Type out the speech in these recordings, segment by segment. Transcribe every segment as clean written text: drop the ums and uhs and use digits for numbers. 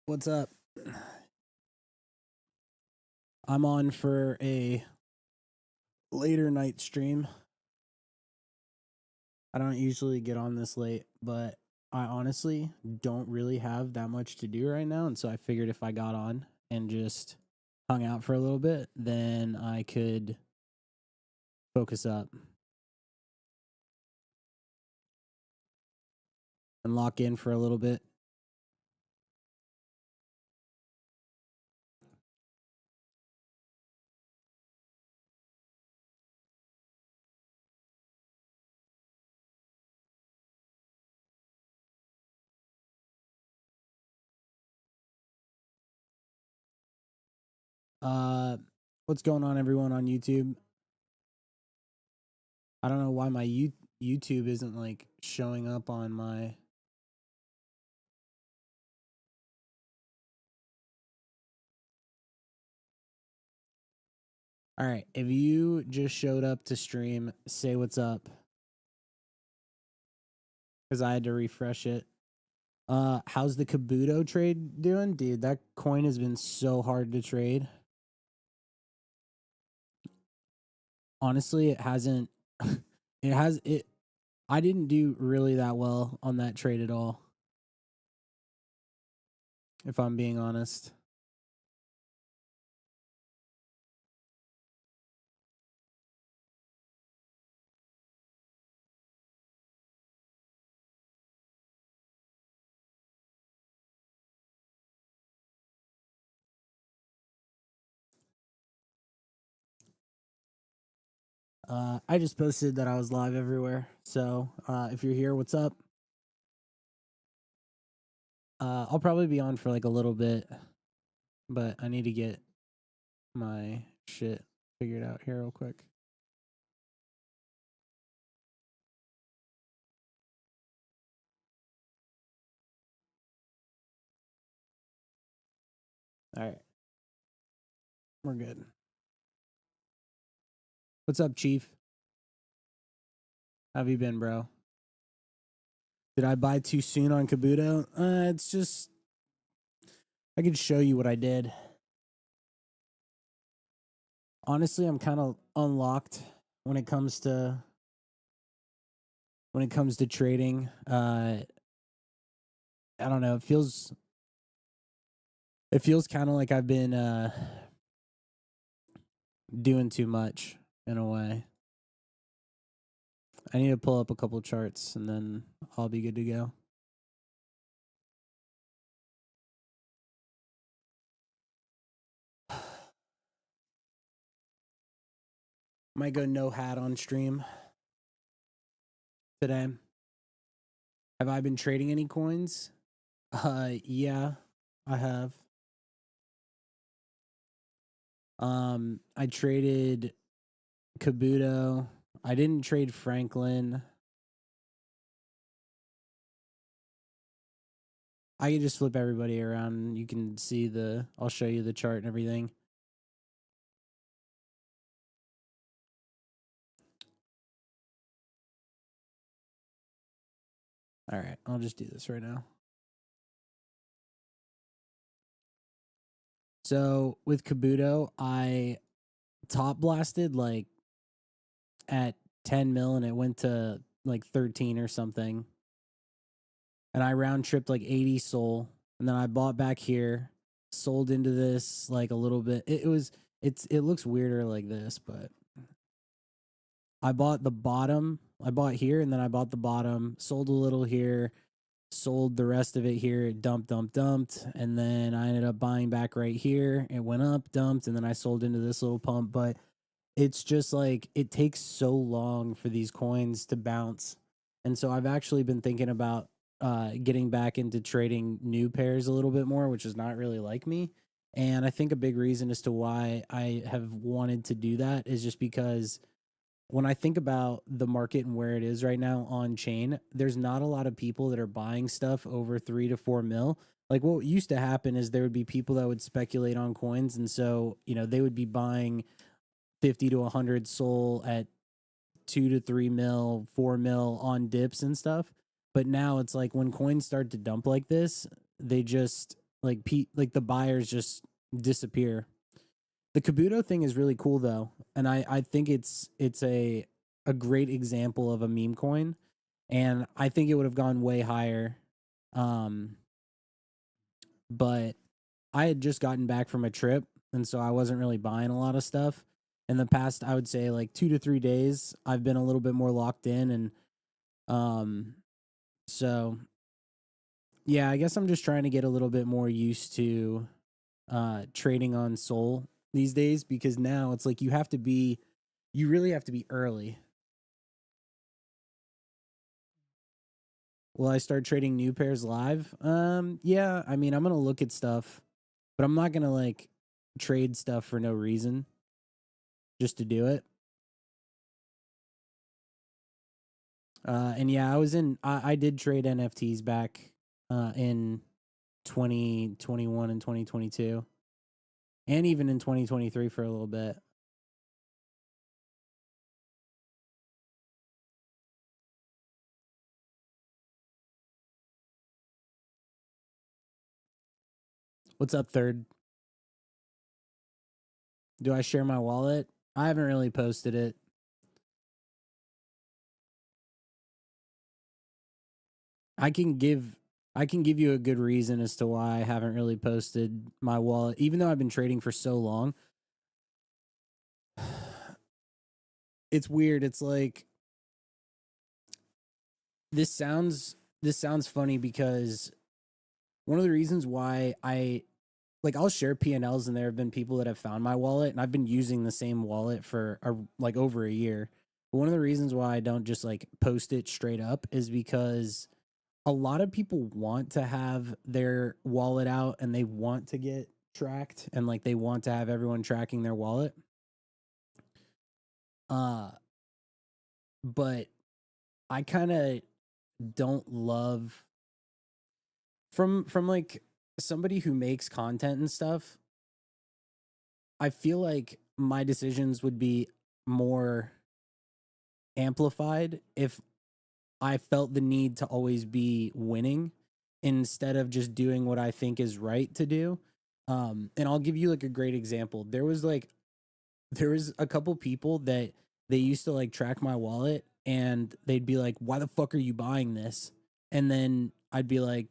What's up? I'm on for a later night stream. I don't usually get on this late, but I honestly don't really have that much to do right now. And so I figured if I got on and just hung out for a little bit, then I could focus up and lock in for a little bit. What's going on, everyone on YouTube? I don't know why my YouTube isn't like showing up on my. All right, if you just showed up to stream, say what's up. Because I had to refresh it. How's the Kabuto trade doing? Dude, that coin has been so hard to trade. Honestly, it hasn't. I didn't do really that well on that trade at all, if I'm being honest. I just posted that I was live everywhere. So if you're here, what's up? I'll probably be on for like a little bit, but I need to get my shit figured out here real quick. All right. We're good. What's up, Chief? How have you been, bro? Did I buy too soon on Kabuto? It's just I could show you what I did. Honestly, I'm kind of unlocked when it comes to trading. I don't know. It feels kind of like I've been doing too much in a way. I need to pull up a couple charts and then I'll be good to go. Might go no hat on stream today. Have I been trading any coins? Yeah, I have. I traded Kabuto. I didn't trade Franklin. I can just flip everybody around. You can see I'll show you the chart and everything. All right, I'll just do this right now. So with Kabuto, I top blasted like at 10 mil and it went to like 13 or something. And I round tripped like 80 SOL. And then I bought back here, sold into this like a little bit. It looks weirder like this, but I bought the bottom. I bought here and then I bought the bottom, sold a little here, sold the rest of it here, dumped. And then I ended up buying back right here. It went up, dumped, and then I sold into this little pump. But it's just like it takes so long for these coins to bounce. And so I've actually been thinking about getting back into trading new pairs a little bit more, which is not really like me. And I think a big reason as to why I have wanted to do that is just because when I think about the market and where it is right now on chain, there's not a lot of people that are buying stuff over 3 to 4 mil. Like what used to happen is there would be people that would speculate on coins. And so, they would be buying 50 to 100 SOL at 2 to 3 mil, 4 mil on dips and stuff. But now it's like when coins start to dump like this, they just like the buyers just disappear. The Kabuto thing is really cool though, and I think it's a great example of a meme coin, and I think it would have gone way higher. Um, but I had just gotten back from a trip, and so I wasn't really buying a lot of stuff. In the past, I would say like 2 to 3 days, I've been a little bit more locked in, and um, so yeah, I guess I'm just trying to get a little bit more used to trading on Sol these days because now it's like you really have to be early. Will I start trading new pairs live? Yeah, I mean, I'm gonna look at stuff, but I'm not gonna like trade stuff for no reason just to do it. And yeah, I did trade NFTs back in 2021 and 2022, and even in 2023 for a little bit. What's up, third? Do I share my wallet? I haven't really posted it. I can give I can give you a good reason as to why I haven't really posted my wallet, even though I've been trading for so long. It's weird. It's like this sounds funny because one of the reasons why I'll share P&Ls and there have been people that have found my wallet and I've been using the same wallet for like over a year. But one of the reasons why I don't just like post it straight up is because a lot of people want to have their wallet out and they want to get tracked and like they want to have everyone tracking their wallet. Uh but I kind of don't love from like somebody who makes content and stuff. I feel like my decisions would be more amplified if I felt the need to always be winning instead of just doing what I think is right to do. And I'll give you like a great example. There was a couple people that they used to like track my wallet and they'd be like, "Why the fuck are you buying this?" And then I'd be like,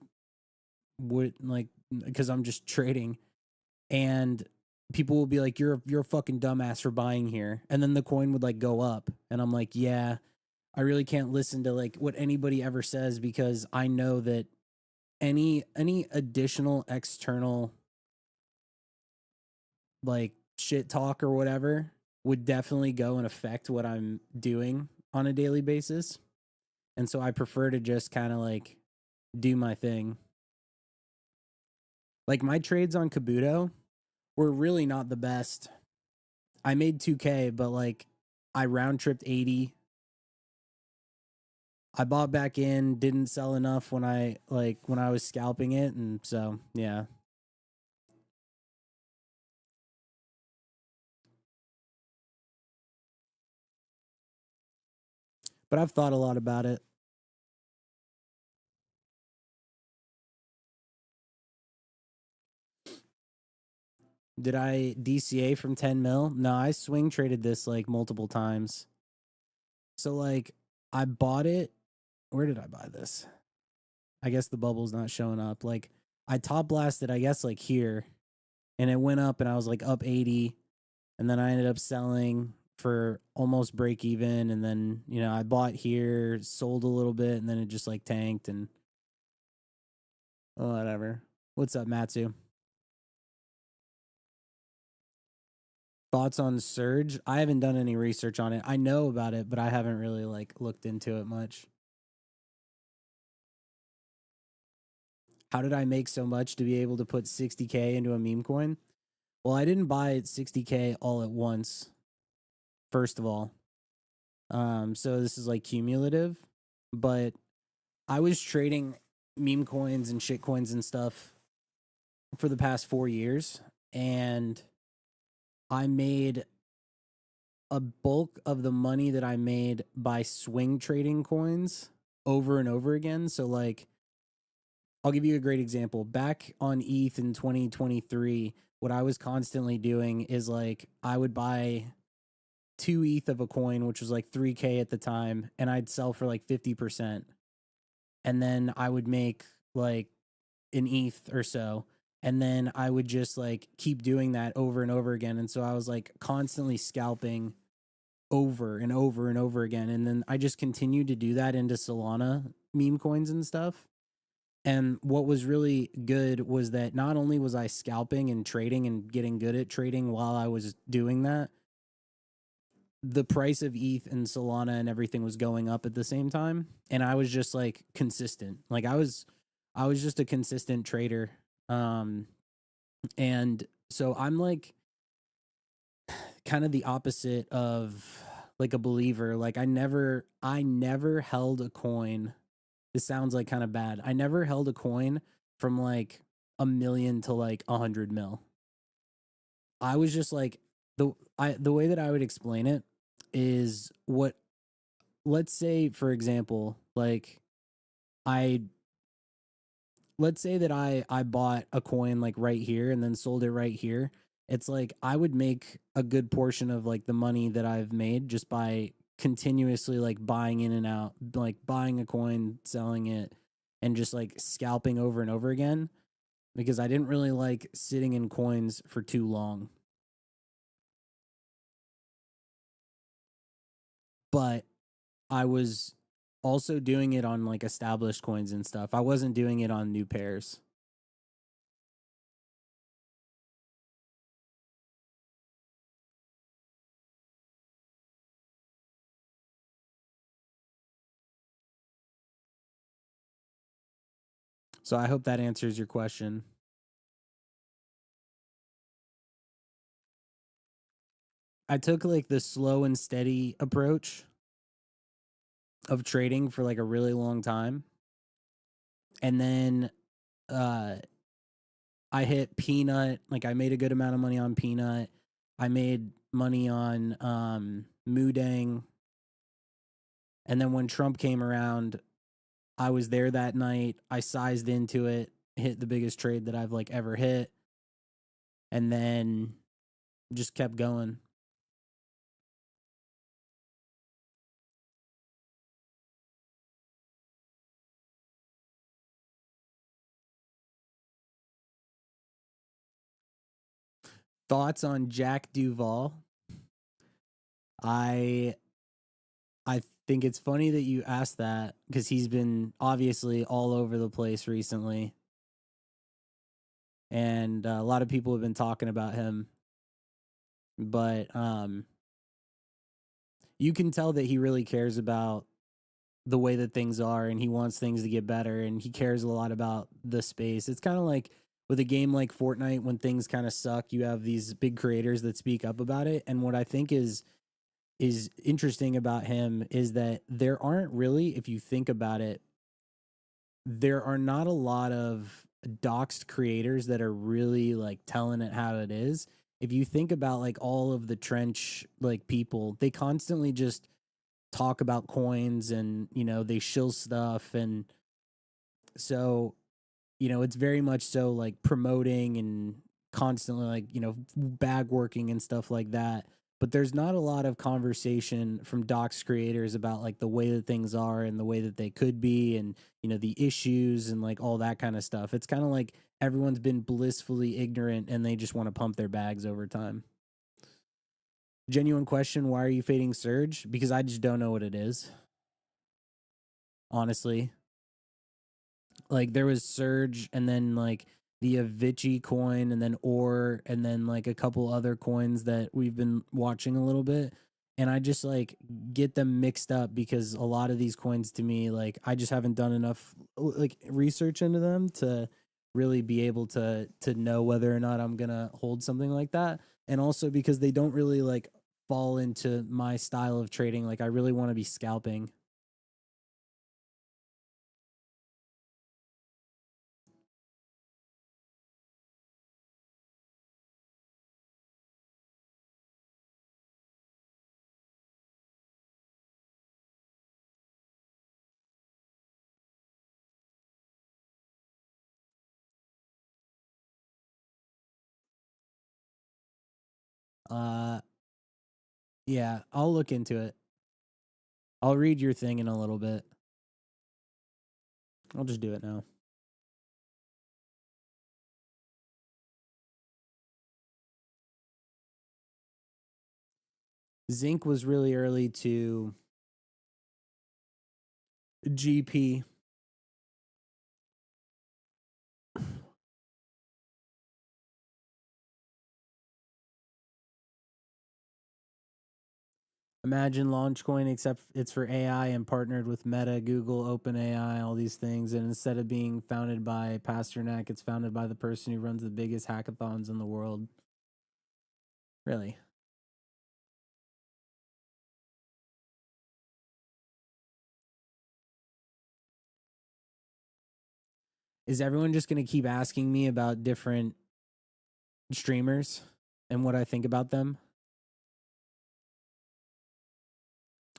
"What?" Like, because I'm just trading. And people will be like, "You're a fucking dumbass for buying here." And then the coin would like go up, and I'm like, "Yeah, I really can't listen to like what anybody ever says because I know that any additional external like shit talk or whatever would definitely go and affect what I'm doing on a daily basis. And so I prefer to just kind of like do my thing. Like my trades on Kabuto were really not the best. I made 2K, but like I round tripped 80. I bought back in, didn't sell enough when I was scalping it, and so yeah. But I've thought a lot about it. Did I DCA from 10 mil? No, I swing traded this like multiple times. So like I bought it. Where did I buy this? I guess the bubble's not showing up. Like I top blasted, I guess like here, and it went up and I was like up 80, and then I ended up selling for almost break even, and then I bought here, sold a little bit, and then it just like tanked and whatever. What's up, Matsu? Thoughts on Surge? I haven't done any research on it. I know about it, but I haven't really like looked into it much. How did I make so much to be able to put 60K into a meme coin? Well, I didn't buy 60K all at once, first of all. So this is like cumulative, but I was trading meme coins and shit coins and stuff for the past 4 years, and I made a bulk of the money that I made by swing trading coins over and over again. So like I'll give you a great example. Back on ETH in 2023, what I was constantly doing is like I would buy 2 ETH of a coin, which was like 3K at the time, and I'd sell for like 50%. And then I would make like an ETH or so. And then I would just like keep doing that over and over again. And so I was like constantly scalping over and over and over again. And then I just continued to do that into Solana meme coins and stuff. And what was really good was that not only was I scalping and trading and getting good at trading while I was doing that, the price of ETH and Solana and everything was going up at the same time. And I was just like consistent. Like I was just a consistent trader. And so I'm like kind of the opposite of like a believer. Like I never held a coin. This sounds like kind of bad. I never held a coin from like 1 million to like 100 mil. I was just like the way that I would explain it is what, let's say for example, like I let's say that I bought a coin like right here and then sold it right here. It's like I would make a good portion of like the money that I've made just by continuously like buying in and out, like buying a coin, selling it, and just like scalping over and over again because I didn't really like sitting in coins for too long. But I was also doing it on like established coins and stuff. I wasn't doing it on new pairs. So I hope that answers your question. I took like the slow and steady approach of trading for like a really long time. And then uh I hit Peanut, like I made a good amount of money on Peanut. I made money on Moodang. And then when Trump came around, I was there that night. I sized into it, hit the biggest trade that I've like ever hit, and then just kept going. Thoughts on Jack Duval? I I think it's funny that you asked that because he's been obviously all over the place recently, and a lot of people have been talking about him. But you can tell that he really cares about the way that things are, and he wants things to get better, and he cares a lot about the space. It's kind of like with a game like Fortnite, when things kind of suck, you have these big creators that speak up about it. And what I think is interesting about him is that there aren't really, if you think about it, there are not a lot of doxed creators that are really like telling it how it is. If you think about like all of the trench like people, they constantly just talk about coins and they shill stuff. And so it's very much so like promoting and constantly like bag working and stuff like that. But there's not a lot of conversation from docs creators about like the way that things are and the way that they could be, and the issues and like all that kind of stuff. It's kind of like everyone's been blissfully ignorant and they just want to pump their bags over time. Genuine question: why are you fading Surge? Because I just don't know what it is, honestly. Like there was Surge, and then like the Avicii coin, and then Or, and then like a couple other coins that we've been watching a little bit. And I just like get them mixed up because a lot of these coins to me, like I just haven't done enough like research into them to really be able to know whether or not I'm gonna hold something like that. And also because they don't really like fall into my style of trading. Like I really want to be scalping. Uh, yeah, I'll look into it. I'll read your thing in a little bit. I'll just do it now. Zinc was really early to GP. Imagine Launchcoin, except it's for AI and partnered with Meta, Google, OpenAI, all these things. And instead of being founded by Pasternak, it's founded by the person who runs the biggest hackathons in the world. Really? Is everyone just going to keep asking me about different streamers and what I think about them?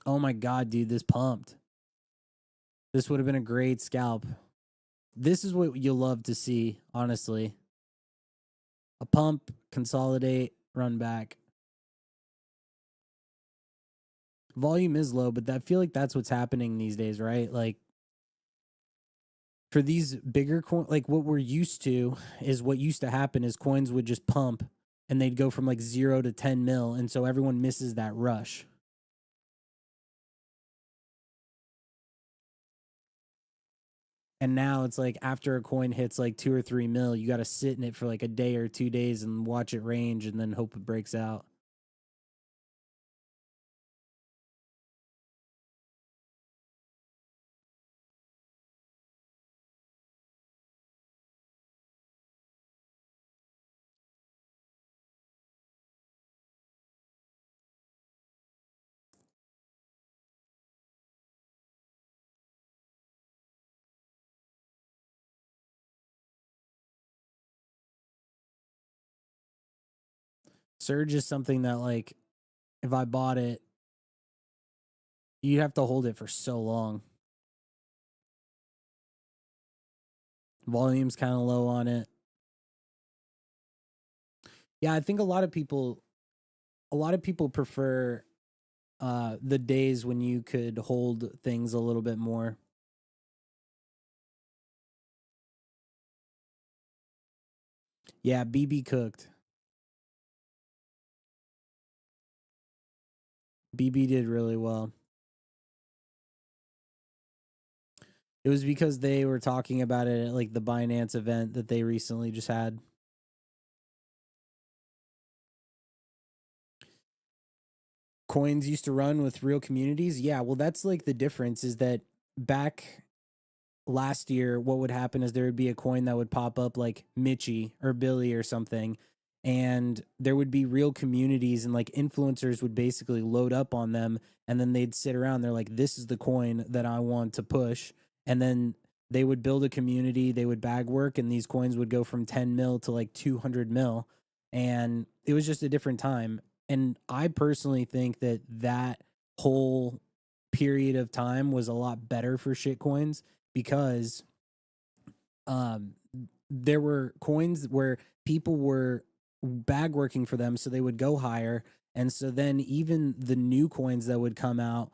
Oh my God, dude, this pumped. This would have been a great scalp. This is what you'll love to see, honestly. A pump, consolidate, run back. Volume is low, but I feel like that's what's happening these days, right? Like for these bigger coins, like what we're used to is what used to happen is coins would just pump and they'd go from like 0 to 10 mil. And so everyone misses that rush. And now it's like after a coin hits like 2 or 3 mil, you got to sit in it for like a day or 2 days and watch it range and then hope it breaks out. Surge is something that like if I bought it, you'd have to hold it for so long. Volume's kind of low on it. Yeah, I think a lot of people prefer the days when you could hold things a little bit more. Yeah, BB cooked. BB did really well. It was because they were talking about it at like the Binance event that they recently just had. Coins used to run with real communities. Yeah, well, that's like the difference is that back last year, what would happen is there would be a coin that would pop up like Mitchie or Billy or something. And there would be real communities and like influencers would basically load up on them and then they'd sit around. They're like, this is the coin that I want to push. And then they would build a community, they would bag work, and these coins would go from 10 mil to like 200 mil. And it was just a different time. And I personally think that that whole period of time was a lot better for shitcoins because um there were coins where people were bag working for them so they would go higher, and so then even the new coins that would come out,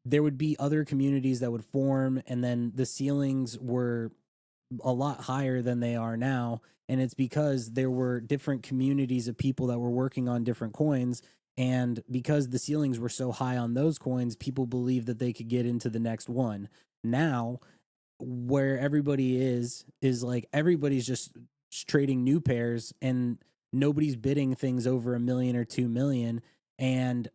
there would be other communities that would form, and then the ceilings were a lot higher than they are now. And it's because there were different communities of people that were working on different coins, and because the ceilings were so high on those coins, people believed that they could get into the next one. Now where everybody is like everybody's just trading new pairs and nobody's bidding things over 1 million or 2 million. And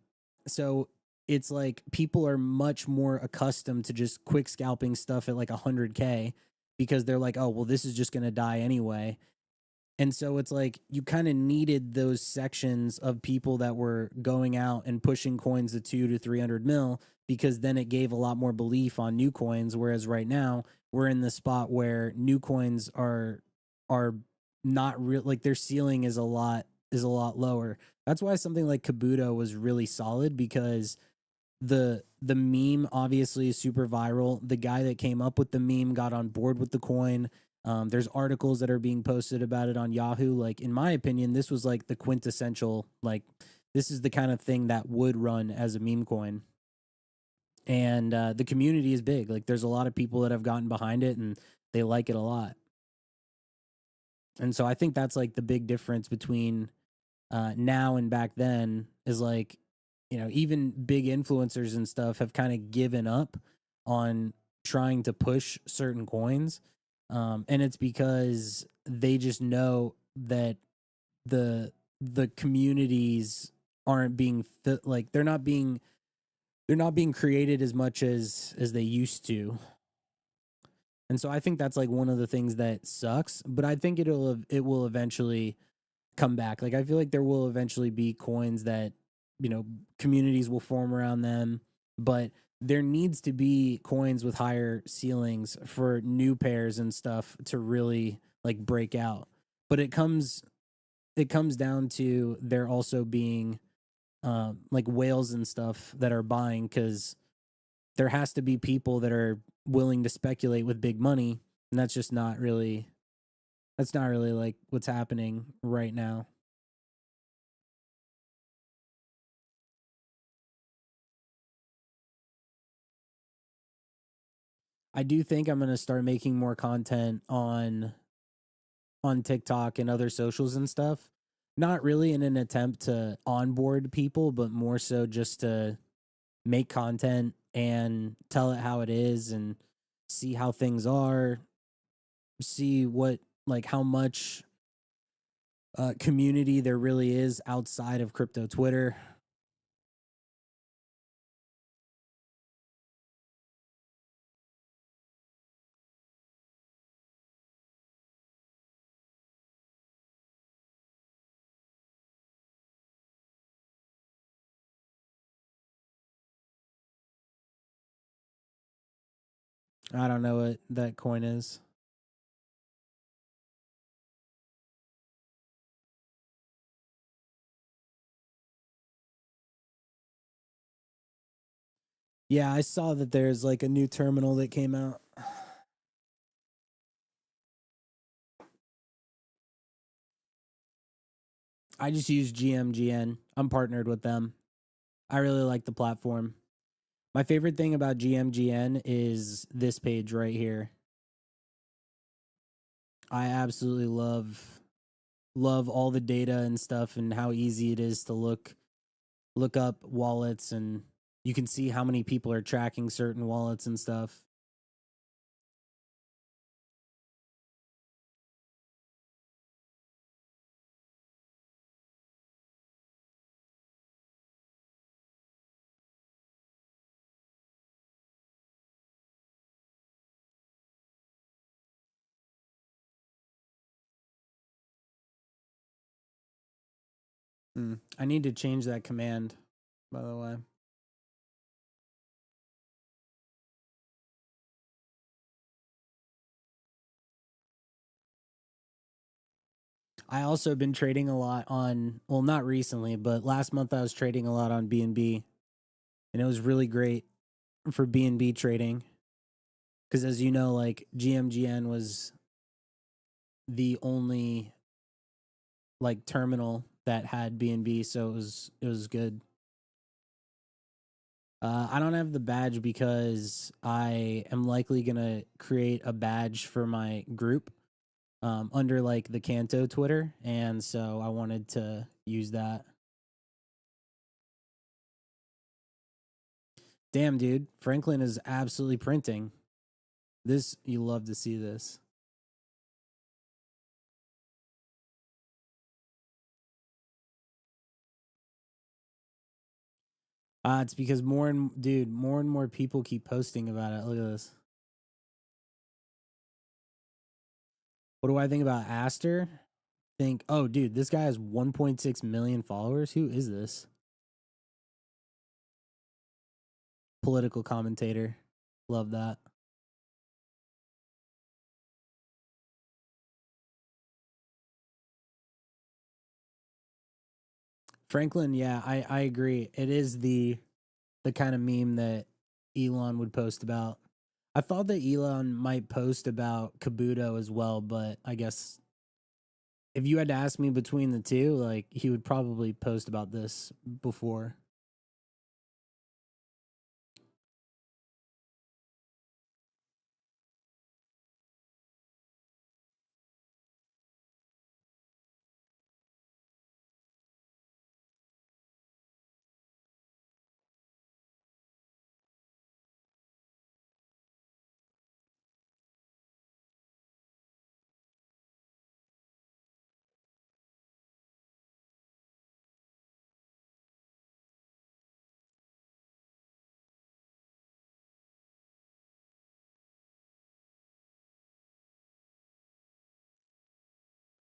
so it's like people are much more accustomed to just quick scalping stuff at like 100K because they're like, oh well, this is just going to die anyway. And so it's like you kind of needed those sections of people that were going out and pushing coins to 2 to 300 mil because then it gave a lot more belief on new coins. Whereas right now we're in the spot where new coins are not real, like their ceiling is a lot lower. That's why something like Kabuto was really solid because the meme obviously is super viral. The guy that came up with the meme got on board with the coin. There's articles that are being posted about it on Yahoo. Like in my opinion, this was like the quintessential like this is the kind of thing that would run as a meme coin. And the community is big. Like there's a lot of people that have gotten behind it and they like it a lot. And so I think that's like the big difference between now and back then is like, you know, even big influencers and stuff have kind of given up on trying to push certain coins. And it's because they just know that the communities aren't being like they're not being created as much as they used to. And so I think that's like one of the things that sucks, but I think it will eventually come back. Like I feel like there will eventually be coins that, you know, communities will form around them, but there needs to be coins with higher ceilings for new pairs and stuff to really like break out. But it comes down to there also being like whales and stuff that are buying, because there has to be people that are willing to speculate with big money, and that's not really like what's happening right now. I do think I'm going to start making more content on TikTok and other socials and stuff. Not really in an attempt to onboard people, but more so just to make content and tell it how it is and see how things are, see what like how much community there really is outside of crypto Twitter. I don't know what that coin is. Yeah, I saw that there's like a new terminal that came out. I just use GMGN. I'm partnered with them. I really like the platform. My favorite thing about GMGN is this page right here. I absolutely love all the data and stuff and how easy it is to look up wallets, and you can see how many people are tracking certain wallets and stuff. I need to change that command, by the way. I also been trading a lot on, well, not recently, but last month I was trading a lot on BNB, and it was really great for BNB trading because, as you know, like GMGN was the only like terminal that had BNB, so it was good. I don't have the badge because I am likely gonna create a badge for my group under like the Kanto Twitter, and so I wanted to use that. Damn, dude, Franklin is absolutely printing. This you love to see this. It's because more and more people keep posting about it. Look at this. What do I think about Aster? Think, oh, dude, this guy has 1.6 million followers. Who is this? Political commentator. Love that. Franklin, yeah, I agree. It is the kind of meme that Elon would post about. I thought that Elon might post about Kabuto as well, but I guess if you had to ask me between the two, like he would probably post about this before.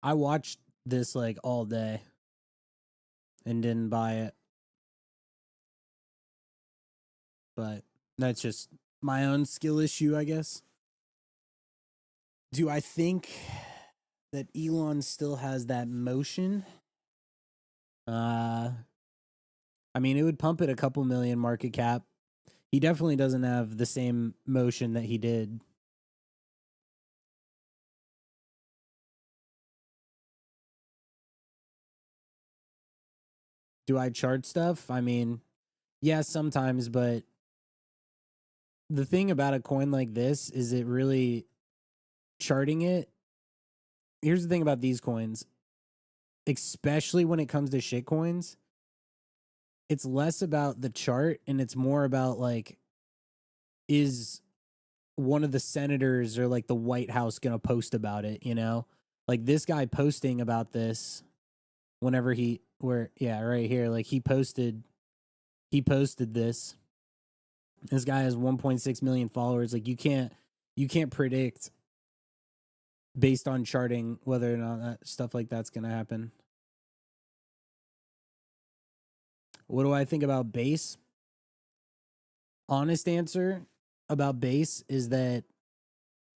I watched this like all day and didn't buy it, but that's just my own skill issue, I guess. Do I think that Elon still has that motion? Uh I mean, it would pump it a couple million market cap. He definitely doesn't have the same motion that he did. Do I chart stuff? I mean, yeah, sometimes, but the thing about a coin like this is it really charting it. Here's the thing about these coins, especially when it comes to shit coins, it's less about the chart and it's more about like, is one of the senators or like the White House going to post about it, you know? Like this guy posting about this whenever yeah, right here, like he posted this. This guy has 1.6 million followers. Like you can't predict based on charting whether or not stuff like that's going to happen. What do I think about base? Honest answer about base is that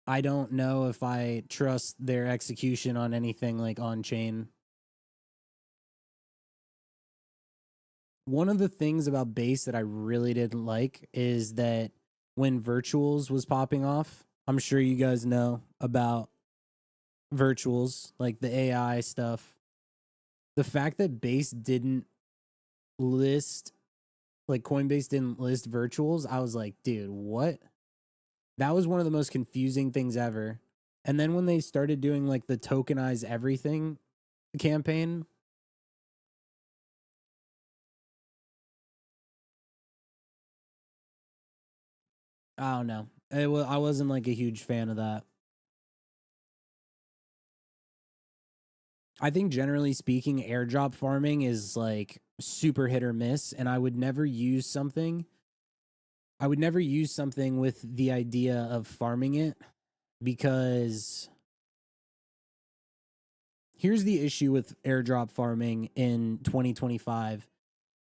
I don't know if I trust their execution on anything like on chain. One of the things about base that I really didn't like is that when virtuals was popping off, I'm sure you guys know about virtuals, like the AI stuff. The fact that base didn't list, like Coinbase didn't list virtuals, I was like, dude, what? That was one of the most confusing things ever. And then when they started doing like the tokenize everything campaign, I don't know. I wasn't like a huge fan of that. I think generally speaking, airdrop farming is like super hit or miss, and I would never use something. I would never use something with the idea of farming it because here's the issue with airdrop farming in 2025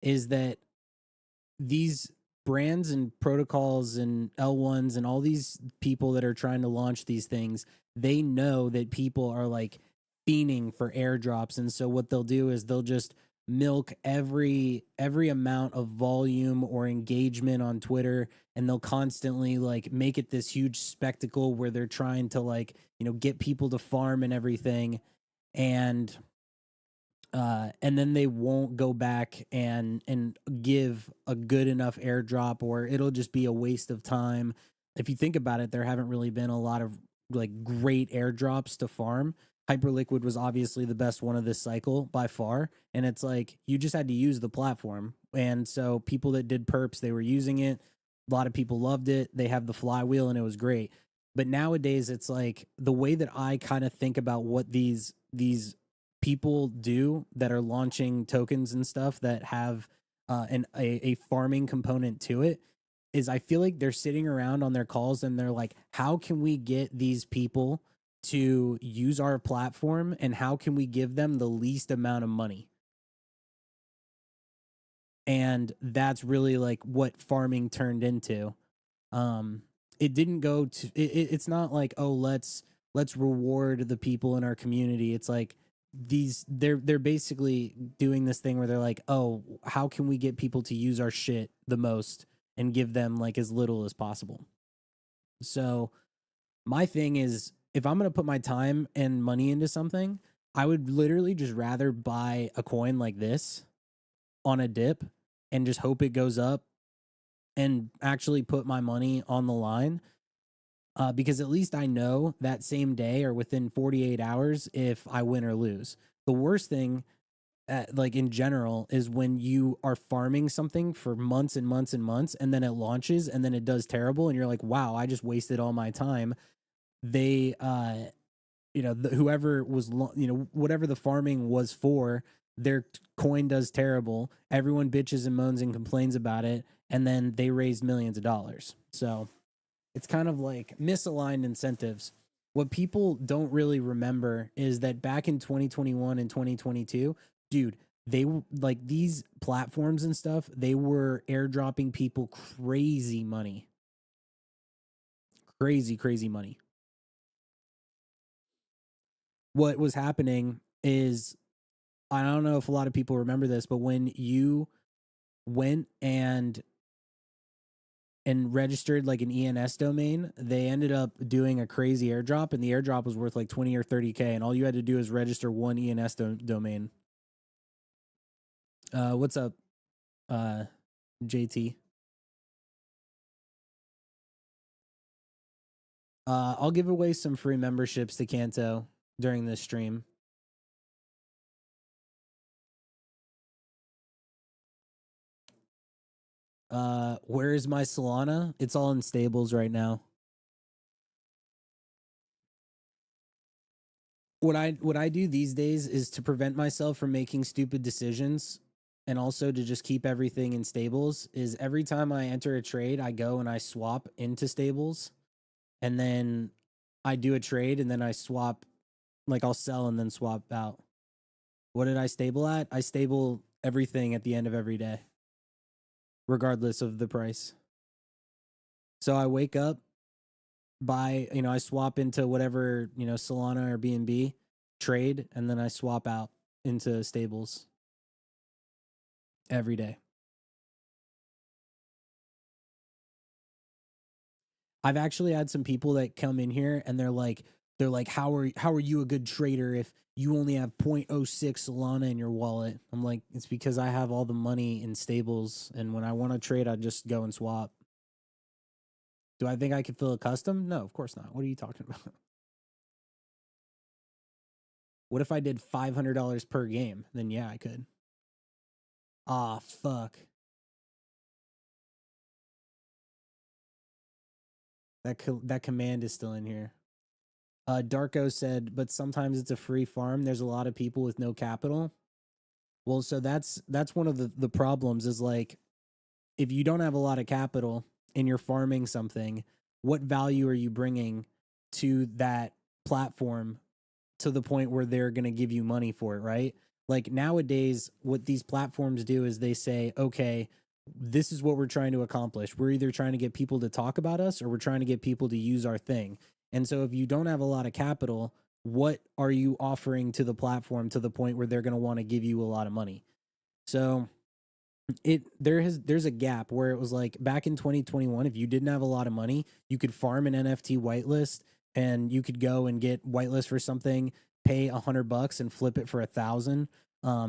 is that these brands and protocols and L1s and all these people that are trying to launch these things, they know that people are like fiending for airdrops. And so what they'll do is they'll just milk every amount of volume or engagement on Twitter, and they'll constantly like make it this huge spectacle where they're trying to like, get people to farm and everything. And then they won't go back and give a good enough airdrop, or it'll just be a waste of time. If you think about it, there haven't really been a lot of like great airdrops to farm. Hyperliquid was obviously the best one of this cycle by far, and it's like you just had to use the platform. And so people that did perps, they were using it. A lot of people loved it. They have the flywheel and it was great. But nowadays it's like the way that I kind of think about what these people do that are launching tokens and stuff that have a farming component to it is I feel like they're sitting around on their calls and they're like, how can we get these people to use our platform and how can we give them the least amount of money? And that's really like what farming turned into. Um, it didn't go to it's not like, oh, let's reward the people in our community. It's like they're basically doing this thing where they're like, oh, how can we get people to use our shit the most and give them like as little as possible? So my thing is, if I'm going to put my time and money into something, I would literally just rather buy a coin like this on a dip and just hope it goes up and actually put my money on the line, because at least I know that same day or within 48 hours if I win or lose. The worst thing, like in general, is when you are farming something for months and months and months, and then it launches and then it does terrible, and you're like, wow, I just wasted all my time. They, whoever was, whatever the farming was for, their coin does terrible. Everyone bitches and moans and complains about it, and then they raise millions of dollars. So it's kind of like misaligned incentives. What people don't really remember is that back in 2021 and 2022, dude, they like these platforms and stuff, they were airdropping people crazy money. Crazy, crazy money. What was happening is, I don't know if a lot of people remember this, but when you went and registered like an ENS domain, they ended up doing a crazy airdrop, and the airdrop was worth like 20 or 30K, and all you had to do is register one ENS domain. What's up, JT? I'll give away some free memberships to Kanto during this stream. Where is my Solana? It's all in stables right now. What I do these days is to prevent myself from making stupid decisions, and also to just keep everything in stables, is every time I enter a trade, I go and I swap into stables, and then I do a trade, and then I swap, like I'll sell and then swap out. What did I stable at? I stable everything at the end of every day, regardless of the price. So I wake up, buy, I swap into whatever, Solana or BNB, trade, and then I swap out into stables every day. I've actually had some people that come in here and they're like, how are you a good trader if you only have 0.06 Solana in your wallet? I'm like, it's because I have all the money in stables, and when I want to trade, I just go and swap. Do I think I could fill a custom? No, of course not. What are you talking about? What if I did $500 per game? Then yeah, I could. Ah, fuck. That command is still in here. Darko said, but sometimes it's a free farm. There's a lot of people with no capital. Well, so that's one of the problems, is like, if you don't have a lot of capital and you're farming something, what value are you bringing to that platform to the point where they're going to give you money for it, right? Like nowadays, what these platforms do is they say, okay, this is what we're trying to accomplish. We're either trying to get people to talk about us, or we're trying to get people to use our thing. And so if you don't have a lot of capital, what are you offering to the platform to the point where they're going to want to give you a lot of money? So there's a gap where it was like back in 2021, if you didn't have a lot of money, you could farm an NFT whitelist, and you could go and get whitelist for something, pay $100 and flip it for 1,000.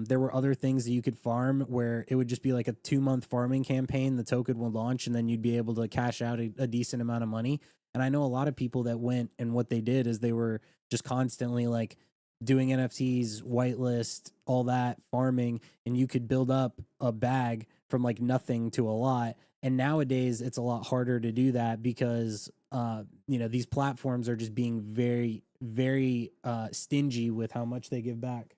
There were other things that you could farm where it would just be like a 2-month farming campaign. The token will launch, and then you'd be able to cash out a decent amount of money. And I know a lot of people that went, and what they did is they were just constantly like doing NFTs, whitelist, all that farming, and you could build up a bag from like nothing to a lot. And nowadays it's a lot harder to do that because these platforms are just being very, very stingy with how much they give back.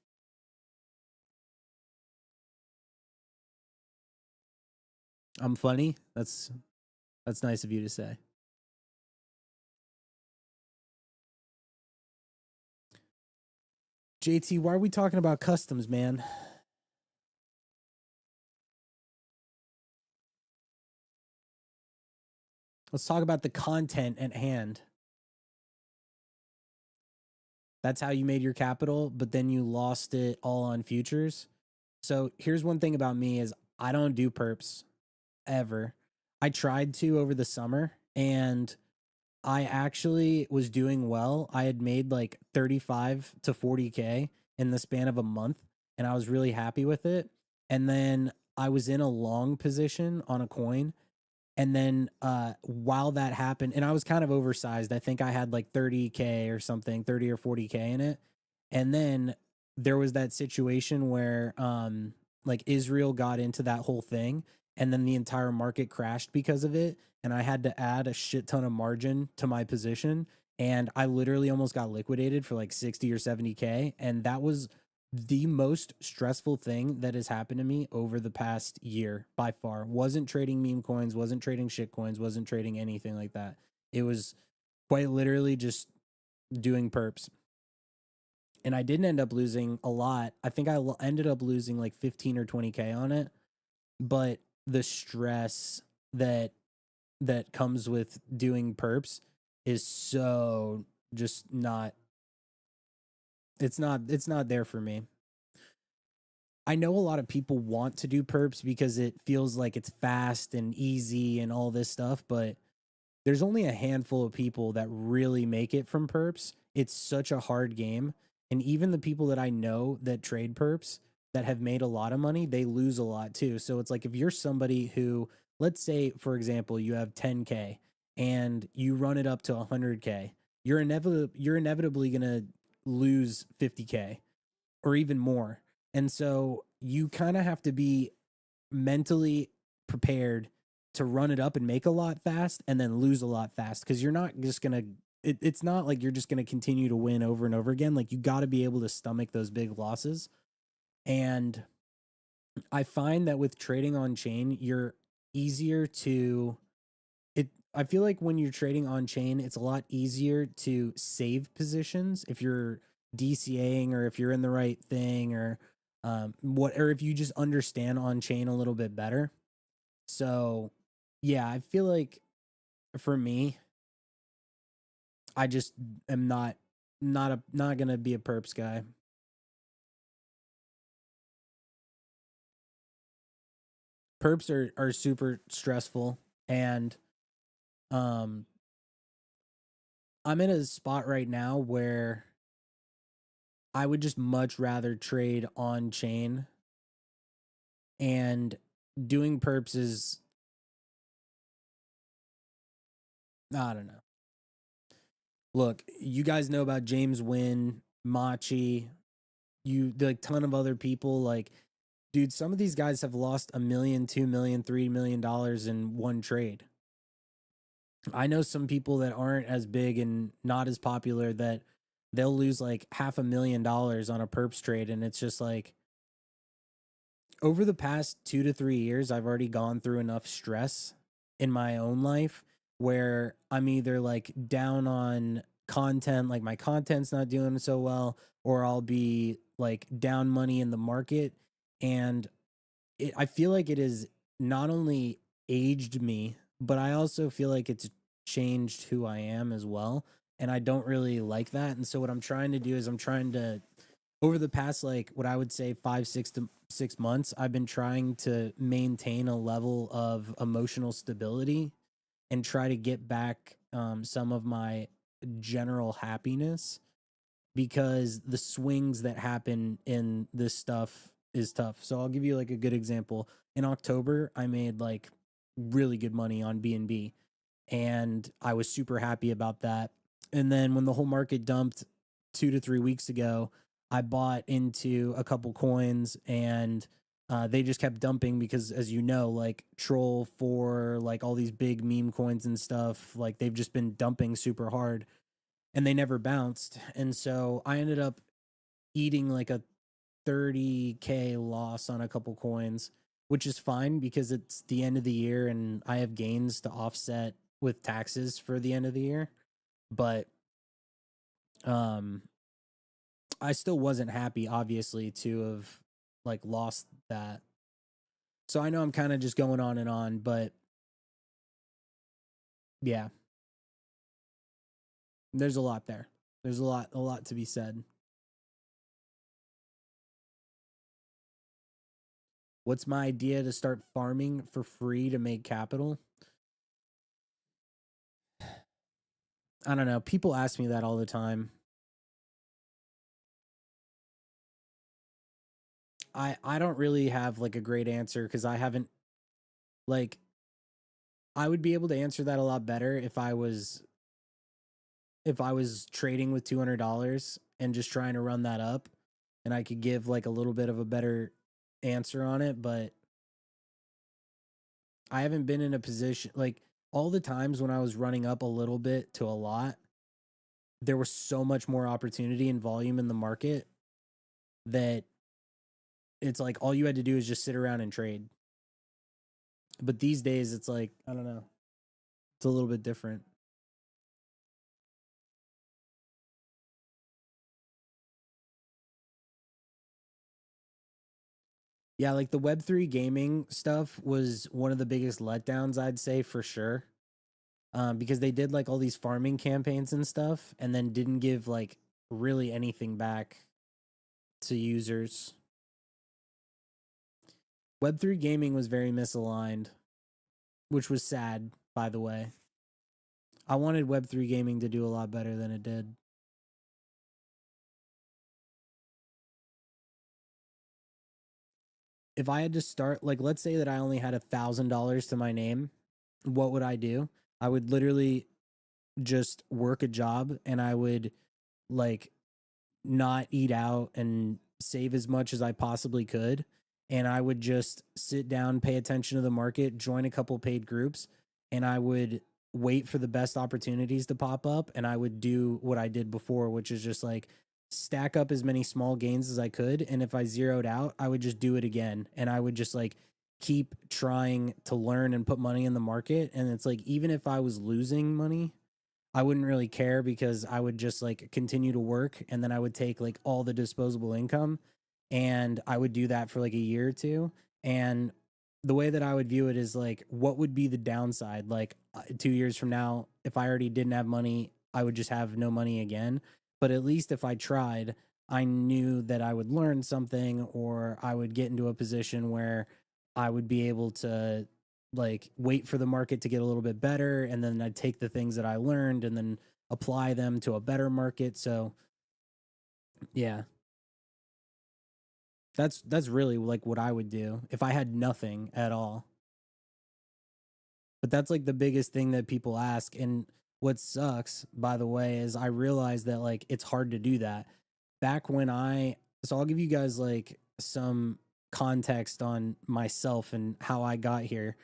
I'm funny. That's nice of you to say. JT, why are we talking about customs, man? Let's talk about the content at hand. That's how you made your capital, but then you lost it all on futures. So here's one thing about me is I don't do perps ever. I tried to over the summer, and I actually was doing well. I had made like 35 to 40K, in the span of a month, and I was really happy with it. And then I was in a long position on a coin, and then while that happened, and I was kind of oversized. I think I had like 30K or something, 30 or 40K in it. And then there was that situation where like Israel got into that whole thing, and then the entire market crashed because of it, and I had to add a shit ton of margin to my position, and I literally almost got liquidated for like 60 or 70K, and that was the most stressful thing that has happened to me over the past year by far. Wasn't trading meme coins, wasn't trading shit coins, wasn't trading anything like that. It was quite literally just doing perps. And I didn't end up losing a lot. I think I ended up losing like 15 or 20K on it, but the stress that comes with doing perps is so just not it's not there for me. I know a lot of people want to do perps because it feels like it's fast and easy and all this stuff, but there's only a handful of people that really make it from perps. It's such a hard game. And even the people that I know that trade perps that have made a lot of money, they lose a lot too. So it's like if you're somebody who, let's say, for example, you have 10K and you run it up to 100K, you're inevitably going to lose 50K or even more. And so you kind of have to be mentally prepared to run it up and make a lot fast and then lose a lot fast, because you're not just going to it's not like you're just going to continue to win over and over again. Like you got to be able to stomach those big losses. And I find that with trading on chain, you're easier to it I feel like when you're trading on chain, it's a lot easier to save positions if you're DCAing or if you're in the right thing, or or if you just understand on chain a little bit better. So, yeah, I feel like for me, I just am not gonna be a perps guy. Perps are super stressful, and um I'm in a spot right now where I would just much rather trade on chain, and doing perps is, I don't know. Look, you guys know about James Wynn, Machi, like ton of other people. Like, dude, some of these guys have lost a million, 2 million, $3 million in one trade. I know some people that aren't as big and not as popular that they'll lose like $500,000 on a perps trade, and it's just like, over the past 2 to 3 years, I've already gone through enough stress in my own life where I'm either like down on content, like my content's not doing so well, or I'll be like down money in the market. And I feel like it has not only aged me, but I also feel like it's changed who I am as well. And I don't really like that. And so what I'm trying to do is I'm trying to, over the past like what I would say 5 to 6 months, I've been trying to maintain a level of emotional stability and try to get back some of my general happiness, because the swings that happen in this stuff is tough. So I'll give you like a good example. In October, I made like really good money on BNB, and I was super happy about that. And then when the whole market dumped 2 to 3 weeks ago, I bought into a couple coins, and they just kept dumping because, as you know, like Troll for like all these big meme coins and stuff, like they've just been dumping super hard, and they never bounced. And so I ended up eating like a 30K loss on a couple coins, which is fine because it's the end of the year and I have gains to offset with taxes for the end of the year. But um I still wasn't happy, obviously, to have like lost that. So I know I'm kind of just going on and on, but yeah, there's a lot there. There's a lot to be said. What's my idea to start farming for free to make capital? I don't know. People ask me that all the time. I don't really have like a great answer because I haven't like I would be able to answer that a lot better if I was trading with $200 and just trying to run that up, and I could give like a little bit of a better answer on it, but I haven't been in a position like all the times when I was running up a little bit to a lot, there was so much more opportunity and volume in the market that it's like all you had to do is just sit around and trade. But these days it's like, I don't know. It's a little bit different. Yeah, like the Web3 gaming stuff was one of the biggest letdowns, I'd say for sure. Because they did like all these farming campaigns and stuff and then didn't give like really anything back to users. Web3 gaming was very misaligned, which was sad, by the way. I wanted Web3 gaming to do a lot better than it did. If I had to start, like, let's say that I only had $1,000 to my name, what would I do? I would literally just work a job and I would like not eat out and save as much as I possibly could. And I would just sit down, pay attention to the market, join a couple paid groups, and I would wait for the best opportunities to pop up. And I would do what I did before, which is just like stack up as many small gains as I could. And if I zeroed out, I would just do it again. And I would just like keep trying to learn and put money in the market. And it's like, even if I was losing money, I wouldn't really care because I would just like continue to work and then I would take like all the disposable income and I would do that for like a year or two. And the way that I would view it is like, what would be the downside? Like 2 years from now, if I already didn't have money, I would just have no money again. But at least if I tried, I knew that I would learn something or I would get into a position where I would be able to like wait for the market to get a little bit better and then I'd take the things that I learned and then apply them to a better market. So, yeah. That's really like what I would do if I had nothing at all. But that's like the biggest thing that people ask, and what sucks, by the way, is I realize that like it's hard to do that. Back when I so I'll give you guys like some context on myself and how I got here.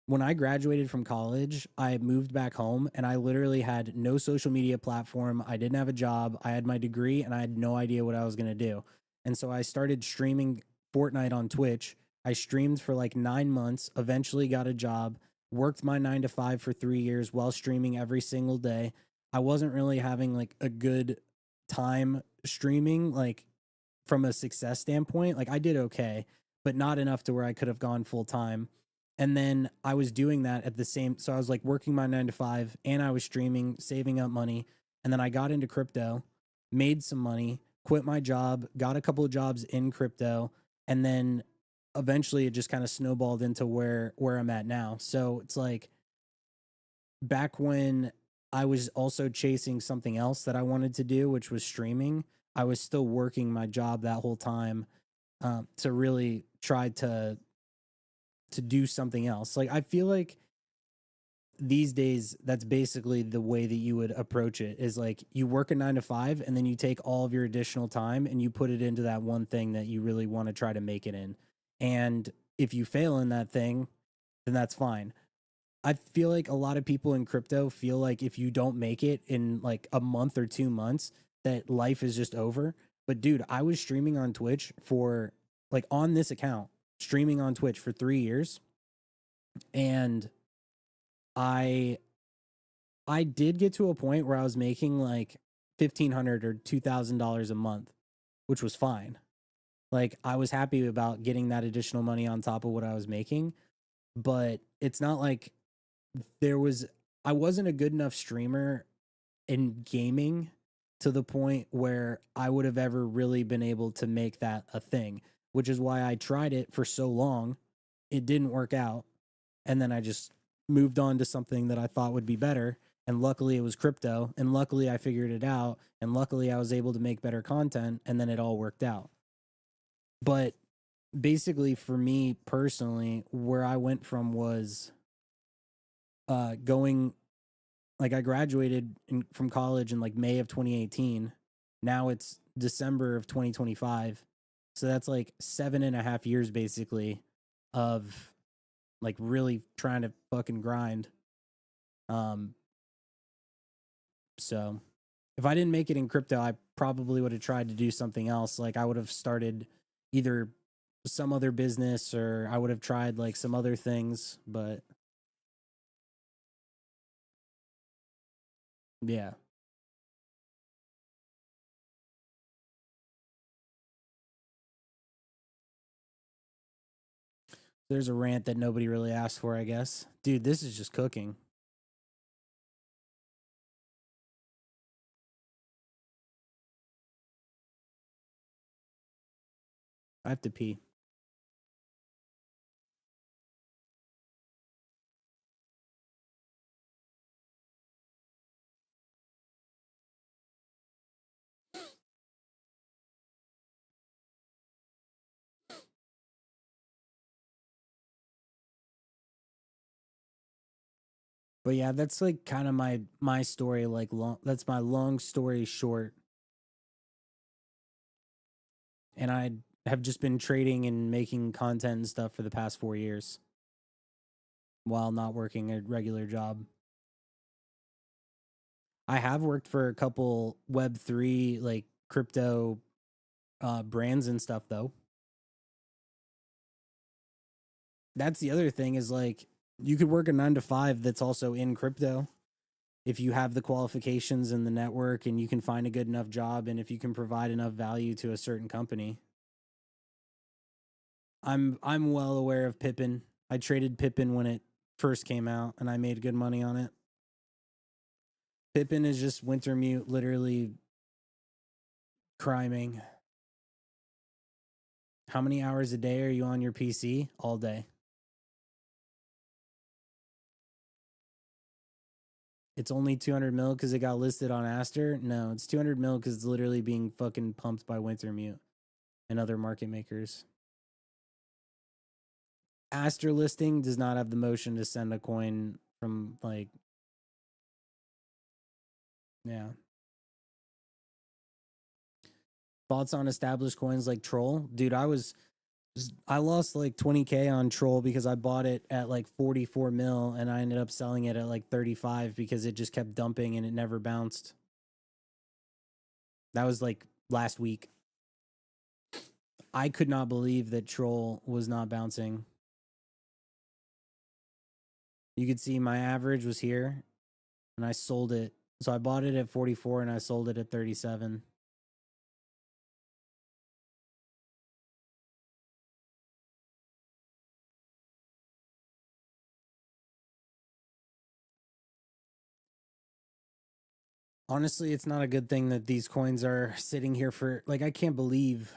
When I graduated from college, I moved back home and I literally had no social media platform. I didn't have a job. I had my degree and I had no idea what I was going to do. And so I started streaming Fortnite on Twitch. I streamed for like 9 months, eventually got a job, worked my 9 to 5 for 3 years while streaming every single day. I wasn't really having like a good time streaming, like from a success standpoint. Like I did okay, but not enough to where I could have gone full time. And then I was doing that at the same, so I was like working my 9 to 5 and I was streaming, saving up money. And then I got into crypto, made some money, quit my job, got a couple of jobs in crypto, and then eventually it just kind of snowballed into where I'm at now. So it's like back when I was also chasing something else that I wanted to do, which was streaming, I was still working my job that whole time to really try to do something else. Like I feel like these days that's basically the way that you would approach it is like you work a 9 to 5 and then you take all of your additional time and you put it into that one thing that you really want to try to make it in. And if you fail in that thing, then that's fine. I feel like a lot of people in crypto feel like if you don't make it in like a month or 2 months, that life is just over. But dude, I was streaming on Twitch for like on this account, streaming on Twitch for 3 years. And I I did get to a point where I was making like $1,500 or $2,000 a month, which was fine. Like I was happy about getting that additional money on top of what I was making, but it's not like there was I wasn't a good enough streamer in gaming to the point where I would have ever really been able to make that a thing, which is why I tried it for so long. It didn't work out. And then I just moved on to something that I thought would be better. And luckily it was crypto. And luckily I figured it out. And luckily I was able to make better content. And then it all worked out. But basically for me personally, where I went from was going like I graduated from college in like May of 2018. Now it's December of 2025. So that's like 7.5 years basically of like really trying to fucking grind. Um, so if I didn't make it in crypto, I probably would have tried to do something else. Like I would have started either some other business or I would have tried like some other things, but yeah. There's a rant that nobody really asked for, I guess. Dude, this is just cooking. I have to pee. But yeah, that's like kind of my story. Like long, that's my long story short. And I have just been trading and making content and stuff for the past 4 years while not working a regular job. I have worked for a couple Web3 like crypto brands and stuff though. That's the other thing is like you could work a 9 to 5 that's also in crypto if you have the qualifications and the network and you can find a good enough job and if you can provide enough value to a certain company. I'm well aware of Pippin. I traded Pippin when it first came out and I made good money on it. Pippin is just Wintermute literally criming. How many hours a day are you on your PC? All day. It's only 200 mil because it got listed on Aster. No, it's 200 mil because it's literally being fucking pumped by Wintermute and other market makers. Aster listing does not have the motion to send a coin from like, yeah. Thoughts on established coins like Troll? Dude, I lost like 20K on Troll because I bought it at like 44 mil and I ended up selling it at like 35 because it just kept dumping and it never bounced. That was like last week. I could not believe that Troll was not bouncing. You could see my average was here and I sold it. So I bought it at 44 and I sold it at 37. Honestly, it's not a good thing that these coins are sitting here for like I can't believe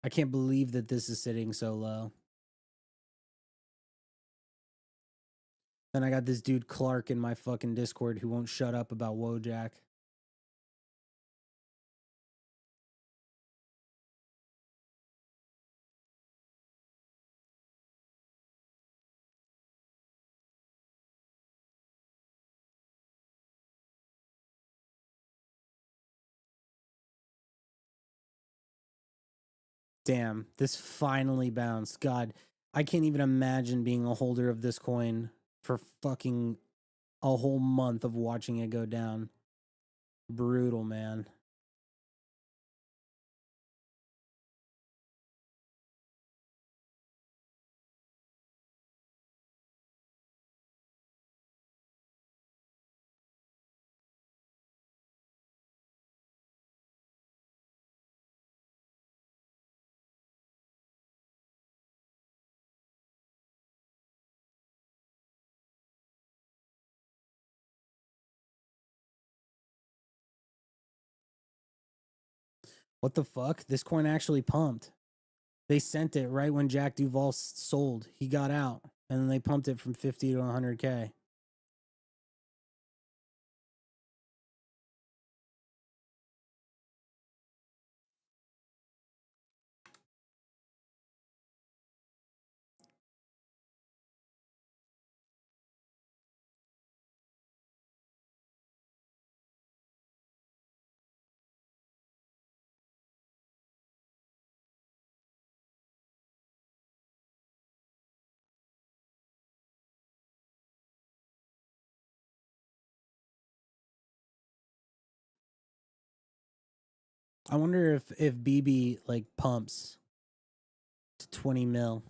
that this is sitting so low. Then I got this dude Clark in my fucking Discord who won't shut up about Wojak. Damn, this finally bounced. God, I can't even imagine being a holder of this coin for fucking a whole month of watching it go down. Brutal, man. What the fuck? This coin actually pumped. They sent it right when Jack Duval sold. He got out, and then they pumped it from 50 to 100K. I wonder if BB like pumps to 20 mil.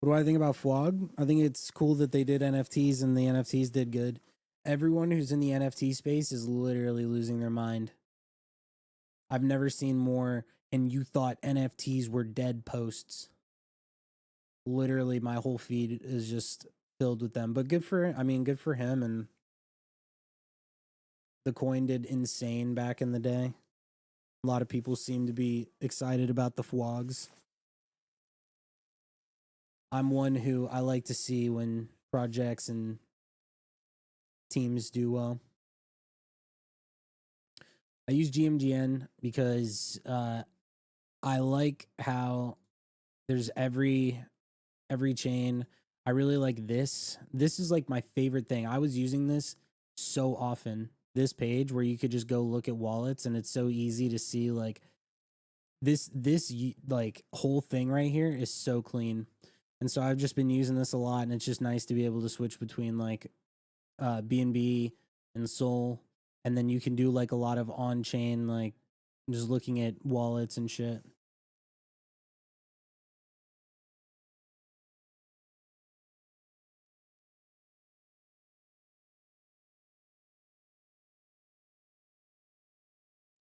What do I think about Flog? I think it's cool that they did NFTs and the NFTs did good. Everyone who's in the NFT space is literally losing their mind. I've never seen more, and you thought NFTs were dead posts. Literally, my whole feed is just filled with them. But good for him. And the coin did insane back in the day. A lot of people seem to be excited about the FWOGs. I'm one who I like to see when projects and teams do well. I use GMGN because I like how there's every chain. I really like this. This is like my favorite thing. I was using this so often. This page where you could just go look at wallets, and it's so easy to see like this like whole thing right here is so clean. And so I've just been using this a lot, and it's just nice to be able to switch between like BNB and SOL, and then you can do like a lot of on-chain, like just looking at wallets and shit.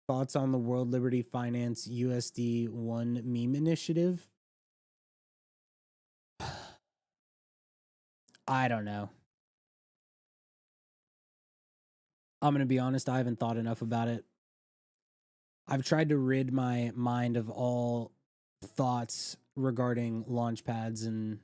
Thoughts on the World Liberty Finance USD1 meme initiative? I don't know. I'm going to be honest, I haven't thought enough about it. I've tried to rid my mind of all thoughts regarding launch pads and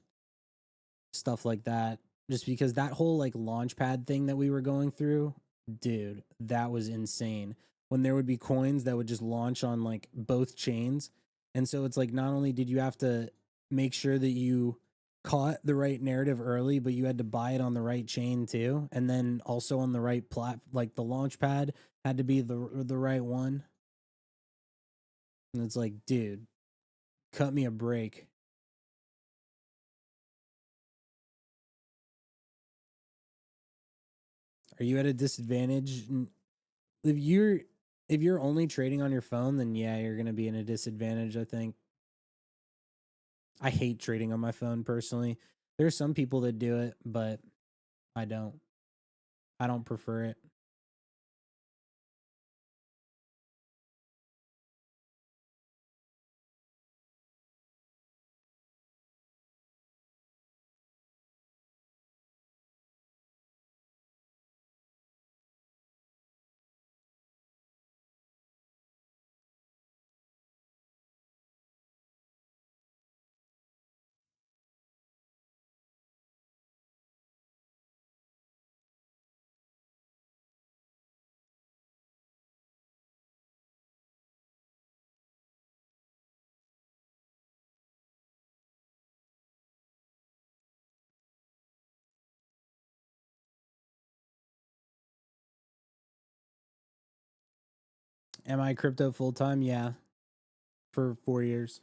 stuff like that, just because that whole like launch pad thing that we were going through, dude, that was insane. When there would be coins that would just launch on like both chains. And so it's like not only did you have to make sure that you caught the right narrative early, but you had to buy it on the right chain too. And then also on the right like the launch pad had to be the right one. And it's like, dude, cut me a break. Are you at a disadvantage? If you're only trading on your phone, then yeah, you're gonna be in a disadvantage, I think. I hate trading on my phone personally. There are some people that do it, but I don't. I don't prefer it. Am I crypto full time? Yeah, for 4 years.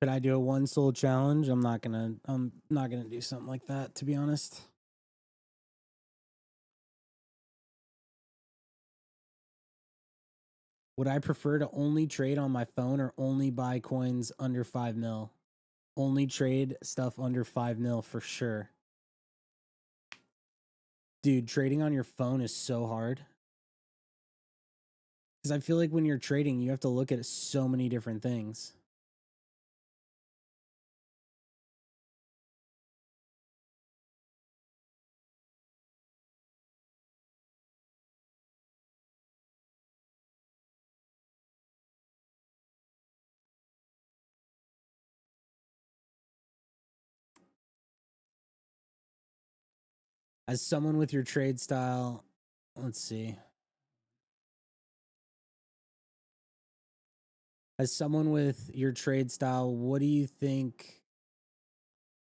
Could I do a one soul challenge? I'm not gonna. I'm not gonna do something like that, to be honest. Would I prefer to only trade on my phone or only buy coins under 5 mil? Only trade stuff under 5 mil for sure. Dude, trading on your phone is so hard. Because I feel like when you're trading, you have to look at so many different things. As someone with your trade style, let's see. As someone with your trade style, what do you think?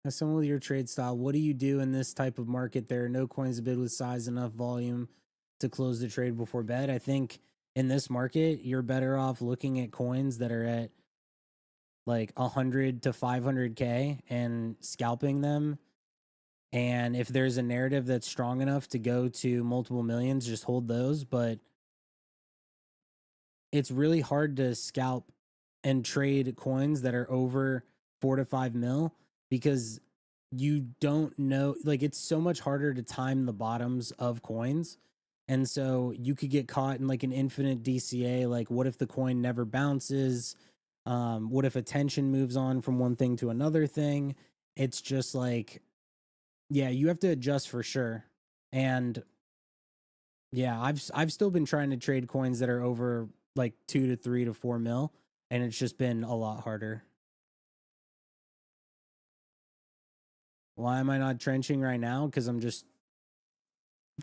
As someone with your trade style, what do you do in this type of market? There are no coins to bid with size enough volume to close the trade before bed. I think in this market, you're better off looking at coins that are at like 100 to 500K and scalping them. And if there's a narrative that's strong enough to go to multiple millions, just hold those. But it's really hard to scalp and trade coins that are over 4 to 5 mil because you don't know, like, it's so much harder to time the bottoms of coins. And so you could get caught in like an infinite DCA. Like, what if the coin never bounces? What if attention moves on from one thing to another thing? It's just like, yeah, you have to adjust for sure. And yeah, I've still been trying to trade coins that are over like 2 to 3 to 4 mil, and it's just been a lot harder. Why am I not trenching right now? Because I'm just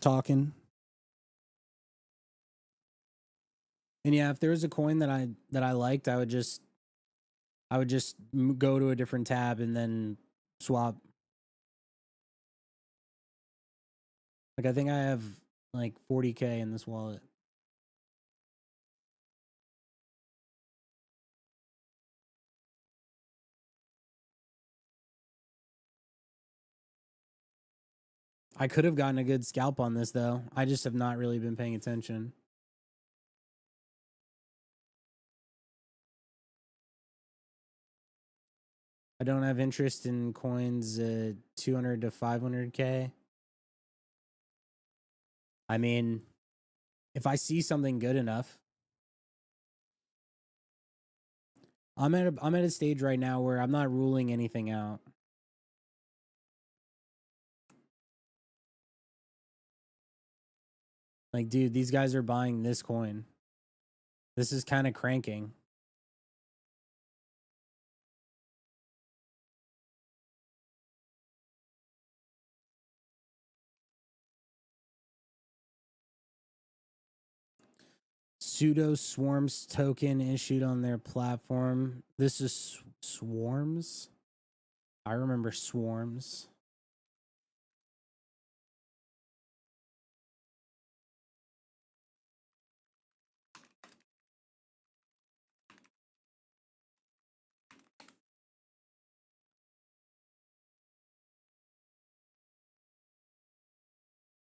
talking. And yeah, if there was a coin that I liked, I would just go to a different tab and then swap. Like, I think I have like 40K in this wallet. I could have gotten a good scalp on this though. I just have not really been paying attention. I don't have interest in coins 200 to 500K. I mean, if I see something good enough, I'm at a stage right now where I'm not ruling anything out. Like, dude, these guys are buying this coin. This is kind of cranking. Pseudo Swarms token issued on their platform. This is Swarms. I remember Swarms.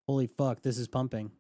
Holy fuck, this is pumping.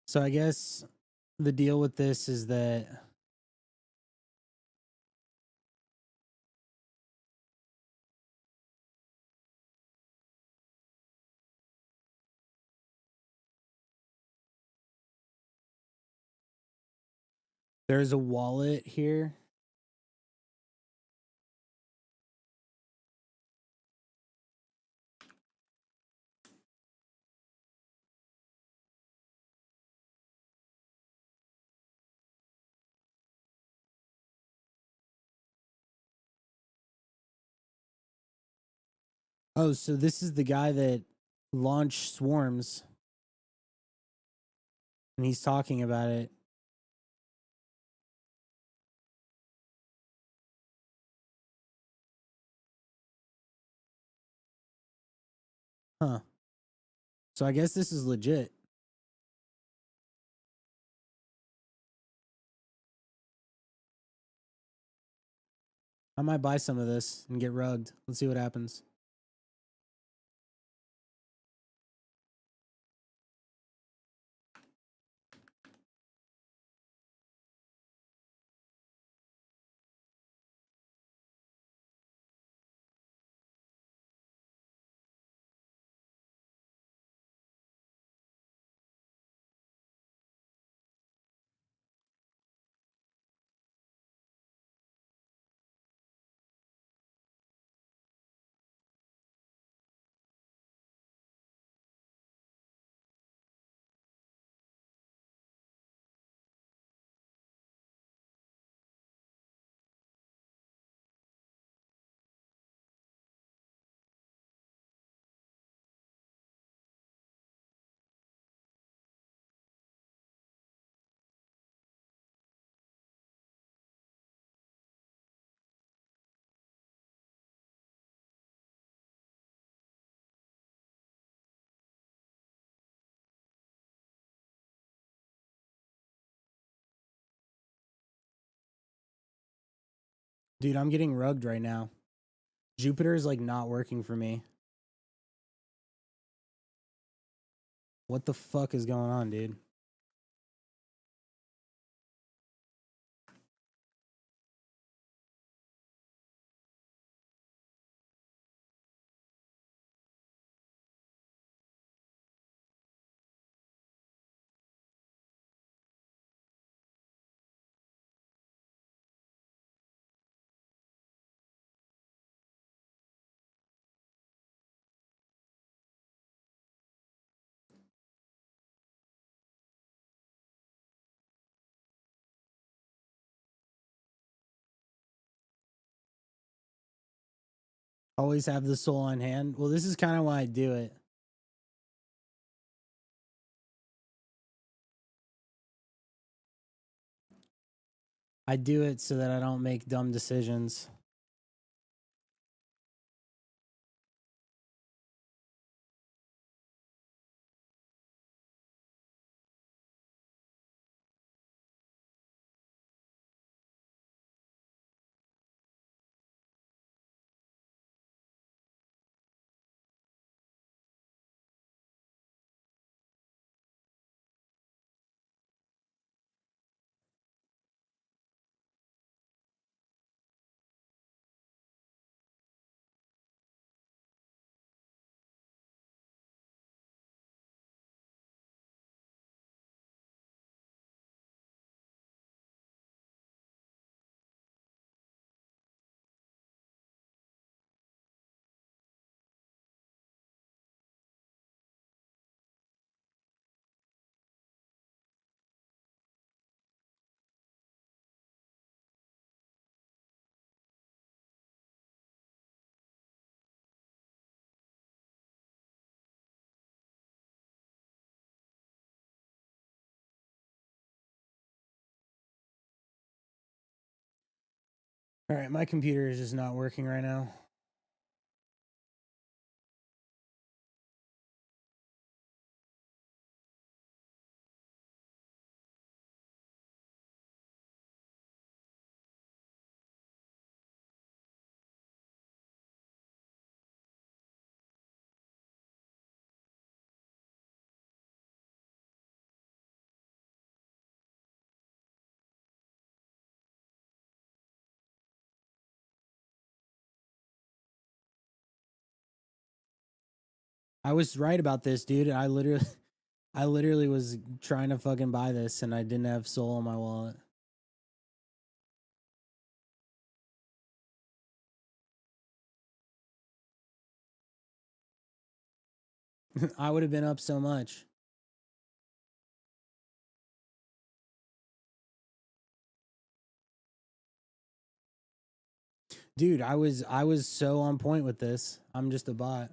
So I guess the deal with this is that there's a wallet here. Oh, so this is the guy that launched Swarms, and he's talking about it. Huh. So I guess this is legit. I might buy some of this and get rugged. Let's see what happens. Dude, I'm getting rugged right now. Jupiter is like not working for me. What the fuck is going on, dude? Always have the soul on hand. Well, this is kind of why I do it. I do it so that I don't make dumb decisions. All right, my computer is just not working right now. I was right about this, dude. I literally was trying to fucking buy this and I didn't have soul on my wallet. I would have been up so much. Dude, I was so on point with this. I'm just a bot.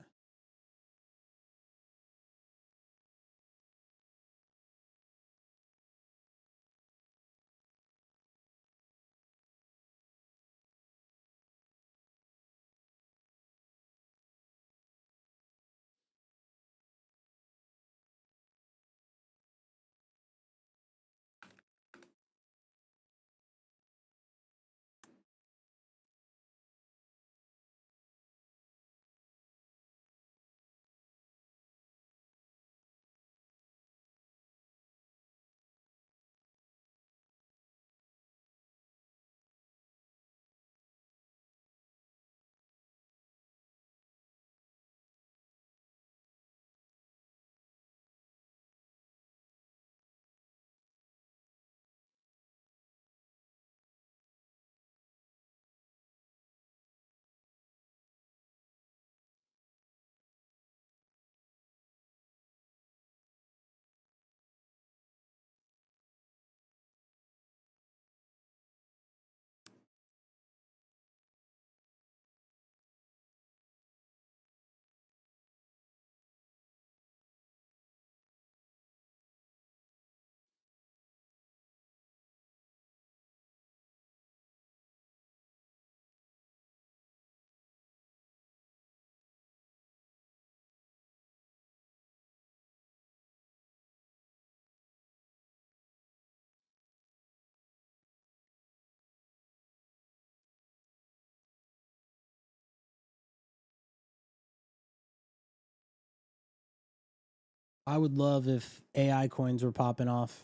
I would love if AI coins were popping off.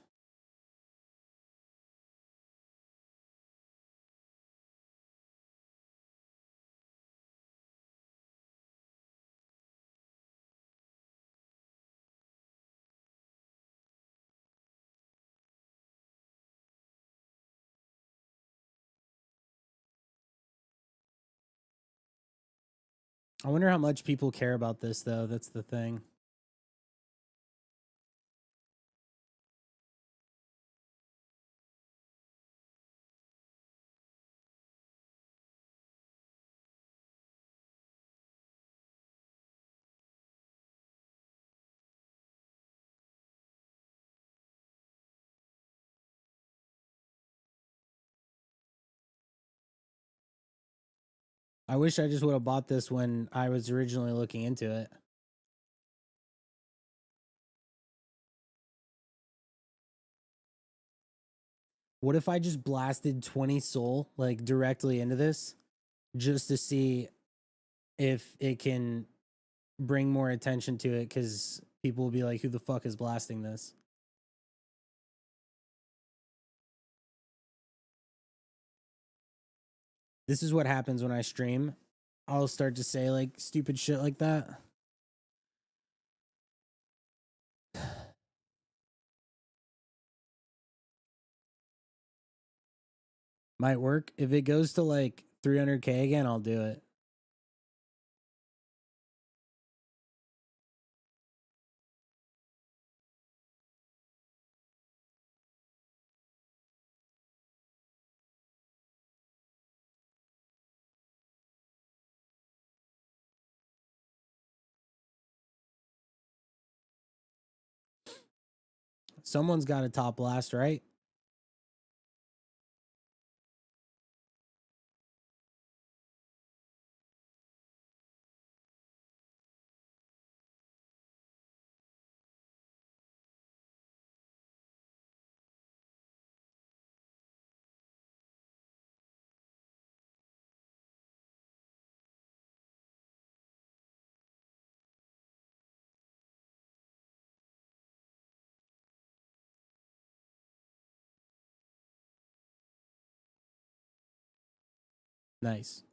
I wonder how much people care about this, though. That's the thing. I wish I just would have bought this when I was originally looking into it. What if I just blasted 20 SOL like directly into this just to see if it can bring more attention to it? Because people will be like, who the fuck is blasting this? This is what happens when I stream. I'll start to say like stupid shit like that. Might work. If it goes to like 300K again, I'll do it. Someone's got a top blast, right? Nice.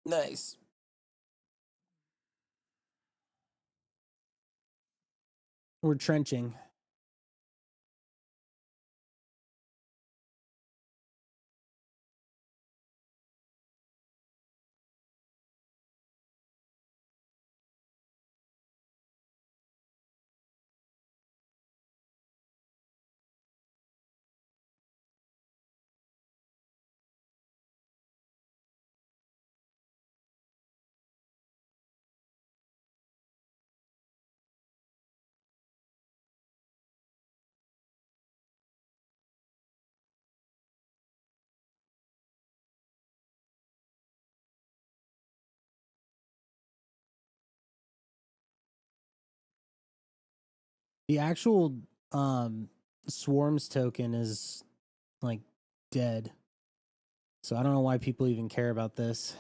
Nice. We're trenching. The actual swarms token is like dead. So I don't know why people even care about this.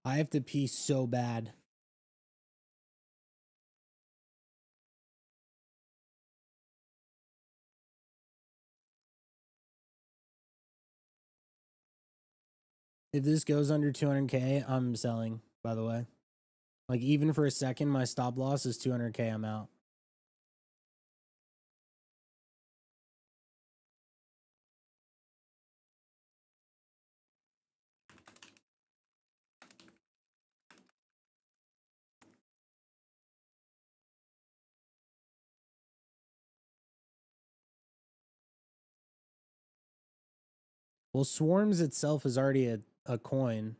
I have to pee so bad. If this goes under 200K, I'm selling, by the way. Like, even for a second, my stop loss is 200K, I'm out. Well, Swarms itself is already a coin.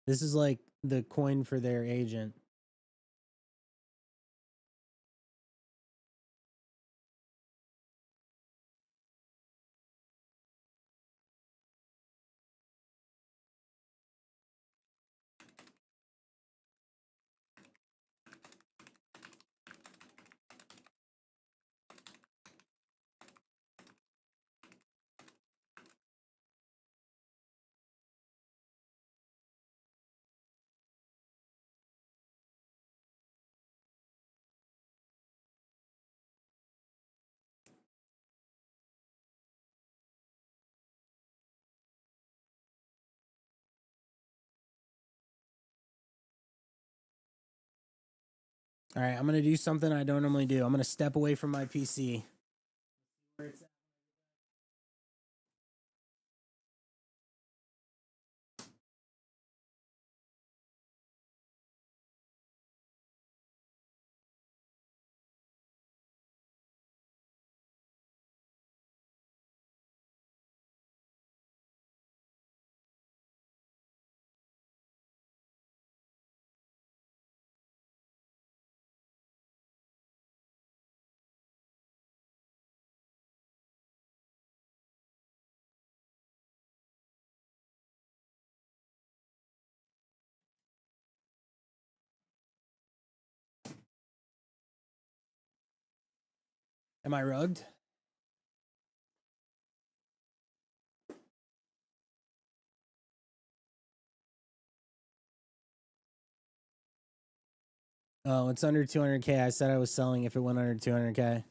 This is like the coin for their agent. All right, I'm going to do something I don't normally do. I'm going to step away from my PC. Am I rugged? Oh, it's under 200K. I said I was selling if it went under 200K.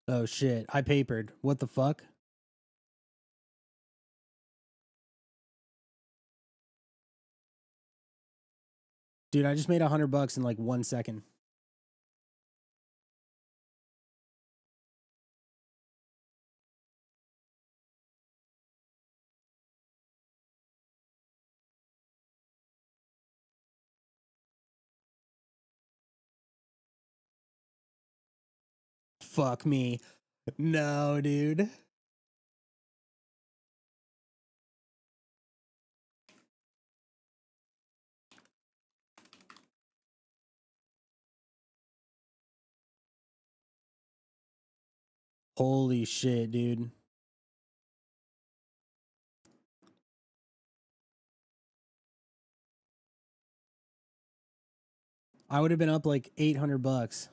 Oh, shit. I papered. What the fuck? Dude, I just made $100 in like 1 second. Fuck me. No, dude. Holy shit, dude. I would have been up like $800.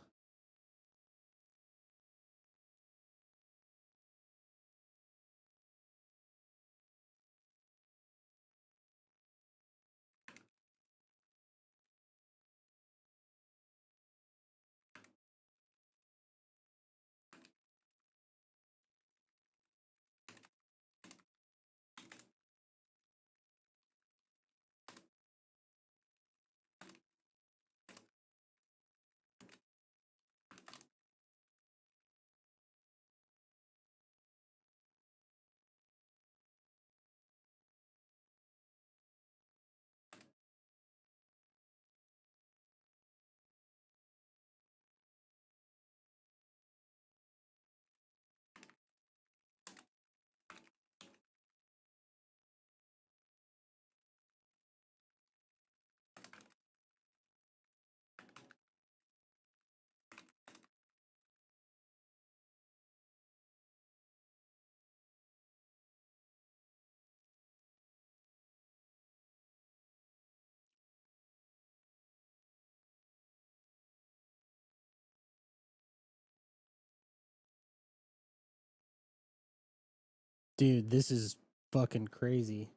Dude, this is fucking crazy.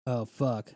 Oh, fuck.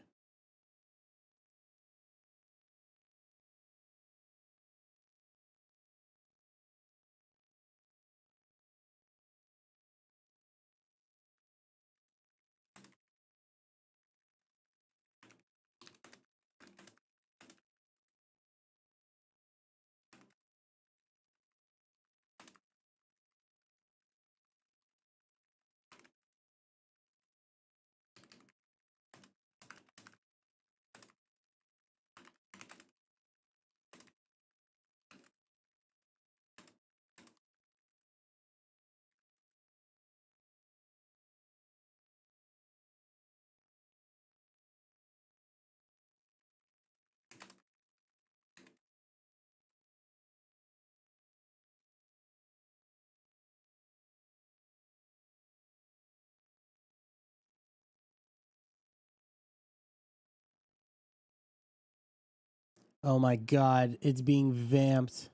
Oh my god, it's being vamped.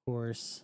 Of course.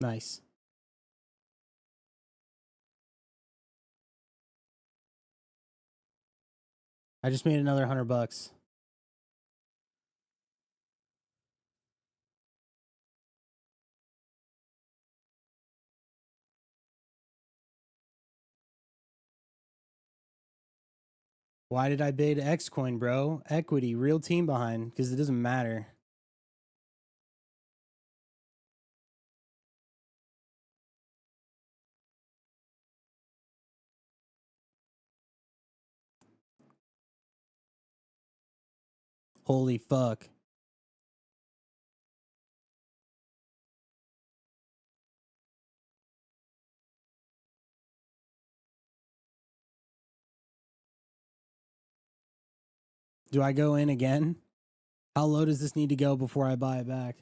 Nice. I just made another $100. Why did I bid X coin, bro? Equity, real team behind, because it doesn't matter. Holy fuck. Do I go in again? How low does this need to go before I buy it back?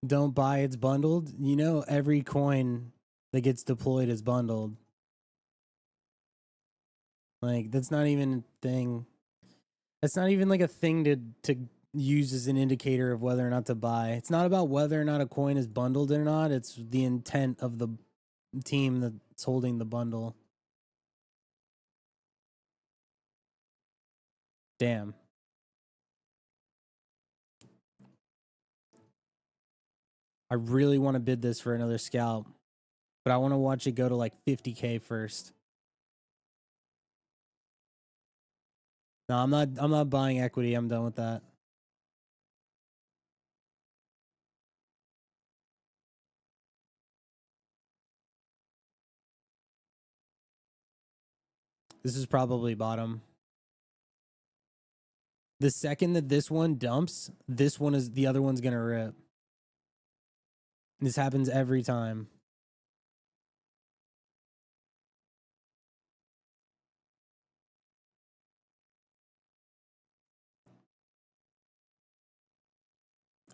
Don't buy, it's bundled. You know, every coin that gets deployed is bundled. Like, that's not even a thing. That's not even like a thing to use as an indicator of whether or not to buy. It's not about whether or not a coin is bundled or not. It's the intent of the team that's holding the bundle. Damn. I really want to bid this for another scalp, but I want to watch it go to like 50K first. No, I'm not buying equity. I'm done with that. This is probably bottom. The second that this one dumps, the other one's gonna rip. This happens every time.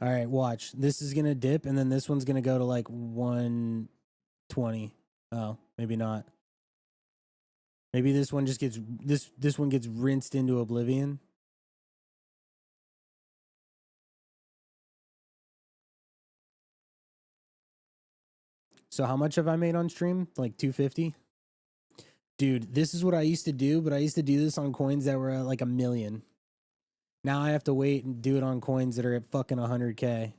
All right, watch. This is gonna dip, and then this one's gonna go to like 120. Oh, maybe not. Maybe this one just gets this one gets rinsed into oblivion. So how much have I made on stream? Like 250? Dude, this is what I used to do, but I used to do this on coins that were like a million. Now I have to wait and do it on coins that are at fucking 100K.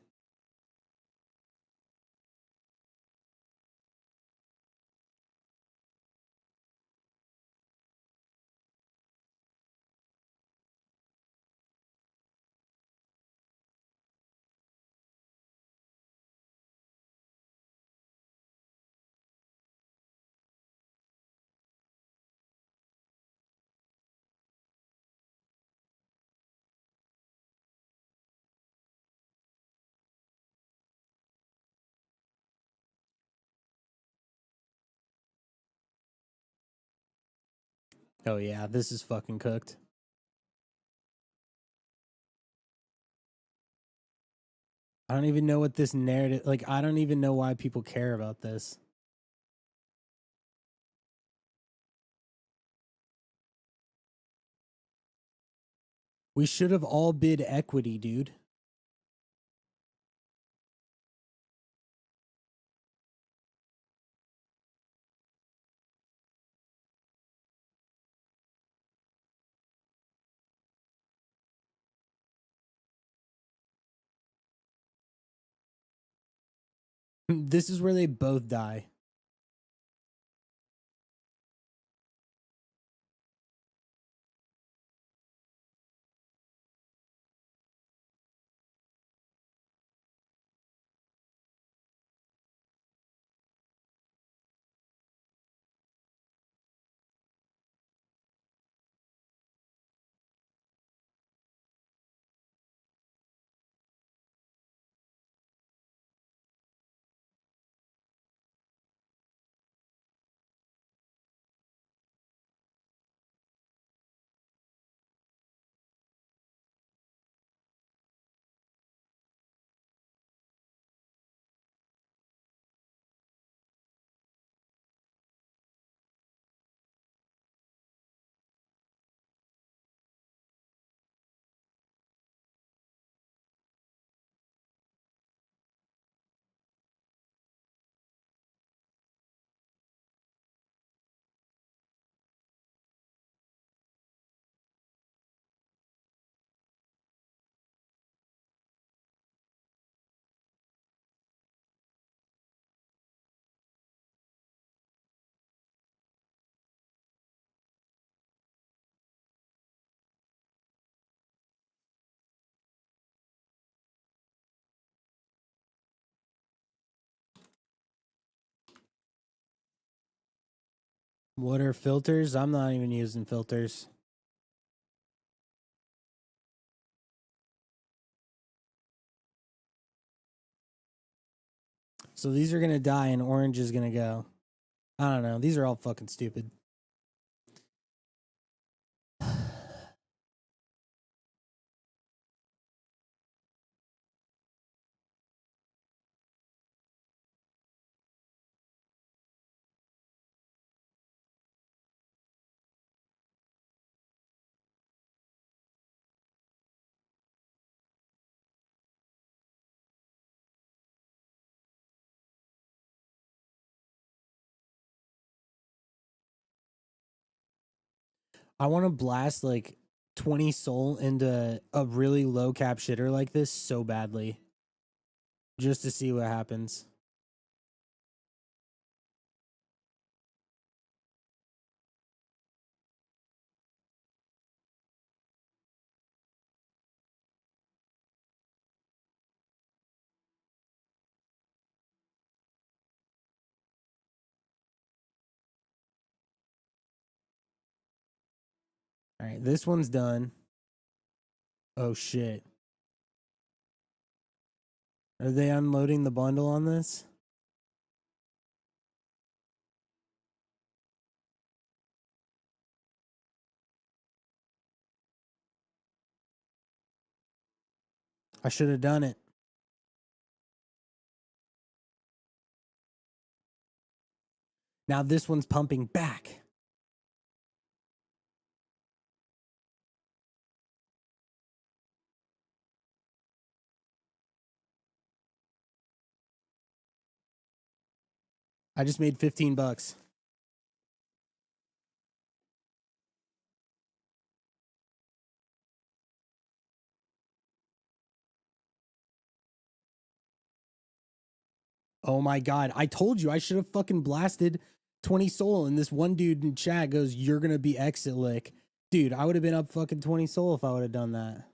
Oh yeah, this is fucking cooked. I don't even know what this narrative, like, I don't even know why people care about this. We should have all bid equity, dude. This is where they both die. What are filters? I'm not even using filters. So these are gonna die and orange is gonna go. I don't know. These are all fucking stupid. I want to blast like 20 soul into a really low cap shitter like this so badly, just to see what happens. All right, this one's done. Oh shit. Are they unloading the bundle on this? I should have done it. Now this one's pumping back. I just made 15 bucks. Oh my god. I told you I should have fucking blasted 20 soul, and this one dude in chat goes, "You're gonna be exit lick." Dude, I would have been up fucking 20 soul if I would have done that.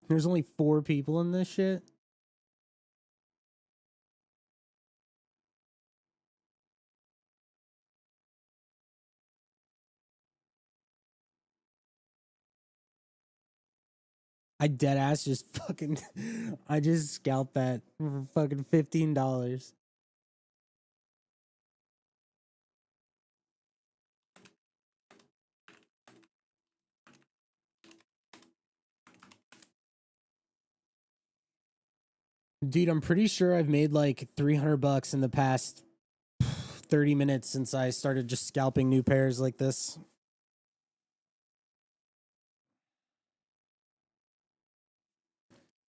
There's only 4 people in this shit. I dead ass just fucking I just scalped that for fucking $15. Dude, I'm pretty sure I've made like 300 bucks in the past 30 minutes since I started just scalping new pairs like this.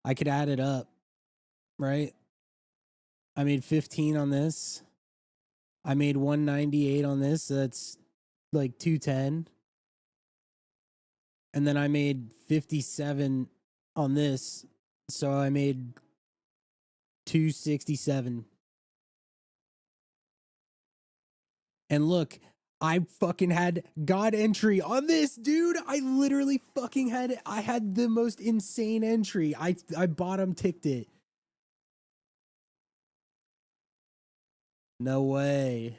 I could add it up, right? I made 15 on this. I made 198 on this. So that's like 210. And then I made 57 on this. So I made 267. And look, I fucking had God entry on this, dude. I literally fucking I had the most insane entry. I bottom ticked it. No way.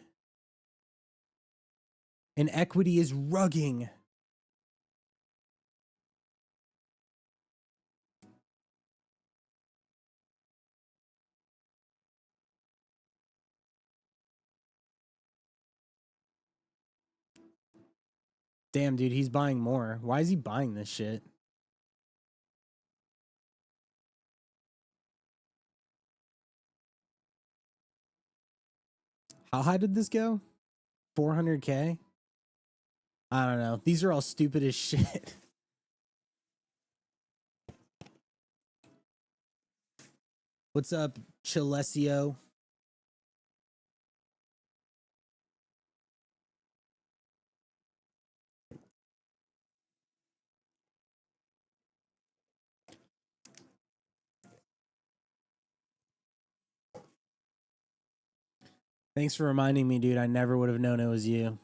And equity is rugging. Damn, dude, he's buying more. Why is he buying this shit? How high did this go? 400K? I don't know. These are all stupid as shit. What's up, Chilesio? Thanks for reminding me, dude. I never would have known it was you.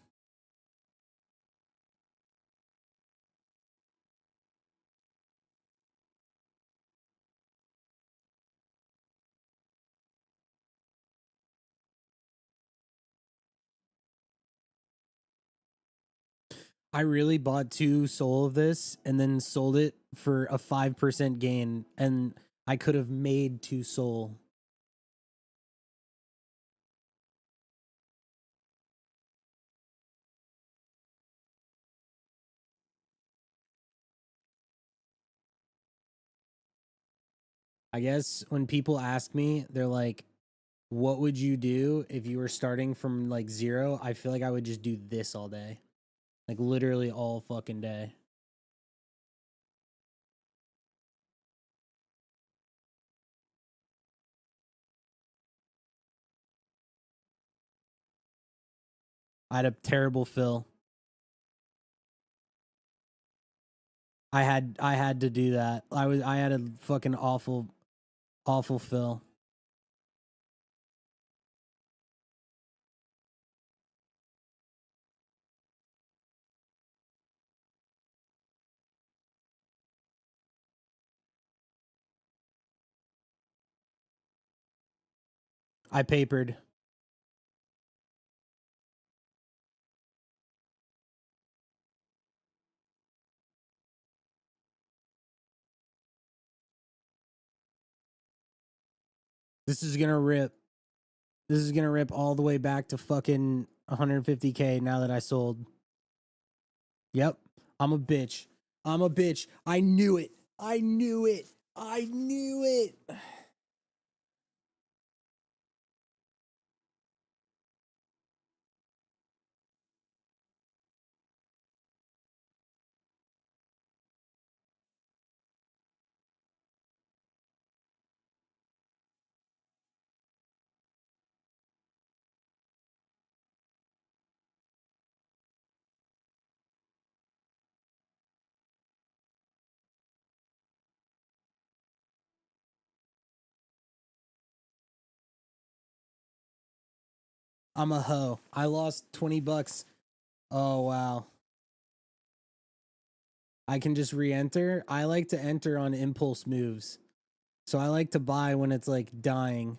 I really bought 2 soul of this and then sold it for a 5% gain, and I could have made 2 soul. I guess when people ask me, they're like, what would you do if you were starting from like zero? I feel like I would just do this all day. Like literally all fucking day. I had a terrible fill. I had to do that. I had a fucking awful fill. I papered. This is gonna rip. This is gonna rip all the way back to fucking 150K now that I sold. Yep. I'm a bitch. I'm a bitch. I knew it. I knew it. I knew it. I'm a hoe. I lost $20. Oh wow. I can just re-enter. I like to enter on impulse moves. So I like to buy when it's like dying.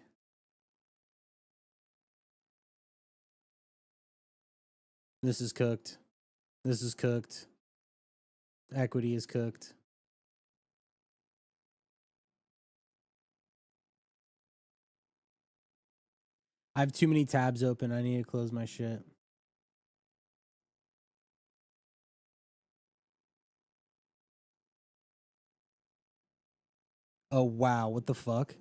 This is cooked. This is cooked. Equity is cooked. I have too many tabs open. I need to close my shit. Oh wow, what the fuck?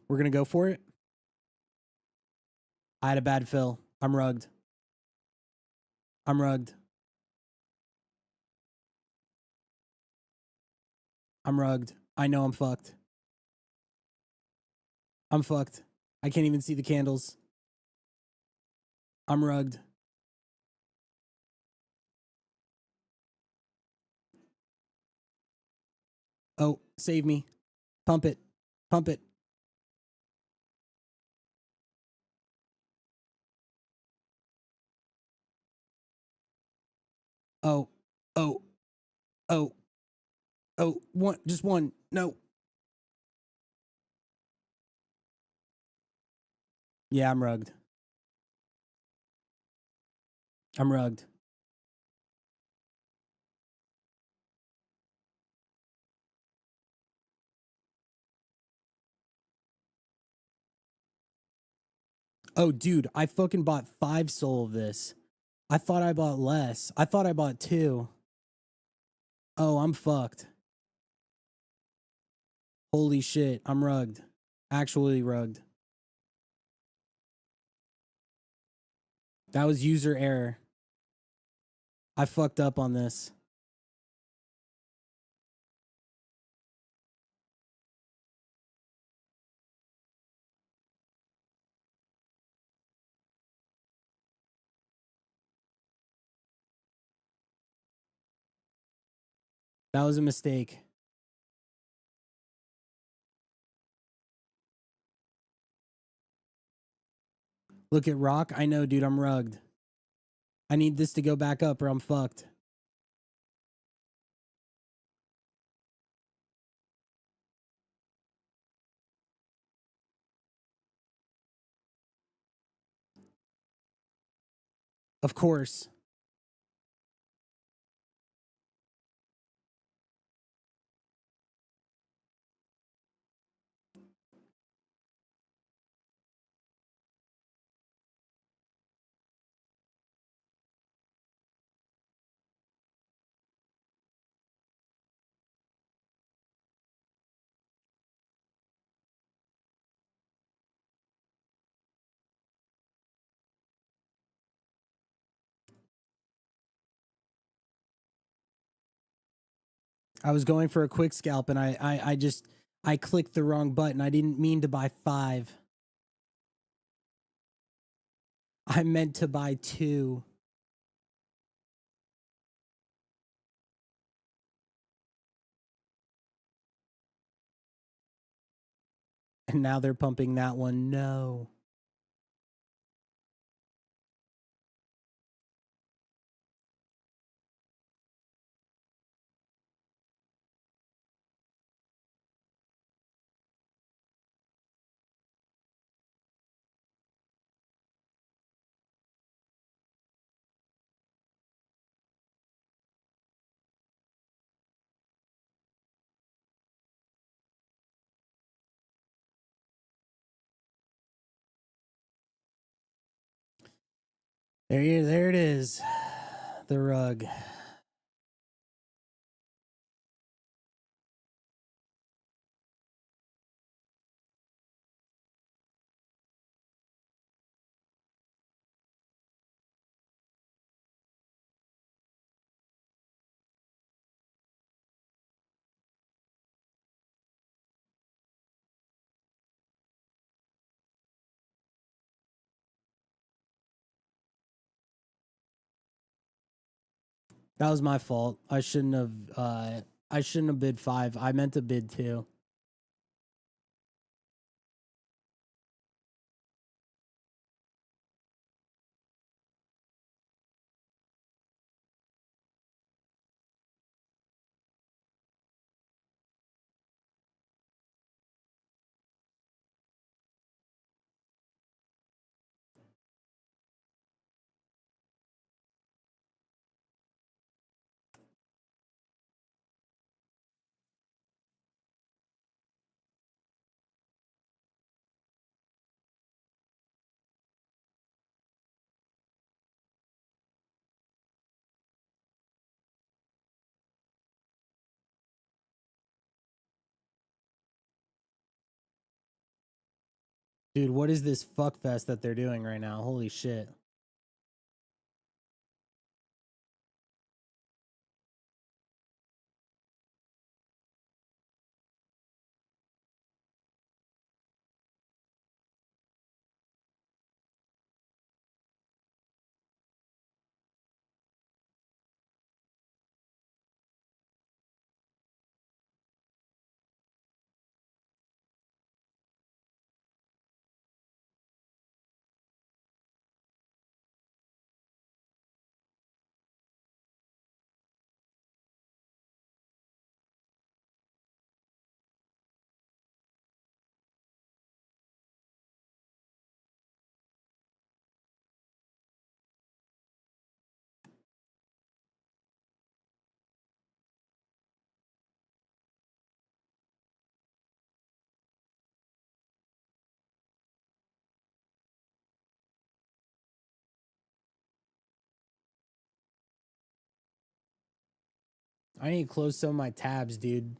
We're gonna go for it. I had a bad fill. I'm rugged. I'm rugged. I'm rugged. I know I'm fucked. I'm fucked. I can't even see the candles. I'm rugged. Oh, save me. Pump it. Pump it. Oh. Oh. Oh. Oh. One. Just one. No. Yeah, I'm rugged. I'm rugged. Oh, dude, I fucking bought 5 SOL of this. I thought I bought less. I thought I bought 2. Oh, I'm fucked. Holy shit, I'm rugged. Actually rugged. That was user error. I fucked up on this. That was a mistake. Look at Rock. I know, dude, I'm rugged. I need this to go back up or I'm fucked. Of course. I was going for a quick scalp and I clicked the wrong button. I didn't mean to buy 5. I meant to buy 2. And now they're pumping that one. No. There it is. The rug. That was my fault. I shouldn't have bid 5. I meant to bid 2. Dude, what is this fuck fest that they're doing right now? Holy shit. I need to close some of my tabs, dude.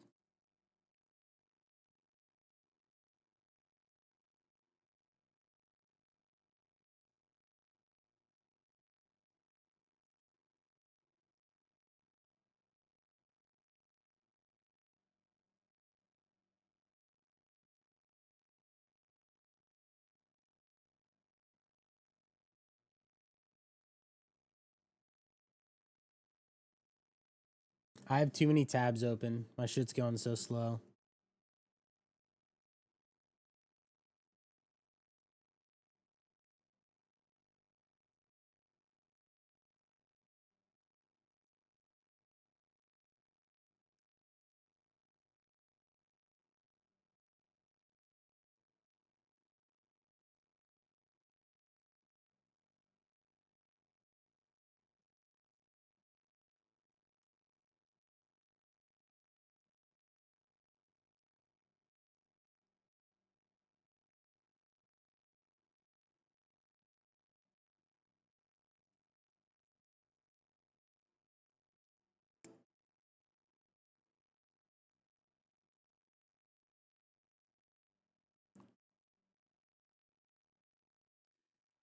I have too many tabs open. My shit's going so slow.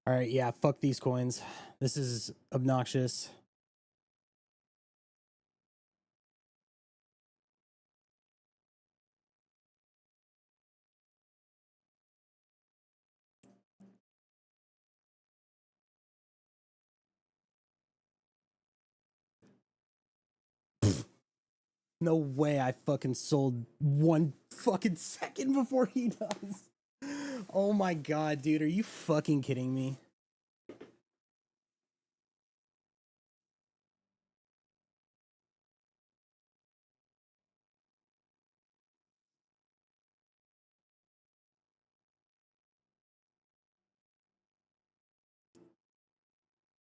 All right, yeah, fuck these coins. This is obnoxious. No way I fucking sold 1 fucking second before he does. Oh my god, dude, are you fucking kidding me?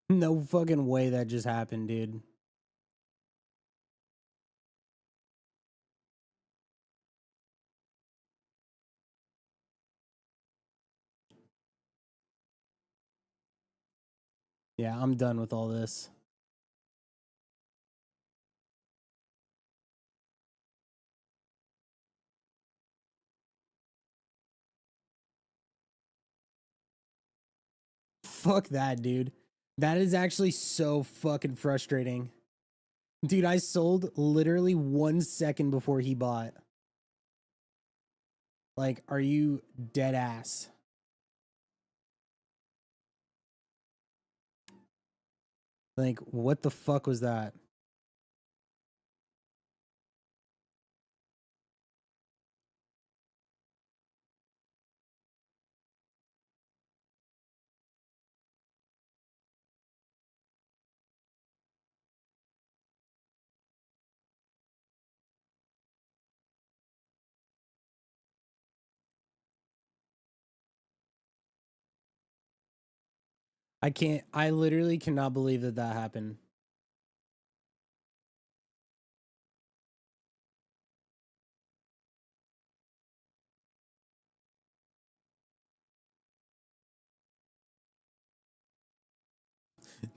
No fucking way that just happened, dude. Yeah, I'm done with all this. Fuck that, dude. That is actually so fucking frustrating. Dude, I sold literally 1 second before he bought. Like, are you dead ass? Like, what the fuck was that? I literally cannot believe that that happened.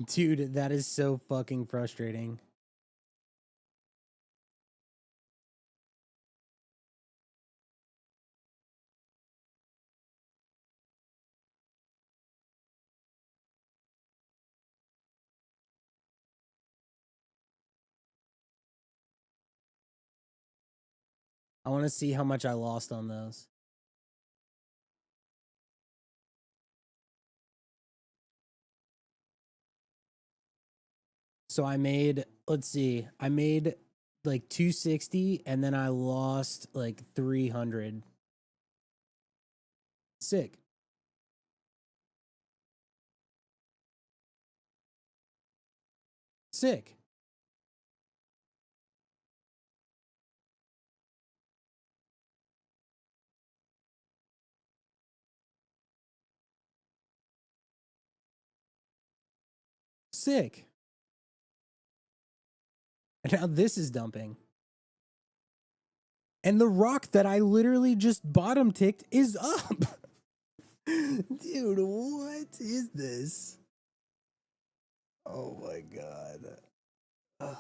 Dude, that is so fucking frustrating. I want to see how much I lost on those. So I made, let's see, I made like 260 and then I lost like 300. Sick. Sick. Sick. And now this is dumping. And the rock that I literally just bottom ticked is up. Dude, what is this? Oh my god. Ugh.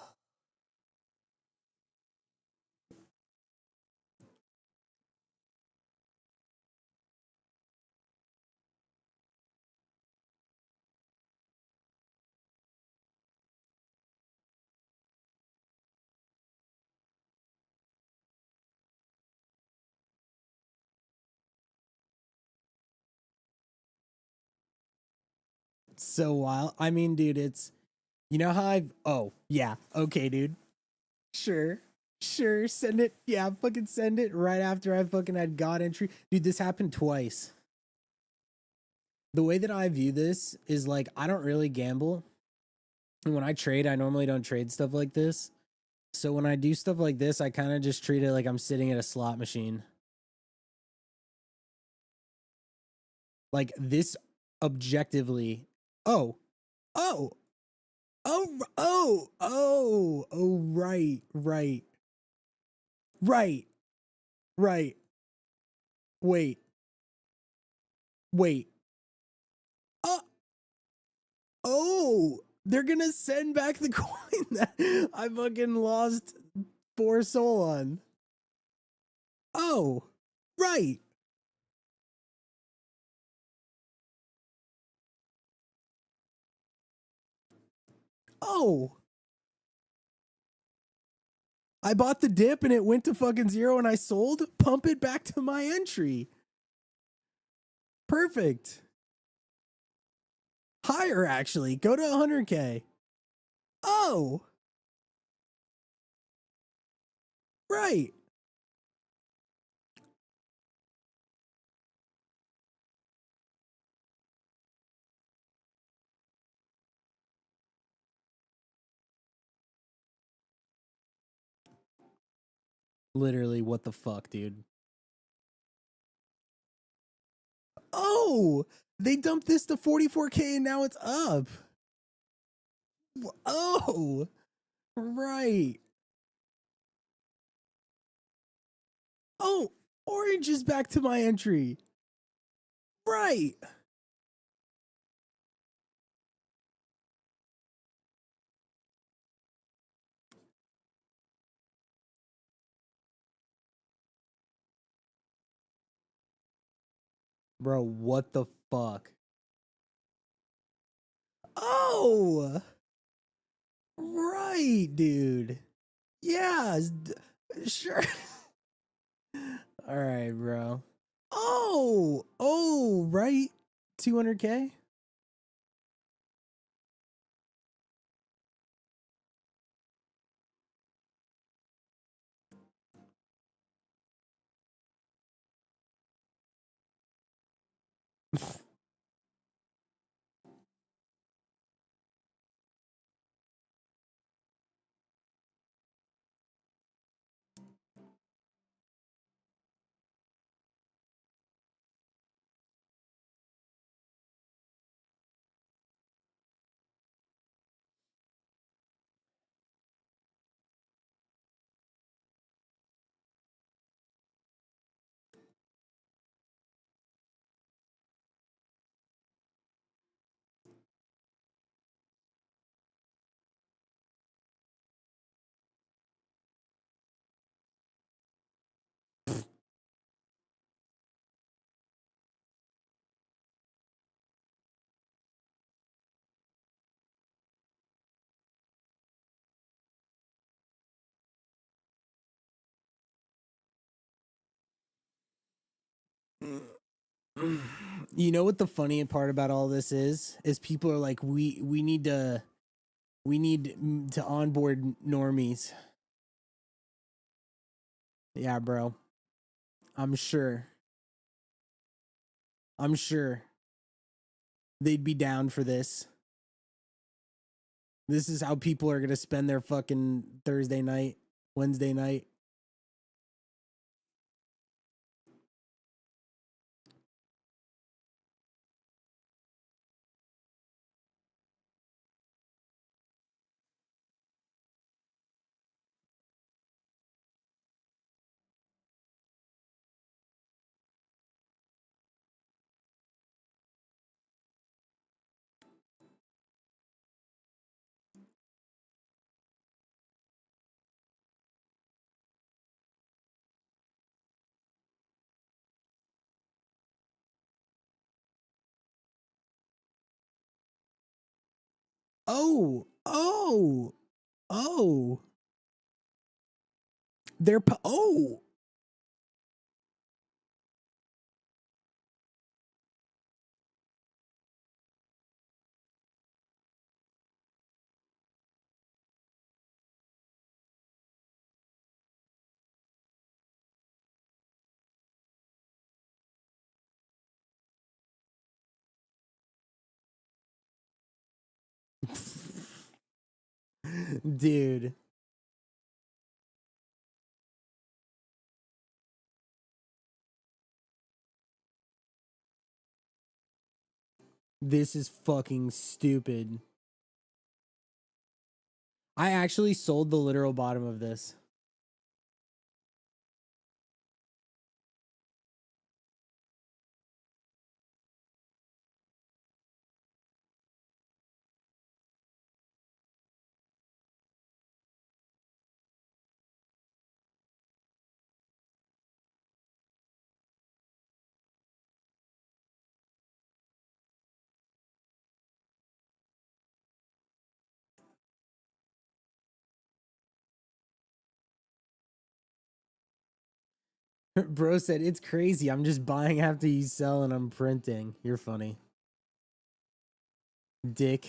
So wild. I mean, dude, it's, you know how I've, oh, yeah. Okay, dude. Sure. Sure. Send it. Yeah, fucking send it right after I fucking had God entry. Dude, this happened twice. The way that I view this is like, I don't really gamble. And when I trade, I normally don't trade stuff like this. So when I do stuff like this, I kind of just treat it like I'm sitting at a slot machine. Like this objectively. Oh, oh, right, right, right, right. Wait, wait. Oh, oh, they're gonna send back the coin that I fucking lost 4 SOL on. Oh, right. Oh, I bought the dip and it went to fucking 0 and I sold. Pump it back to my entry. Perfect. Higher, actually. Go to 100K. Oh, Right. Literally, what the fuck, dude? Oh, they dumped this to 44K and now it's up. Oh, right. Oh, orange is back to my entry. Right. Bro, what the fuck? Oh, right, dude. Yeah, sure. All right, bro. Oh, right. 200K? You know what the funny part about all this is? Is people are like, we need to onboard normies. Yeah, bro. I'm sure. I'm sure they'd be down for this. This is how people are gonna spend their fucking Thursday night, Wednesday night. Oh, oh. Oh. Dude, this is fucking stupid. I actually sold the literal bottom of this. Bro said, it's crazy. I'm just buying after you sell and I'm printing. You're funny. Dick.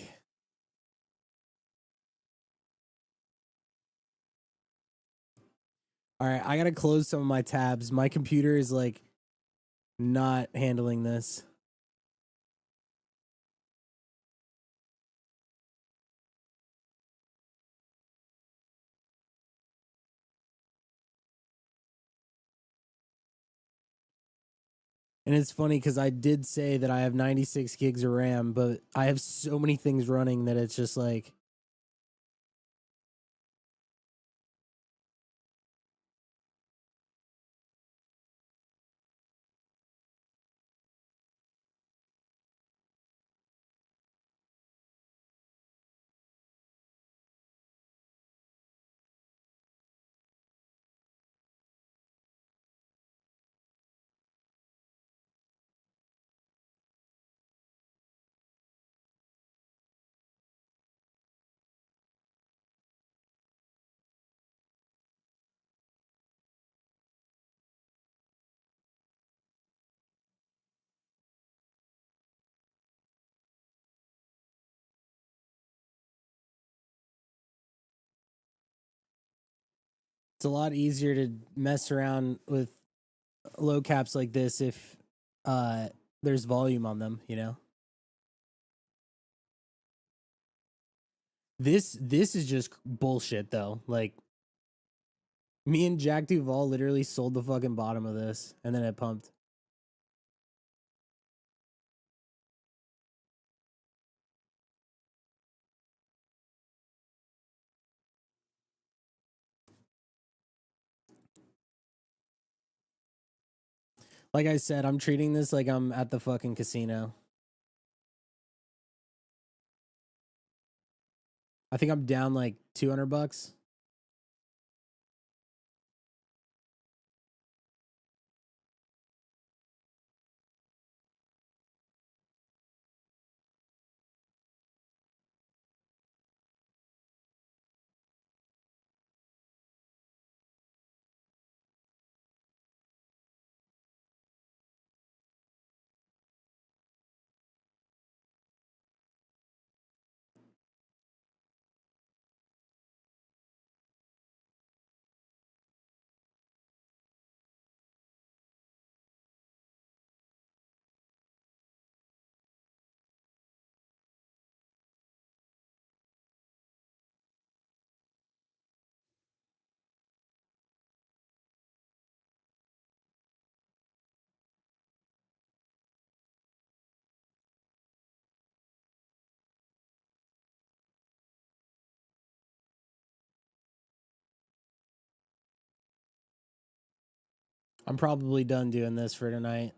All right, I gotta close some of my tabs. My computer is like not handling this. And it's funny because I did say that I have 96 gigs of RAM, but I have so many things running that it's just like. It's a lot easier to mess around with low caps like this if uh there's volume on them, you know. This is just bullshit though. Like me and Jack Duval literally sold the fucking bottom of this and then it pumped. Like I said, I'm treating this like I'm at the fucking casino. I think I'm down like $200. I'm probably done doing this for tonight.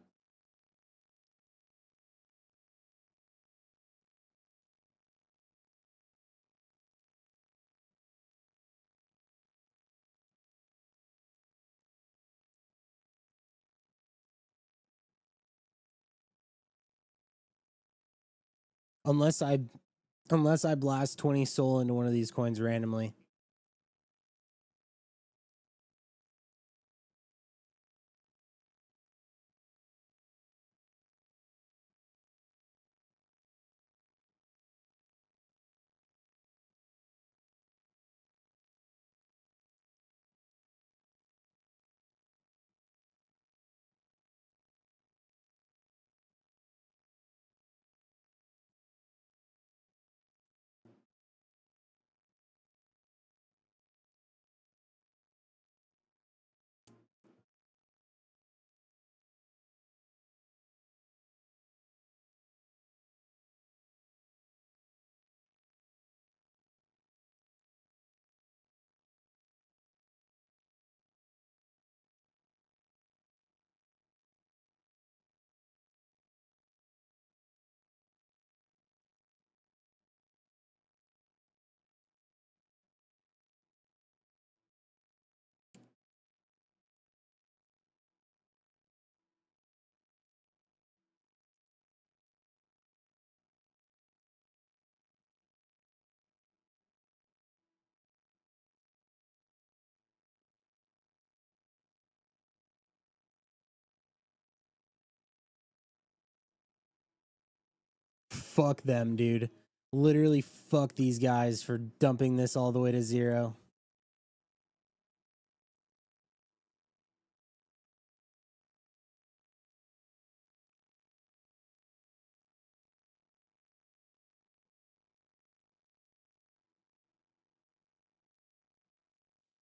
Unless I unless I blast 20 SOL into one of these coins randomly. Fuck them, dude. Literally fuck these guys for dumping this all the way to zero.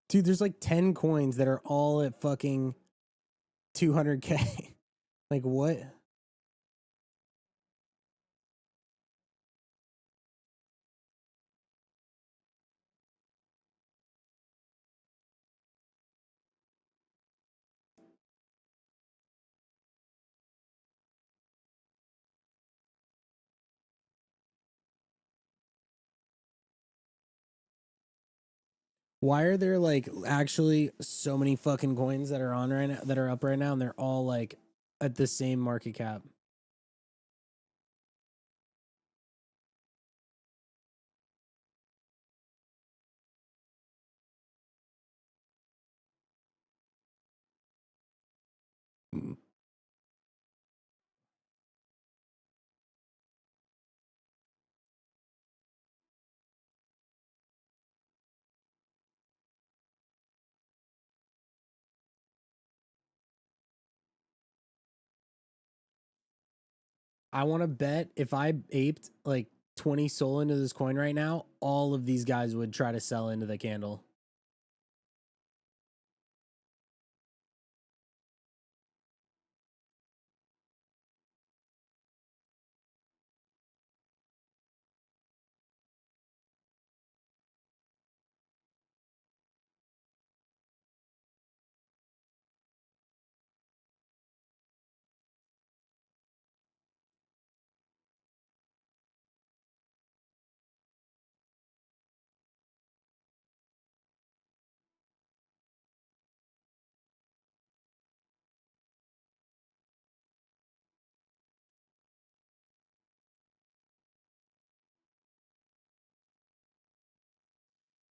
Dude, there's like 10 coins that are all at fucking 200K. Like, what? Why are there like actually so many fucking coins that are on right now that are up right now and they're all like at the same market cap? I want to bet if I aped like 20 SOL into this coin right now, all of these guys would try to sell into the candle.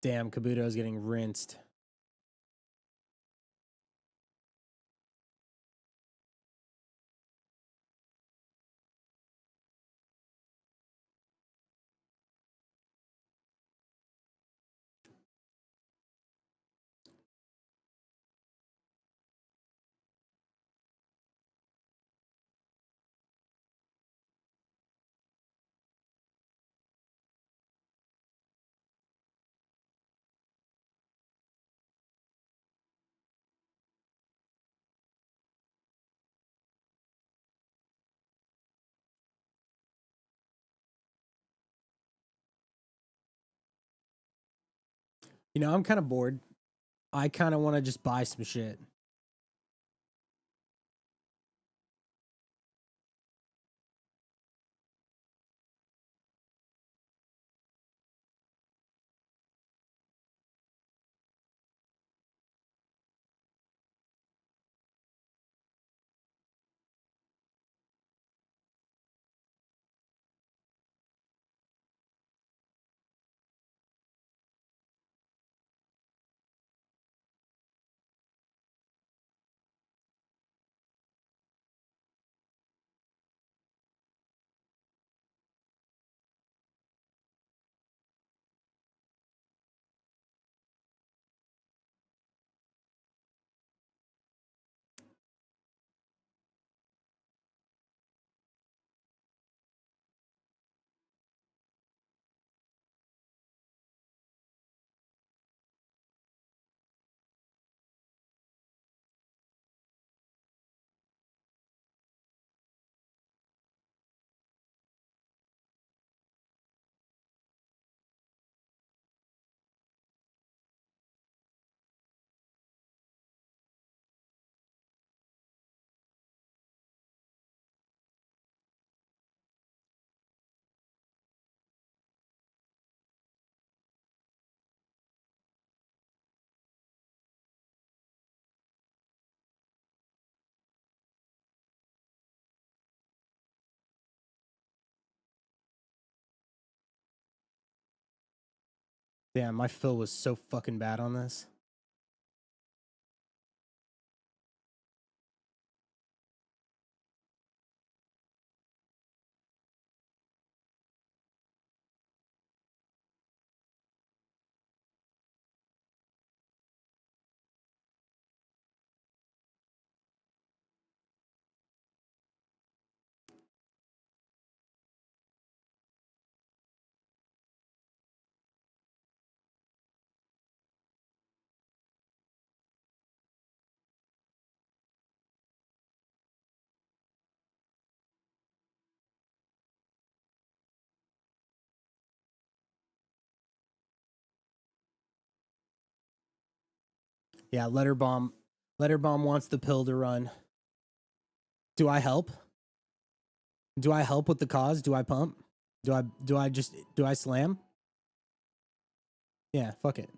Damn, Kabuto's getting rinsed. You know, I'm kind of bored. I kind of want to just buy some shit. Damn, my fill was so fucking bad on this. Yeah, letter bomb. Letter bomb wants the pill to run. Do I help? Do I help with the cause? Do I pump? Do I slam? Yeah, fuck it.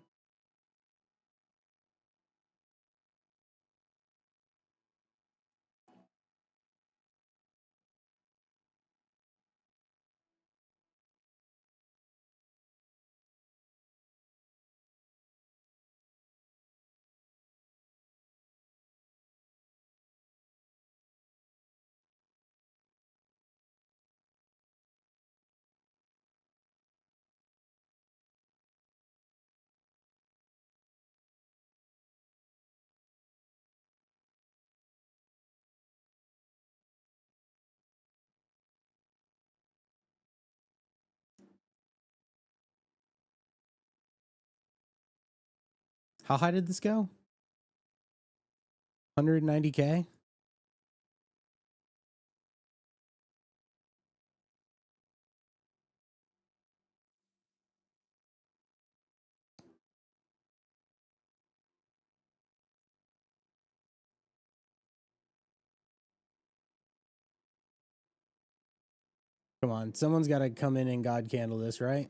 How high did this go? 190K? Come on, someone's got to come in and God candle this, right?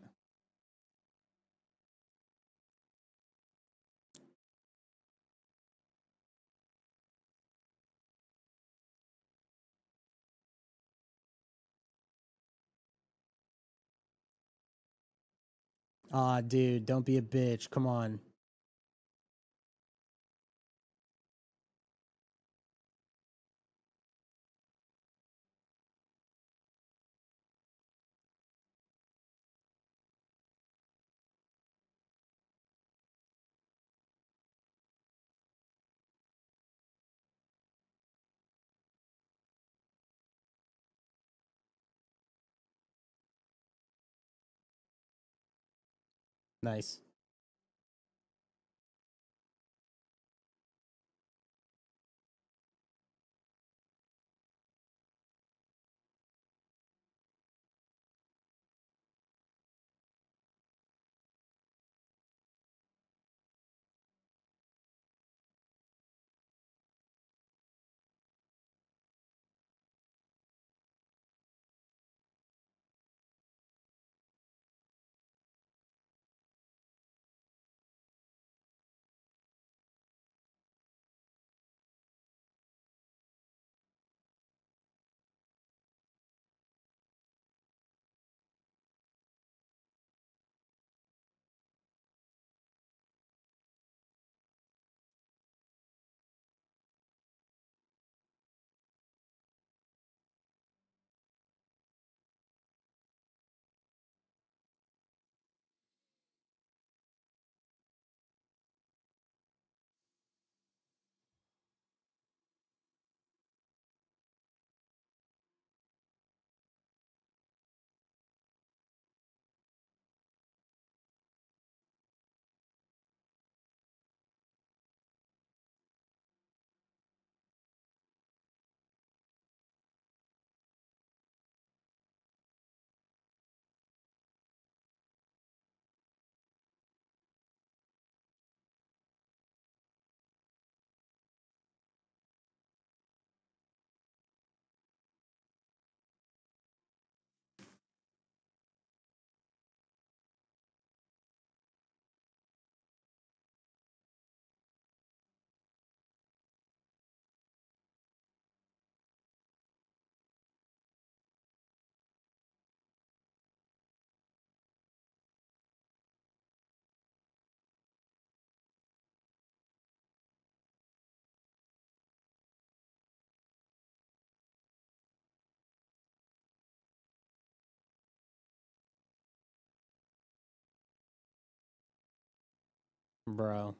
Ah, dude, don't be a bitch. Come on. Nice. Bro.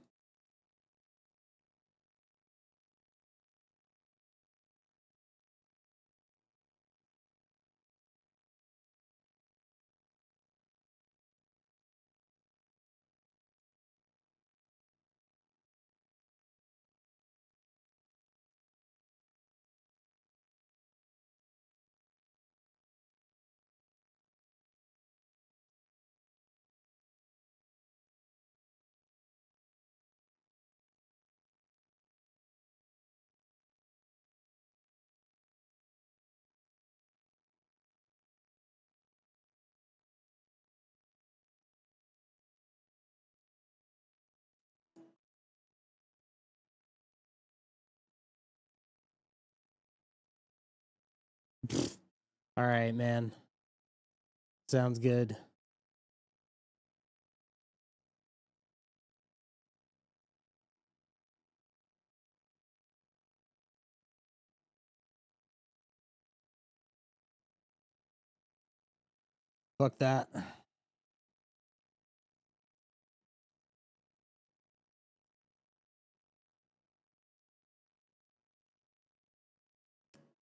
All right, man. Sounds good. Fuck that.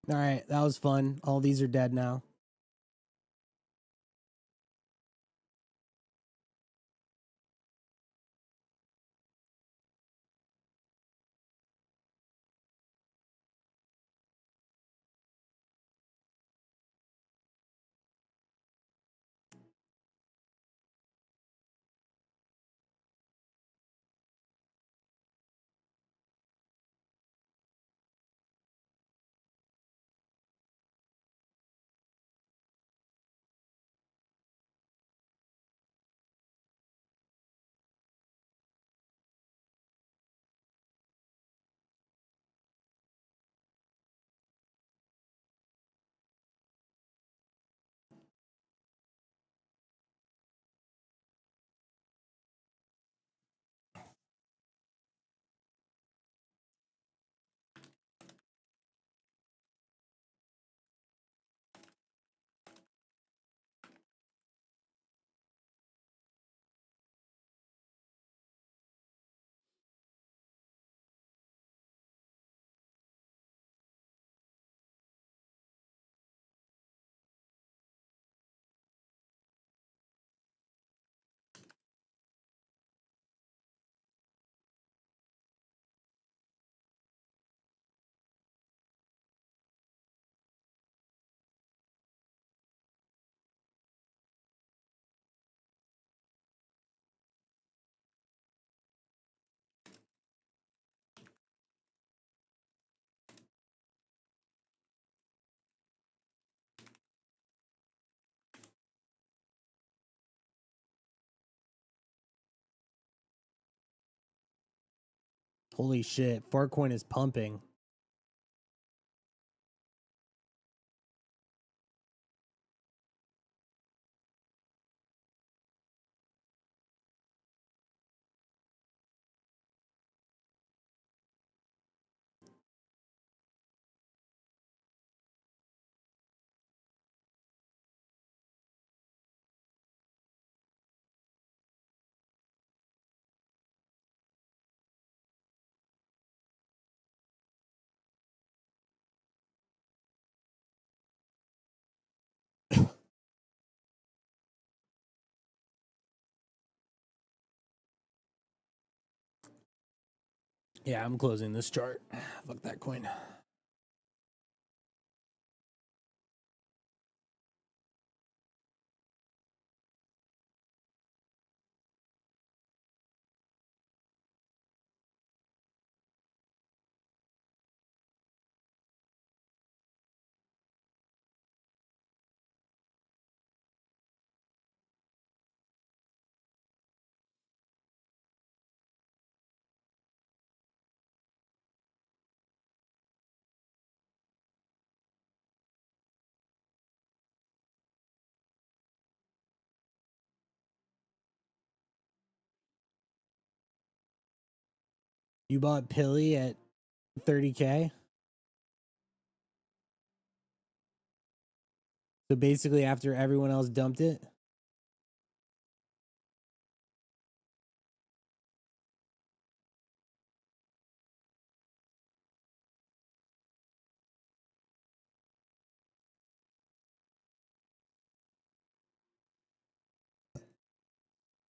All right, that was fun. All these are dead now. Holy shit. Farcoin is pumping. Yeah, I'm closing this chart. Fuck that coin. You bought Pilly at 30K? So basically, after everyone else dumped it?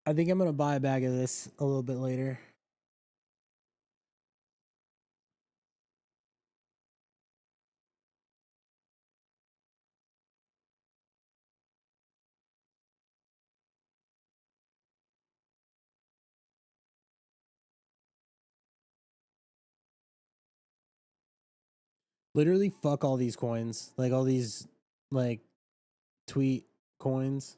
I think I'm going to buy a bag of this a little bit later. Literally, fuck all these coins. Like, all these, like, tweet coins.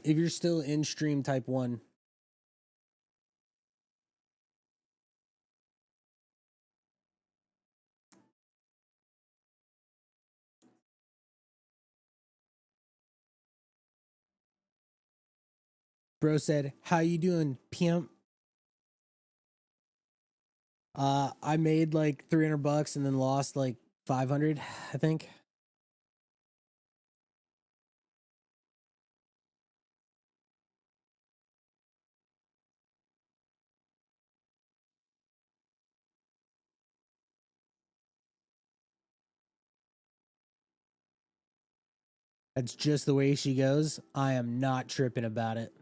If you're still in stream, type 1. Bro said, "How you doing, pimp?" I made like $300 and then lost like 500, I think. That's just the way she goes. I am not tripping about it.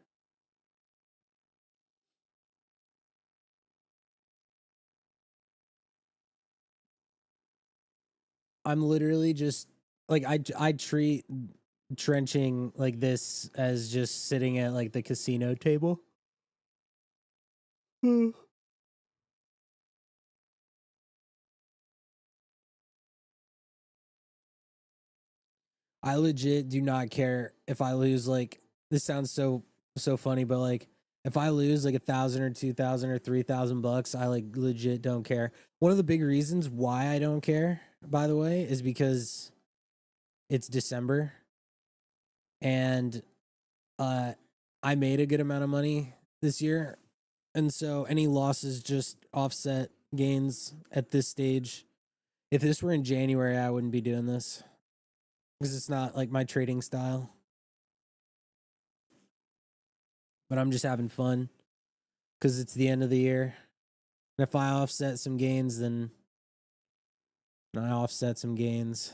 I'm literally just like I treat trenching like this as just sitting at like the casino table. I legit do not care if I lose. Like, this sounds so funny, but like if I lose like 1,000 or 2,000 or 3,000 bucks, I like legit don't care. One of the big reasons why I don't care, by the way, is because it's December and uh I made a good amount of money this year, and so any losses just offset gains at this stage. If this were in January, I wouldn't be doing this because it's not like my trading style. But I'm just having fun because it's the end of the year. And if I offset some gains, then I offset some gains.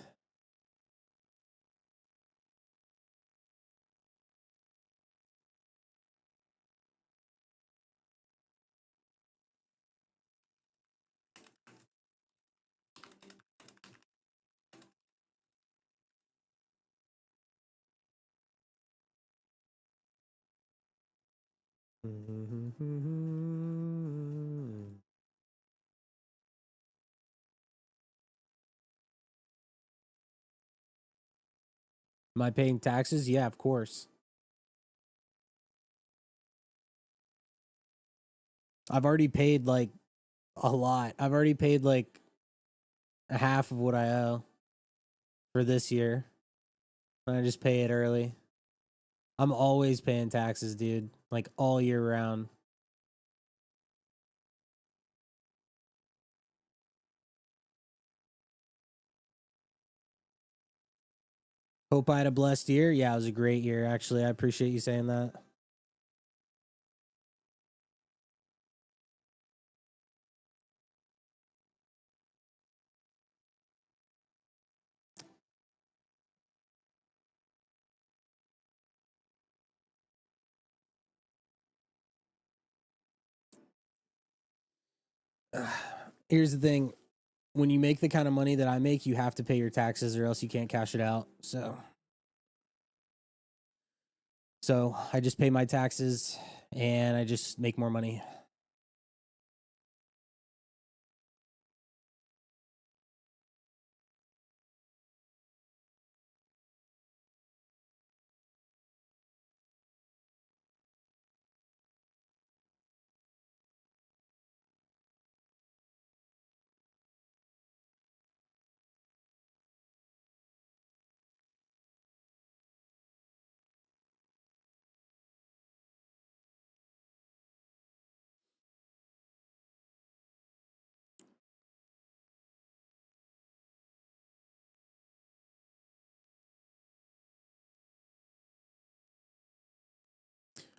Am I paying taxes? Yeah, of course. I've already paid like a lot. I've already paid like half of what I owe for this year. And I just pay it early. I'm always paying taxes, dude. Like all year round. Hope I had a blessed year. Yeah, it was a great year, actually. I appreciate you saying that. Here's the thing, when you make the kind of money that I make, you have to pay your taxes or else you can't cash it out. So I just pay my taxes and I just make more money.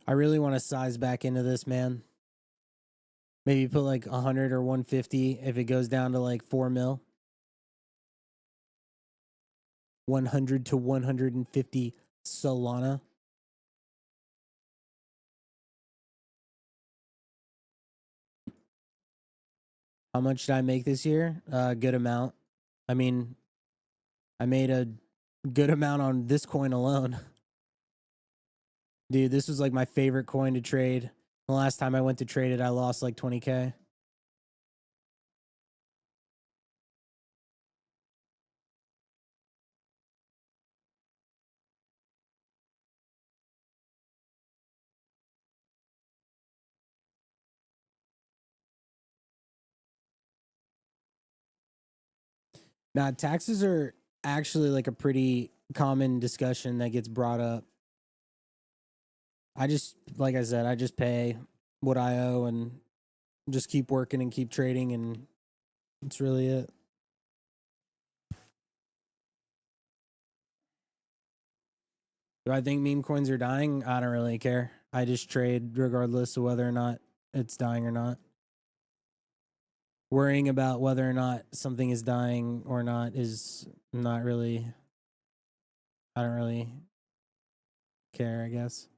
I really want to size back into this, man. Maybe put like 100 or 150 if it goes down to like 4 mil. 100 to 150 Solana. How much did I make this year? A good amount. I mean, I made a good amount on this coin alone. Dude, this was like my favorite coin to trade. The last time I went to trade it, I lost like 20K. Now, taxes are actually like a pretty common discussion that gets brought up. Like I said, I just pay what I owe and just keep working and keep trading, and that's really it. Do I think meme coins are dying? I don't really care. I just trade regardless of whether or not it's dying or not. Worrying about whether or not something is dying or not is not really, I don't really care, I guess.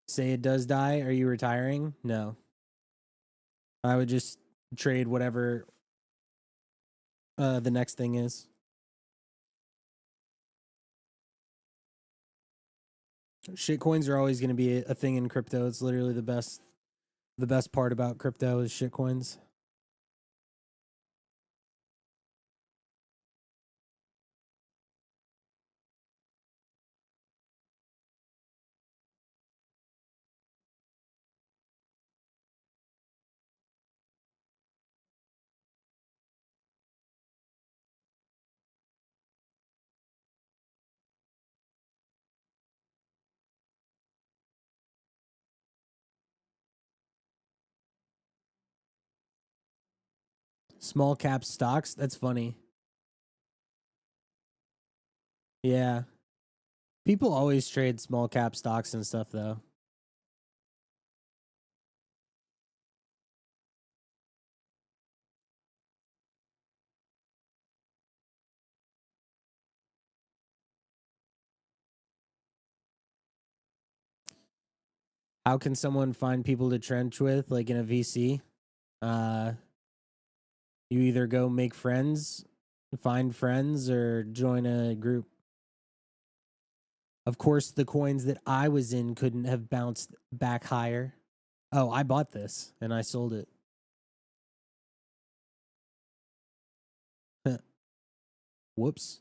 Say it does die. Are you retiring? No. I would just trade whatever the next thing is. Shit coins are always going to be a thing in crypto. It's literally the best part about crypto is shit coins. Small cap stocks, that's funny. Yeah. People always trade small cap stocks and stuff though. How can someone find people to trench with like in a VC? Uh you either go make friends, find friends, or join a group. Of course, the coins that I was in couldn't have bounced back higher. Oh, I bought this and I sold it. Whoops.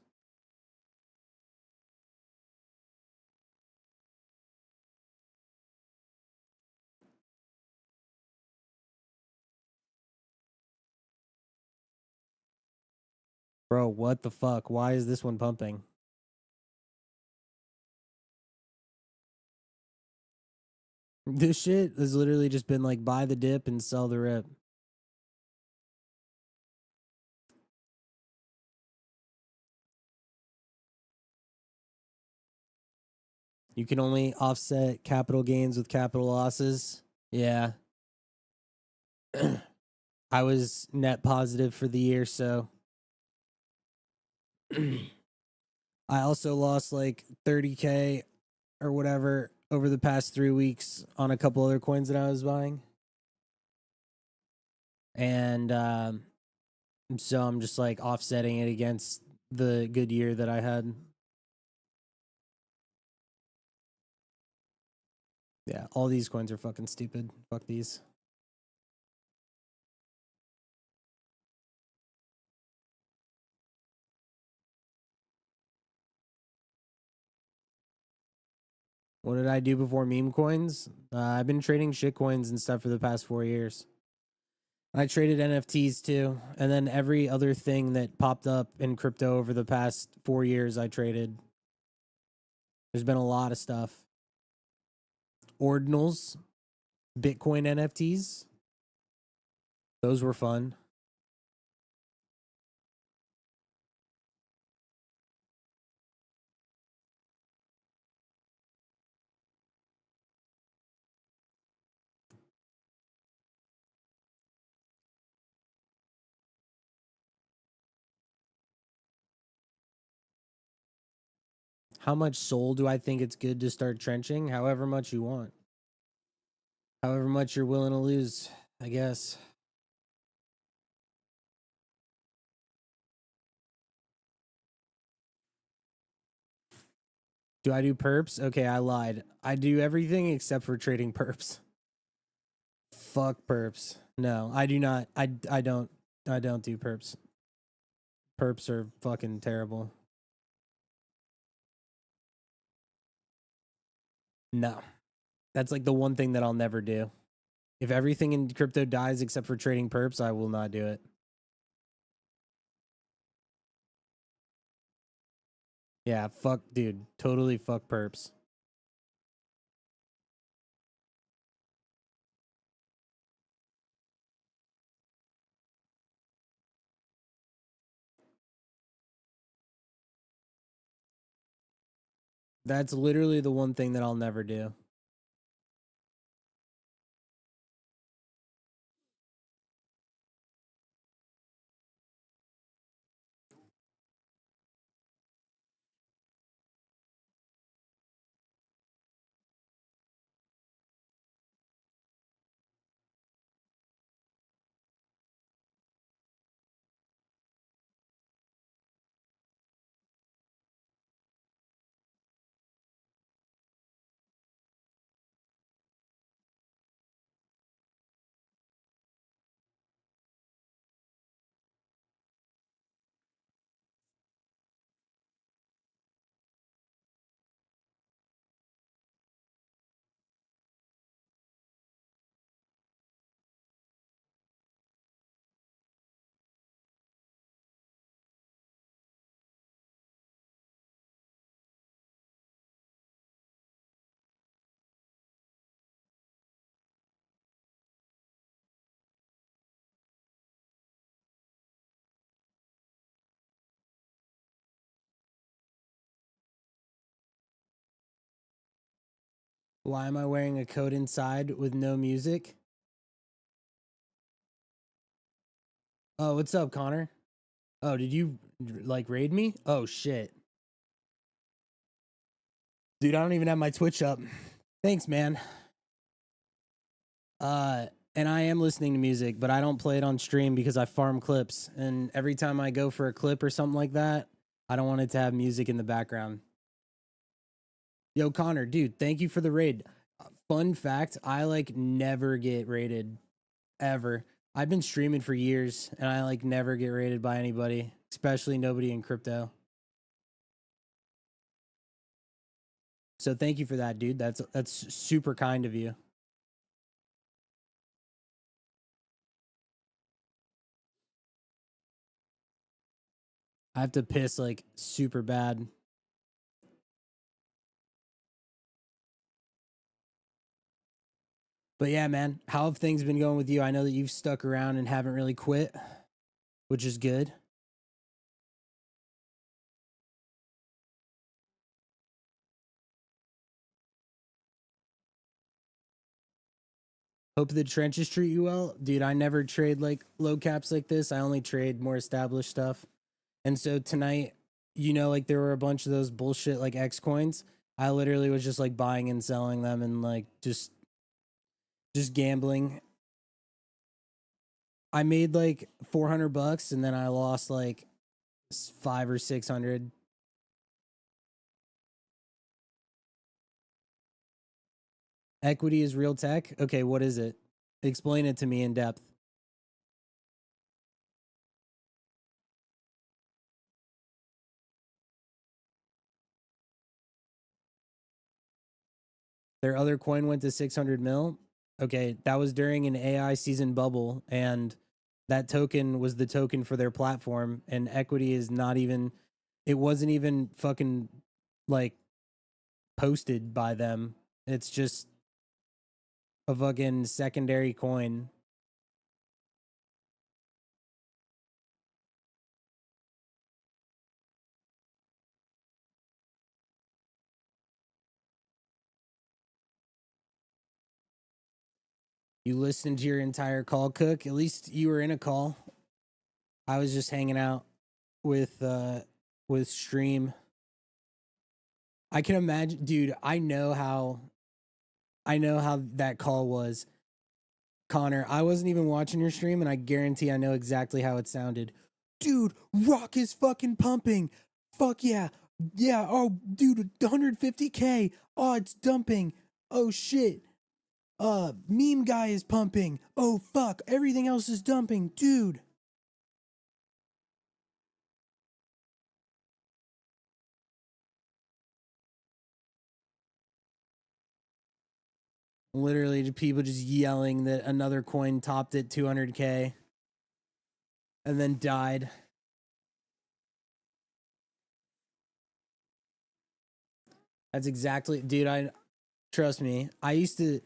Bro, what the fuck? Why is this one pumping? This shit has literally just been like buy the dip and sell the rip. You can only offset capital gains with capital losses. Yeah. I was net positive for the year, so I also lost like 30K or whatever over the past 3 weeks on a couple other coins that I was buying. And so I'm just like offsetting it against the good year that I had. Yeah, all these coins are fucking stupid. Fuck these. What did I do before meme coins? I've been trading shit coins and stuff for the past 4 years. I traded NFTs too. And then every other thing that popped up in crypto over the past 4 years, I traded. There's been a lot of stuff. Ordinals, Bitcoin NFTs. Those were fun. How much SOL do I think it's good to start trenching? However much you want. However much you're willing to lose, I guess. Do I do perps? Okay, I lied. I do everything except for trading perps. Fuck perps. No, I do not. I don't do perps. Perps are fucking terrible. No. That's like the one thing that I'll never do. If everything in crypto dies except for trading perps, I will not do it. Yeah, fuck, dude. Totally fuck perps. That's literally the one thing that I'll never do. Why am I wearing a coat inside with no music? Oh, what's up, Connor? Oh, did you like raid me? Oh shit. Dude, I don't even have my Twitch up. Thanks, man. And I am listening to music, but I don't play it on stream because I farm clips. And every time I go for a clip or something like that, I don't want it to have music in the background. Yo, Connor, dude, thank you for the raid. Fun fact, I like never get raided ever. I've been streaming for years and I like never get raided by anybody, especially nobody in crypto. So thank you for that, dude. That's super kind of you. I have to piss like super bad. But yeah, man, how have things been going with you? I know that you've stuck around and haven't really quit, which is good. Hope the trenches treat you well. Dude, I never trade like low caps like this. I only trade more established stuff. And so tonight, you know, like there were a bunch of those bullshit like X coins. I literally was just like buying and selling them and like just gambling. I made like 400 bucks and then I lost like 5 or 600. Equity is real tech. Okay, what is it? Explain it to me in depth. Their other coin went to 600 mil. Okay, that was during an AI season bubble, and that token was the token for their platform. And equity is not even, it wasn't even fucking like posted by them. It's just a fucking secondary coin. You listened to your entire call, Cook. At least you were in a call. I was just hanging out with Stream. I can imagine, dude. I know how that call was, Connor. I wasn't even watching your stream, and I guarantee I know exactly how it sounded. Dude, rock is fucking pumping. Fuck yeah, yeah. Oh, dude, 150K. Oh, it's dumping. Oh shit. meme guy is pumping. Oh fuck, everything else is dumping, dude. Literally, people just yelling that another coin topped at 200K and then died. That's exactly, dude. I trust me. I used to.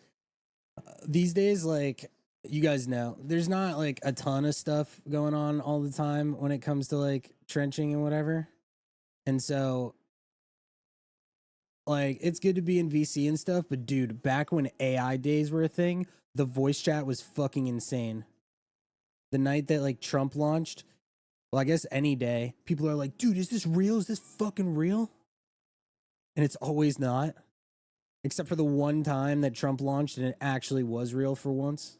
These days, like you guys know, there's not like a ton of stuff going on all the time when it comes to like trenching and whatever. And so, like, it's good to be in VC and stuff. But dude, back when AI days were a thing, the voice chat was fucking insane. The night that like Trump launched, well, I guess any day, people are like, dude, is this real? Is this fucking real? And it's always not. Except for the one time that Trump launched and it actually was real for once.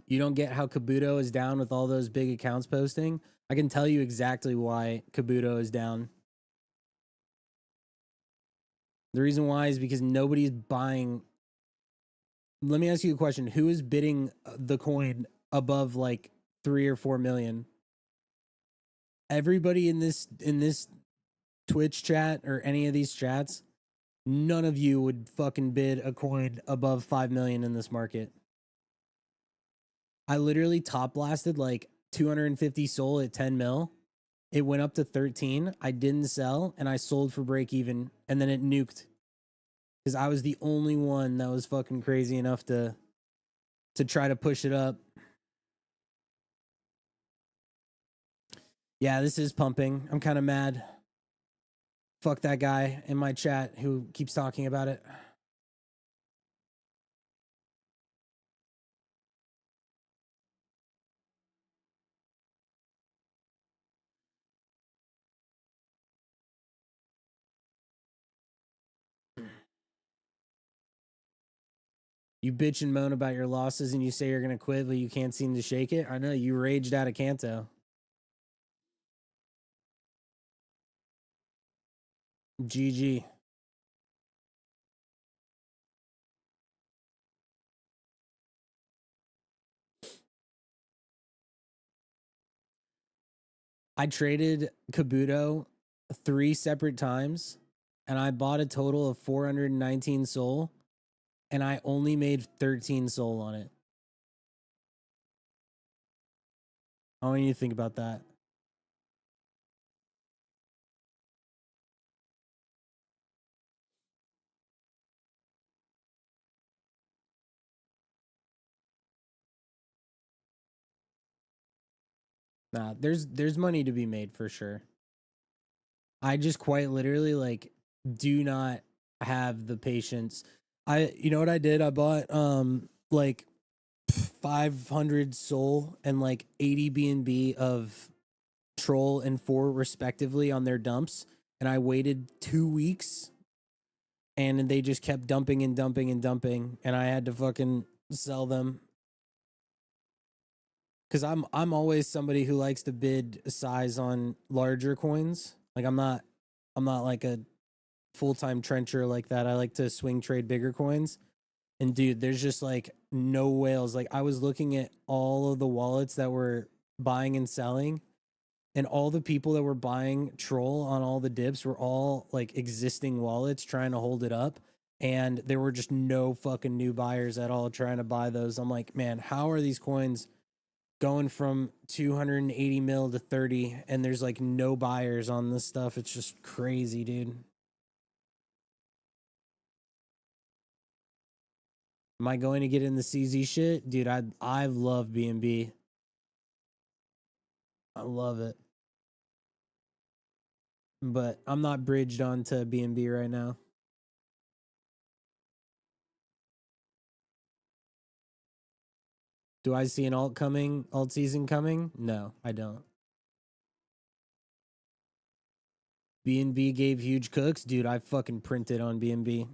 You don't get how Kabuto is down with all those big accounts posting? I can tell you exactly why Kabuto is down. The reason why is because nobody's buying. Let me ask you a question. Who is bidding the coin above like 3 or 4 million? Everybody in this Twitch chat or any of these chats, none of you would fucking bid a coin above 5 million in this market. I literally top blasted like 250 SOL at 10 mil. It went up to 13. I didn't sell and I sold for break even and then it nuked. Because I was the only one that was fucking crazy enough to try to push it up. Yeah, this is pumping. I'm kind of mad. Fuck that guy in my chat who keeps talking about it. You bitch and moan about your losses and you say you're going to quit, but you can't seem to shake it. I know you raged out of Kanto. GG. I traded Kabuto 3 separate times and I bought a total of 419 SOL and I only made 13 SOL on it. I want you to think about that. Nah, there's money to be made for sure. I just quite literally like do not have the patience. You know what I did? I bought like 500 SOL and like 80 BNB of Troll and 4 respectively on their dumps and I waited 2 weeks and they just kept dumping and dumping and dumping and I had to fucking sell them. Cuz I'm always somebody who likes to bid size on larger coins. Like I'm not like a full-time trencher like that. I like to swing trade bigger coins. And dude, there's just like no whales. Like I was looking at all of the wallets that were buying and selling and all the people that were buying Troll on all the dips were all like existing wallets trying to hold it up. And there were just no fucking new buyers at all trying to buy those. I'm like, man, how are these coins going from 280 mil to 30 and there's like no buyers on this stuff? It's just crazy, dude. Am I going to get in the CZ shit? Dude, I love BNB. I love it. But I'm not bridged onto BNB right now. Do I see an alt season coming? No, I don't. BNB gave huge cooks. Dude, I fucking printed on BNB.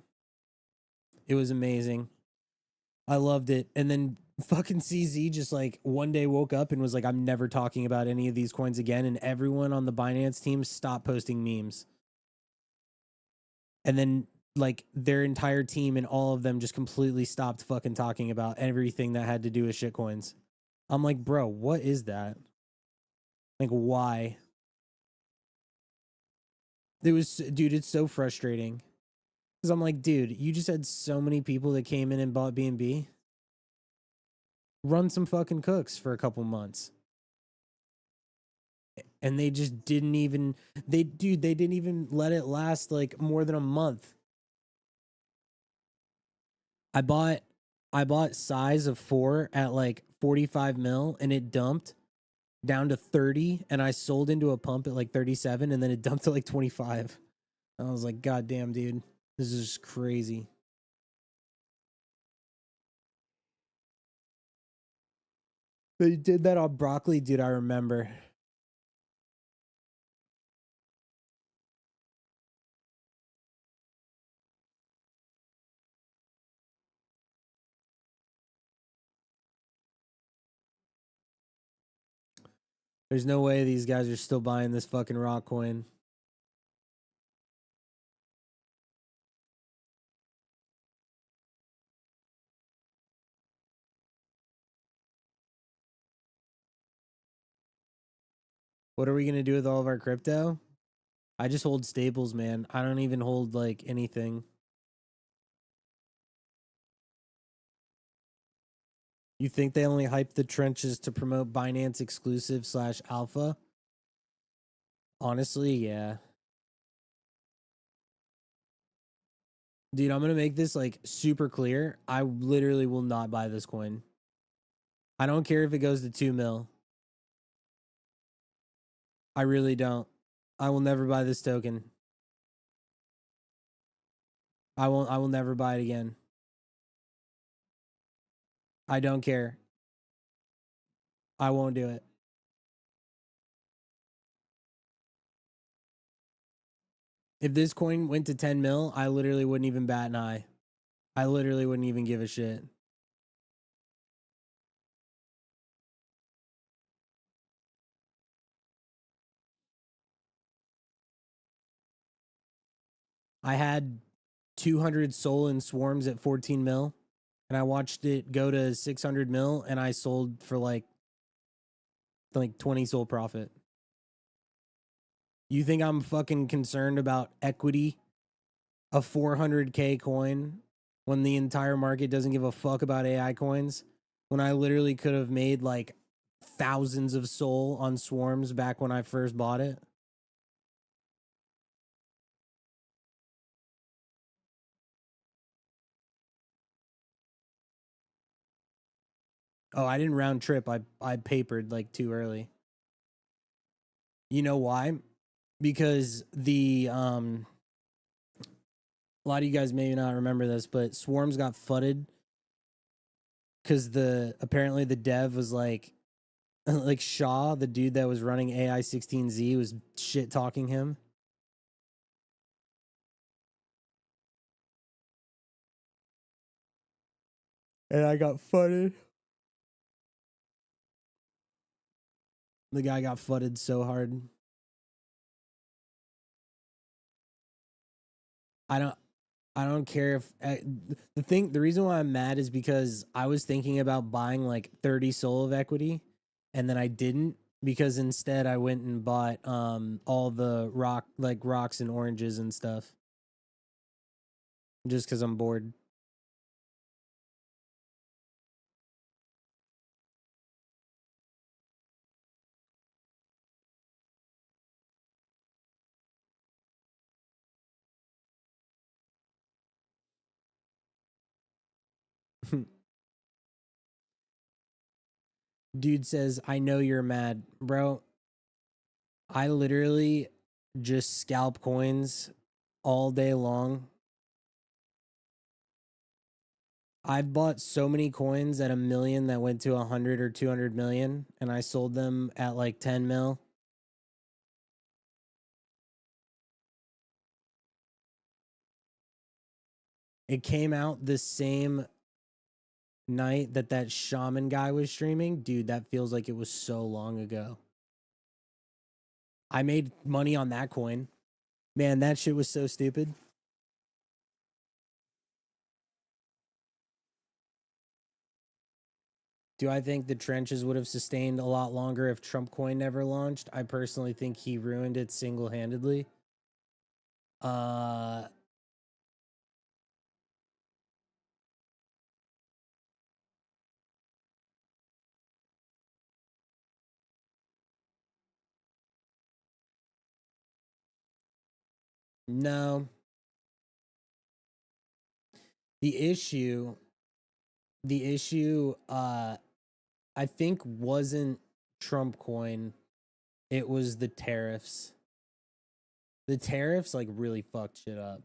It was amazing. I loved it. And then fucking CZ just like one day woke up and was like, I'm never talking about any of these coins again. And everyone on the Binance team stopped posting memes. And then like their entire team and all of them just completely stopped fucking talking about everything that had to do with shitcoins. I'm like, bro, what is that? Like, why? It was, dude, it's so frustrating. Because I'm like, dude, you just had so many people that came in and bought BNB. Run some fucking cooks for a couple months. And they just didn't even, they didn't even let it last like more than a month. I bought size of 4 at like 45 mil and it dumped down to 30 and I sold into a pump at like 37 and then it dumped to like 25. I was like, God damn, dude, this is just crazy. They did that on broccoli, dude. I remember. There's no way these guys are still buying this fucking raw coin. What are we gonna do with all of our crypto? I just hold staples, man. I don't even hold like anything. You think they only hype the trenches to promote Binance exclusive / alpha? Honestly, yeah. Dude, I'm gonna make this like super clear. I literally will not buy this coin. I don't care if it goes to 2 mil. I really don't. I will never buy this token. I will never buy it again. I don't care. I won't do it. If this coin went to 10 mil, I literally wouldn't even bat an eye. I literally wouldn't even give a shit. I had 200 SOL in swarms at 14 mil, and I watched it go to 600 mil, and I sold for like 20 SOL profit. You think I'm fucking concerned about equity? A 400K coin when the entire market doesn't give a fuck about AI coins? When I literally could have made like thousands of SOL on swarms back when I first bought it? Oh, I didn't round trip. I papered like too early. You know why? Because a lot of you guys may not remember this, but swarms got fudded because apparently the dev was like like Shaw, the dude that was running AI16Z, was shit talking him. And I got fudded. The guy got fudded so hard. I don't I don't care if the reason why I'm mad is because I was thinking about buying like 30 SOL of equity and then I didn't, because instead I went and bought all the rocks and oranges and stuff just cuz I'm bored. Dude says, "I know you're mad, bro. I literally just scalp coins all day long. I've bought so many coins at 1 million that went to 100 or 200 million, and I sold them at like 10 mil. It came out the same night that shaman guy was streaming. Dude, that feels like it was so long ago. I made money on that coin. Man, that shit was so stupid. Do I think the trenches would have sustained a lot longer if Trump coin never launched? I personally think he ruined it single-handedly. No. The issue I think wasn't Trump coin. It was the tariffs. The tariffs like really fucked shit up.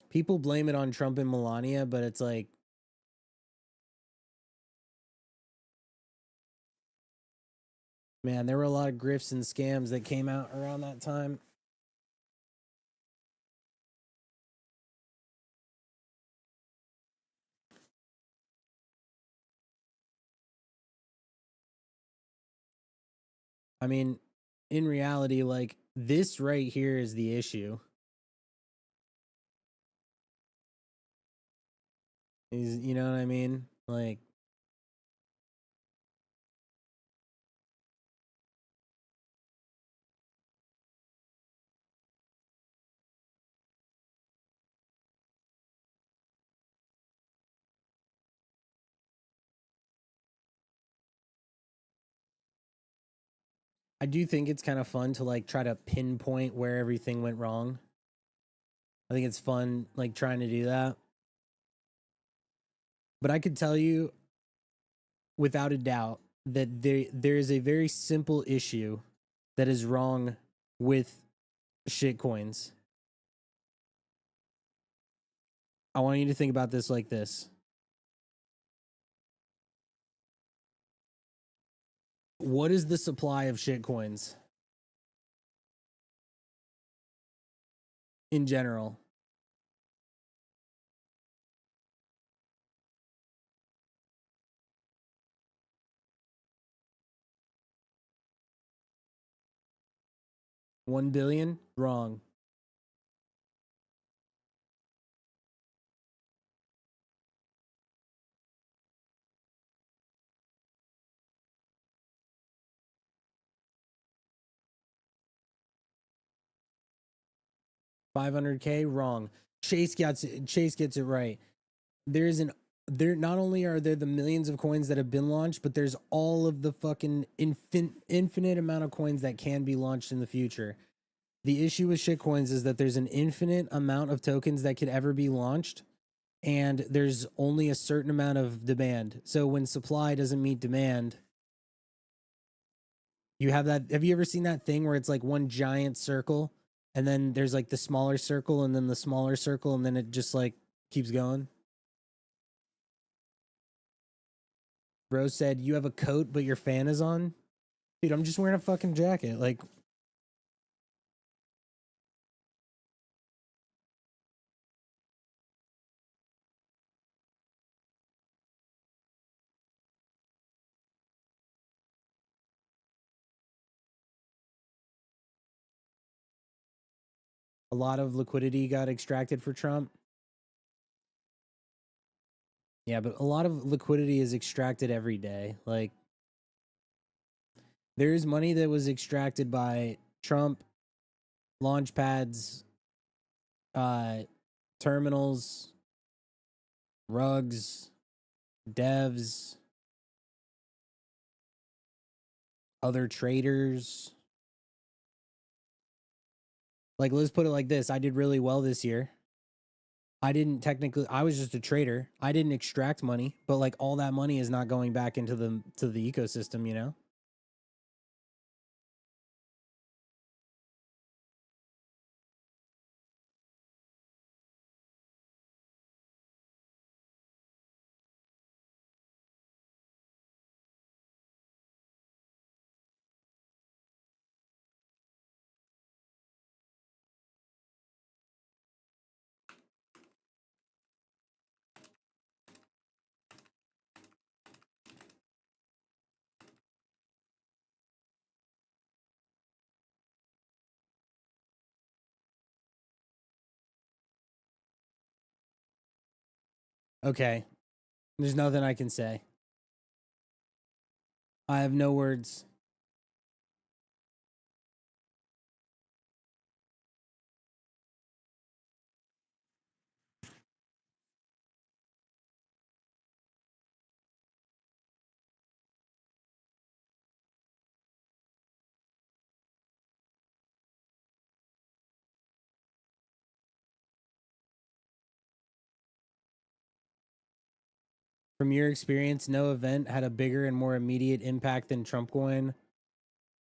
People blame it on Trump and Melania, but it's like man, there were a lot of grifts and scams that came out around that time. I mean, in reality, like this right here is the issue. Is you know what I mean? Like I do think it's kind of fun to like try to pinpoint where everything went wrong. I think it's fun like trying to do that. But I could tell you without a doubt that there is a very simple issue that is wrong with shitcoins. I want you to think about this like this. What is the supply of shitcoins in general? $1 billion? Wrong. $500K? Wrong. Chase gets it right. There not only are there the millions of coins that have been launched, but there's all of the fucking infinite amount of coins that can be launched in the future. The issue with shitcoins is that there's an infinite amount of tokens that could ever be launched, and there's only a certain amount of demand. So when supply doesn't meet demand, you have that. Have you ever seen that thing where it's like one giant circle, and then there's like the smaller circle, and then the smaller circle, and then it just like keeps going? Rose said, "You have a coat, but your fan is on." Dude, I'm just wearing a fucking jacket. Like, a lot of liquidity got extracted for Trump. Yeah, but a lot of liquidity is extracted every day. Like, there is money that was extracted by Trump, launch pads, terminals, rugs, devs, other traders. Like, let's put it like this. I did really well this year. I was just a trader. I didn't extract money, but like all that money is not going back into the ecosystem, you know? Okay. There's nothing I can say. I have no words. From your experience, no event had a bigger and more immediate impact than Trump coin.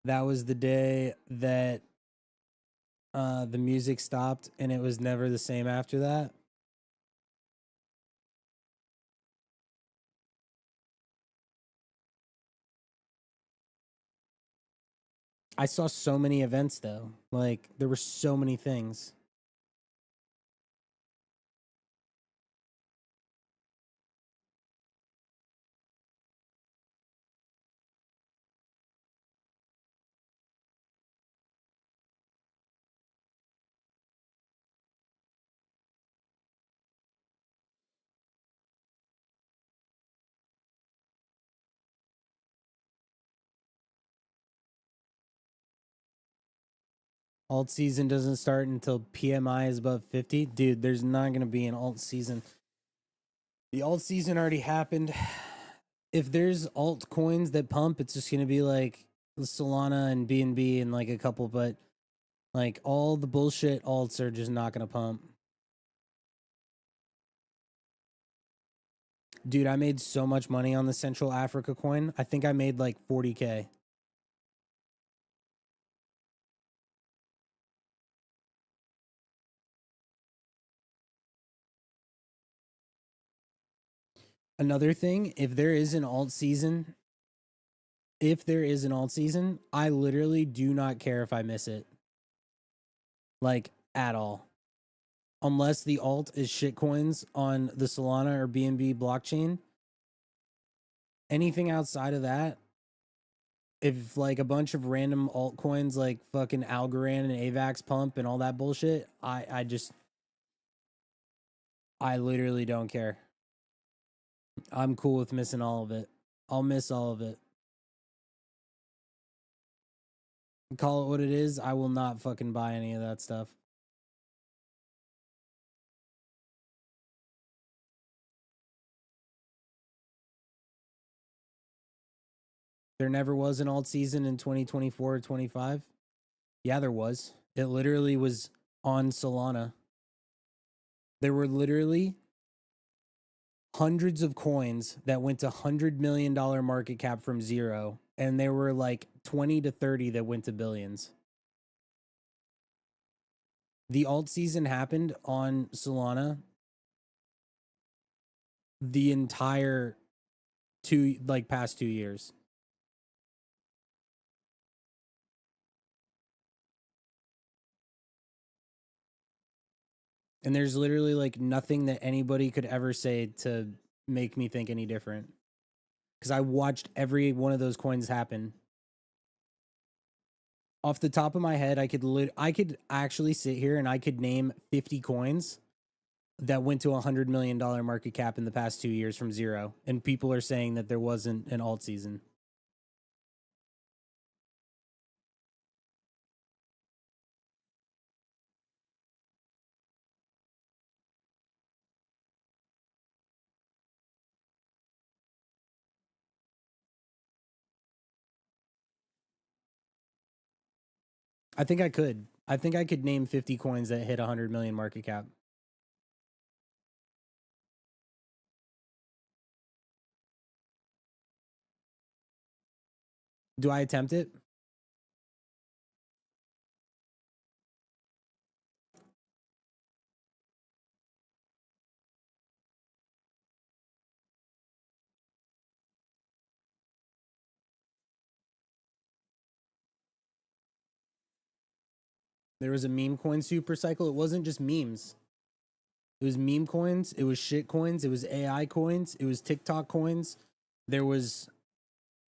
That was the day that the music stopped and it was never the same after that. I saw so many events though. Like there were so many things. Alt season doesn't start until PMI is above 50. Dude, there's not going to be an alt season. The alt season already happened. If there's altcoins that pump, it's just going to be like Solana and BNB and like a couple, but like all the bullshit alts are just not going to pump. Dude, I made so much money on the Central Africa coin. I think I made like 40K. Another thing, if there is an alt season, I literally do not care if I miss it. Like at all. Unless the alt is shitcoins on the Solana or BNB blockchain. Anything outside of that, if like a bunch of random altcoins like fucking Algorand and AVAX pump and all that bullshit, I literally don't care. I'm cool with missing all of it. I'll miss all of it. Call it what it is. I will not fucking buy any of that stuff. There never was an alt season in 2024 or 25. Yeah, there was. It literally was on Solana. There were literally hundreds of coins that went to $100 million market cap from zero, and there were like 20 to 30 that went to billions. The alt season happened on Solana the entire past 2 years. And there's literally like nothing that anybody could ever say to make me think any different. Because I watched every one of those coins happen. Off the top of my head, I could actually sit here and I could name 50 coins that went to $100 million market cap in the past 2 years from zero, and people are saying that there wasn't an alt season. I think I could. I think I could name 50 coins that hit 100 million market cap. Do I attempt it? There was a meme coin super cycle. It wasn't just memes. It was meme coins. It was shit coins. It was AI coins. It was TikTok coins. There was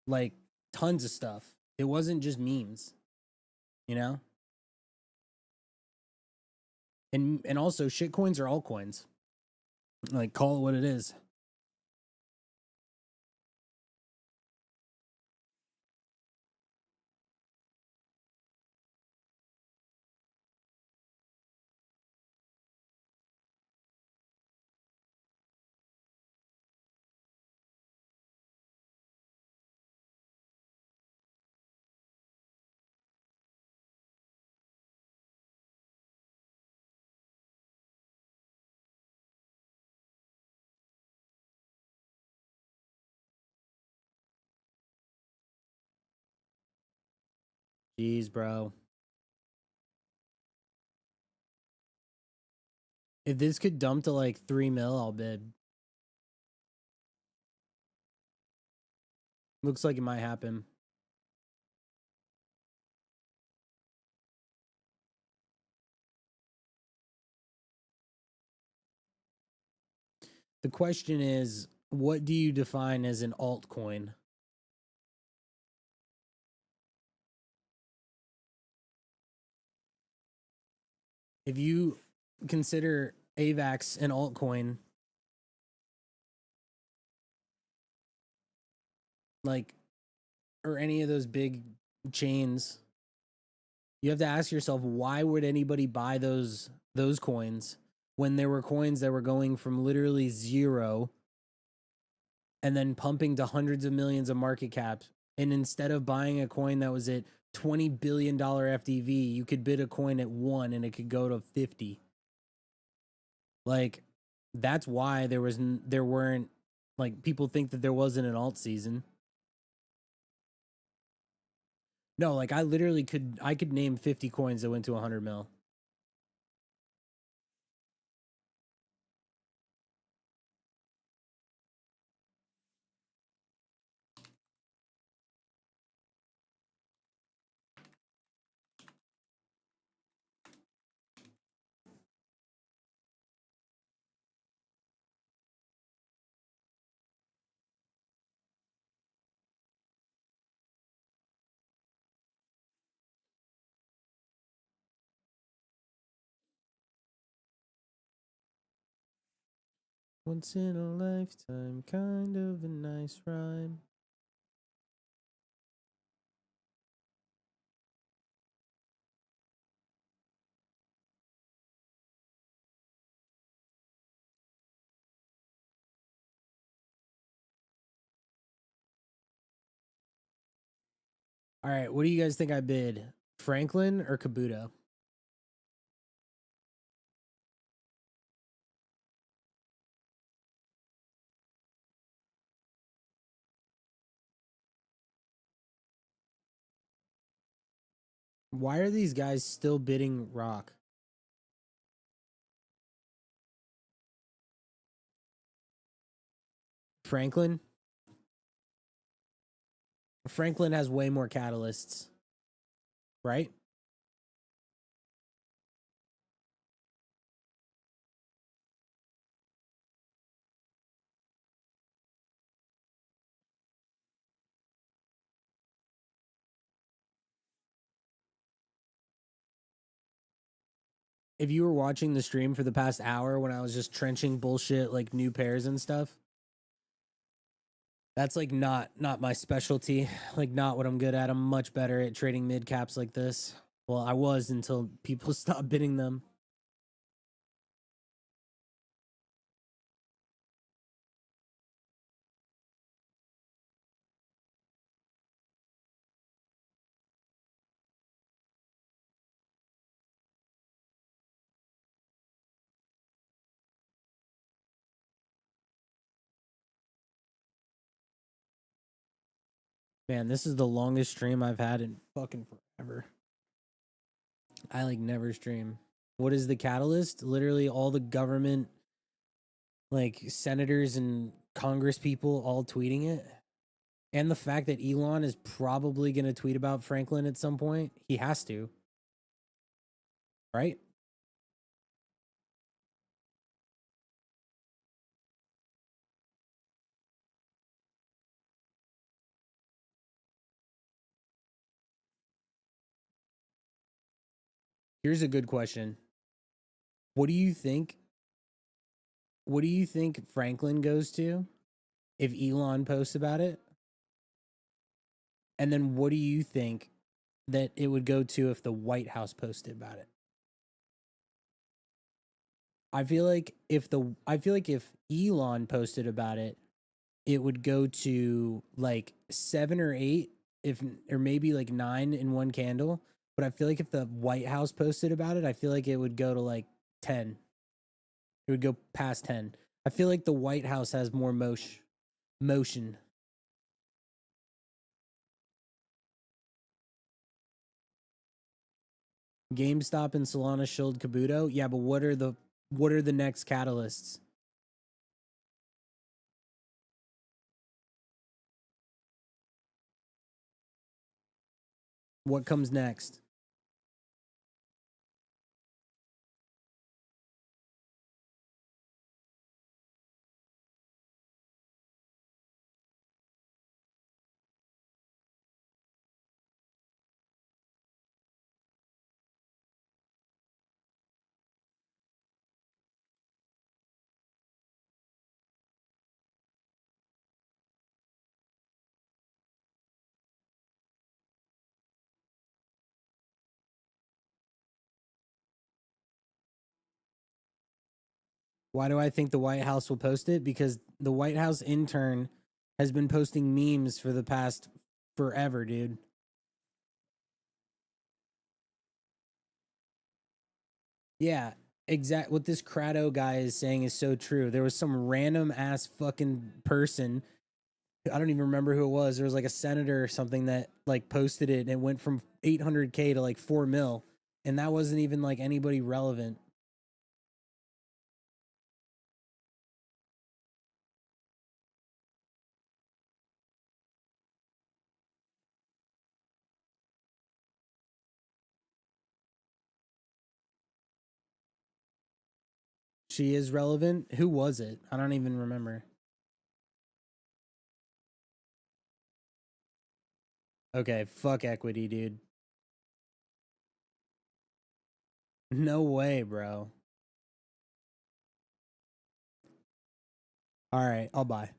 like tons of stuff. It wasn't just memes, you know? And also shit coins are altcoins. Like, call it what it is. Jeez, bro. If this could dump to like 3 mil, I'll bid. Looks like it might happen. The question is, what do you define as an altcoin? If you consider AVAX an altcoin, like, or any of those big chains, you have to ask yourself, why would anybody buy those coins when there were coins that were going from literally zero and then pumping to hundreds of millions of market cap? And instead of buying a coin that was at $20 billion FDV, you could bid a coin at 1 and it could go to 50. Like, that's why there weren't, like, people think that there wasn't an alt season. No, like, I could name 50 coins that went to 100 mil. Once in a lifetime, kind of a nice rhyme. All right, what do you guys think I bid? Franklin or Kabuto? Why are these guys still bidding rock? Franklin? Franklin has way more catalysts, right? If you were watching the stream for the past hour when I was just trenching bullshit like new pairs and stuff, that's like not my specialty, like not what I'm good at. I'm much better at trading mid caps like this. Well, I was until people stopped bidding them. Man, this is the longest stream I've had in fucking forever. I like never stream. What is the catalyst? Literally all the government, like senators and Congress people all tweeting it. And the fact that Elon is probably going to tweet about Franklin at some point. He has to. Right? Here's a good question. What do you think what do you think Franklin goes to if Elon posts about it? And then what do you think that it would go to if the White House posted about it? I feel like if Elon posted about it, it would go to like 7 or 8, if or maybe like 9 in one candle. But I feel like if the White House posted about it, I feel like it would go to like 10. It would go past 10. I feel like the White House has more motion. GameStop and Solana shilled Kabuto. Yeah, but what are the next catalysts? What comes next? Why do I think the White House will post it? Because the White House intern has been posting memes for the past forever, dude. Yeah, exact. What this Crado guy is saying is so true. There was some random ass fucking person. I don't even remember who it was. There was like a senator or something that like posted it and it went from 800K to like 4 mil. And that wasn't even like anybody relevant. She is relevant. Who was it? I don't even remember. Okay, fuck equity, dude. No way, bro. All right, I'll buy.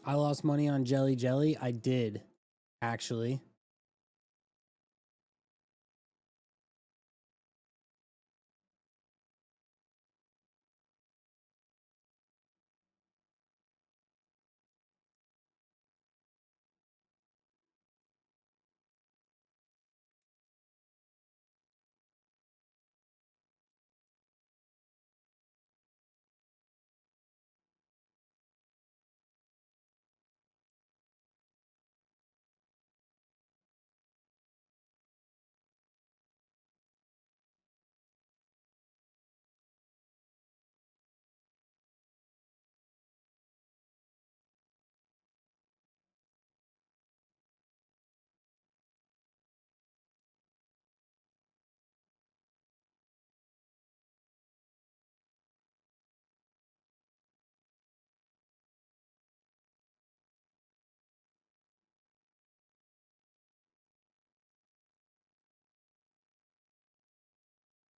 I lost money on Jelly Jelly. I did, actually.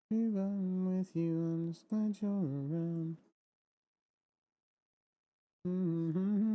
If I'm with you, I'm just glad you're around. Mm-hmm.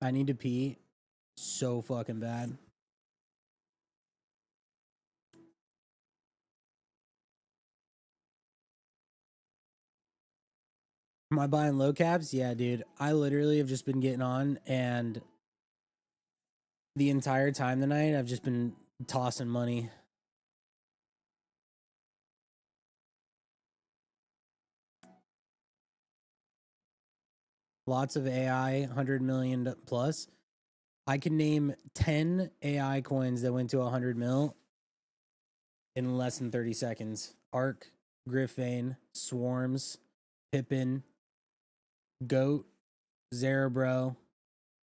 I need to pee so fucking bad. Am I buying low caps? Yeah, dude. I literally have just been getting on, and the entire time tonight, I've just been tossing money. Lots of AI, 100 million plus. I can name 10 AI coins that went to 100 mil in less than 30 seconds. Arc, Griffane, Swarms, Pippin, Goat, Zerebro,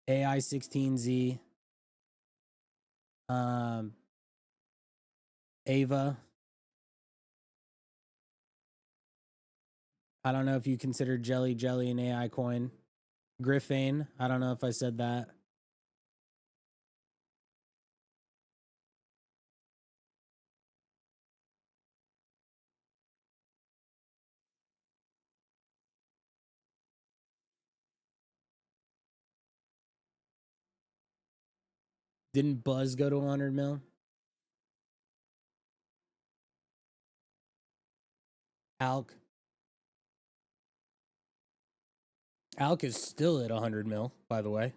AI 16Z, um, Ava. I don't know if you consider Jelly Jelly an AI coin. Griffane. I don't know if I said that. Didn't Buzz go to 100 mil? Alk. Alk is still at 100 mil, by the way.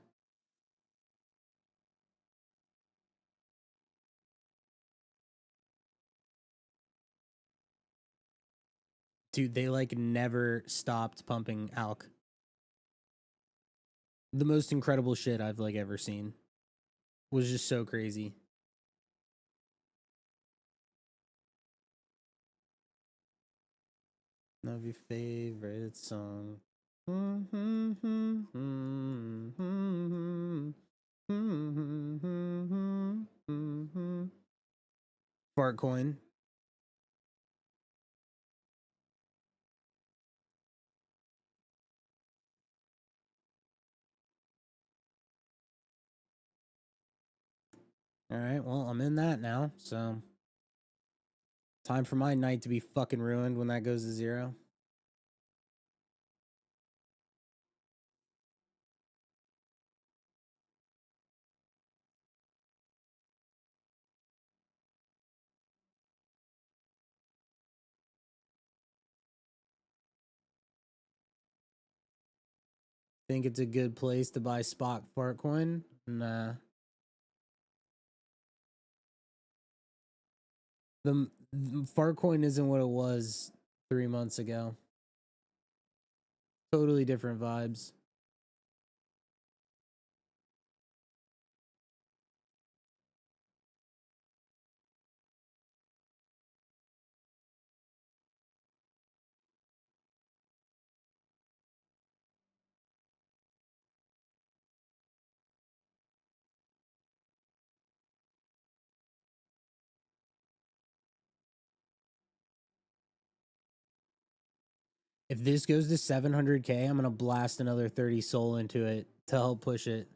Dude, they like never stopped pumping Alk. The most incredible shit I've like ever seen. Was just so crazy. Of your favorite song. Fart coin. All right, well, I'm in that now, so time for my night to be fucking ruined when that goes to zero. Think it's a good place to buy spot fart coin? Nah. The fart coin isn't what it was 3 months ago. Totally different vibes. If this goes to 700K, I'm gonna blast another 30 SOL into it to help push it.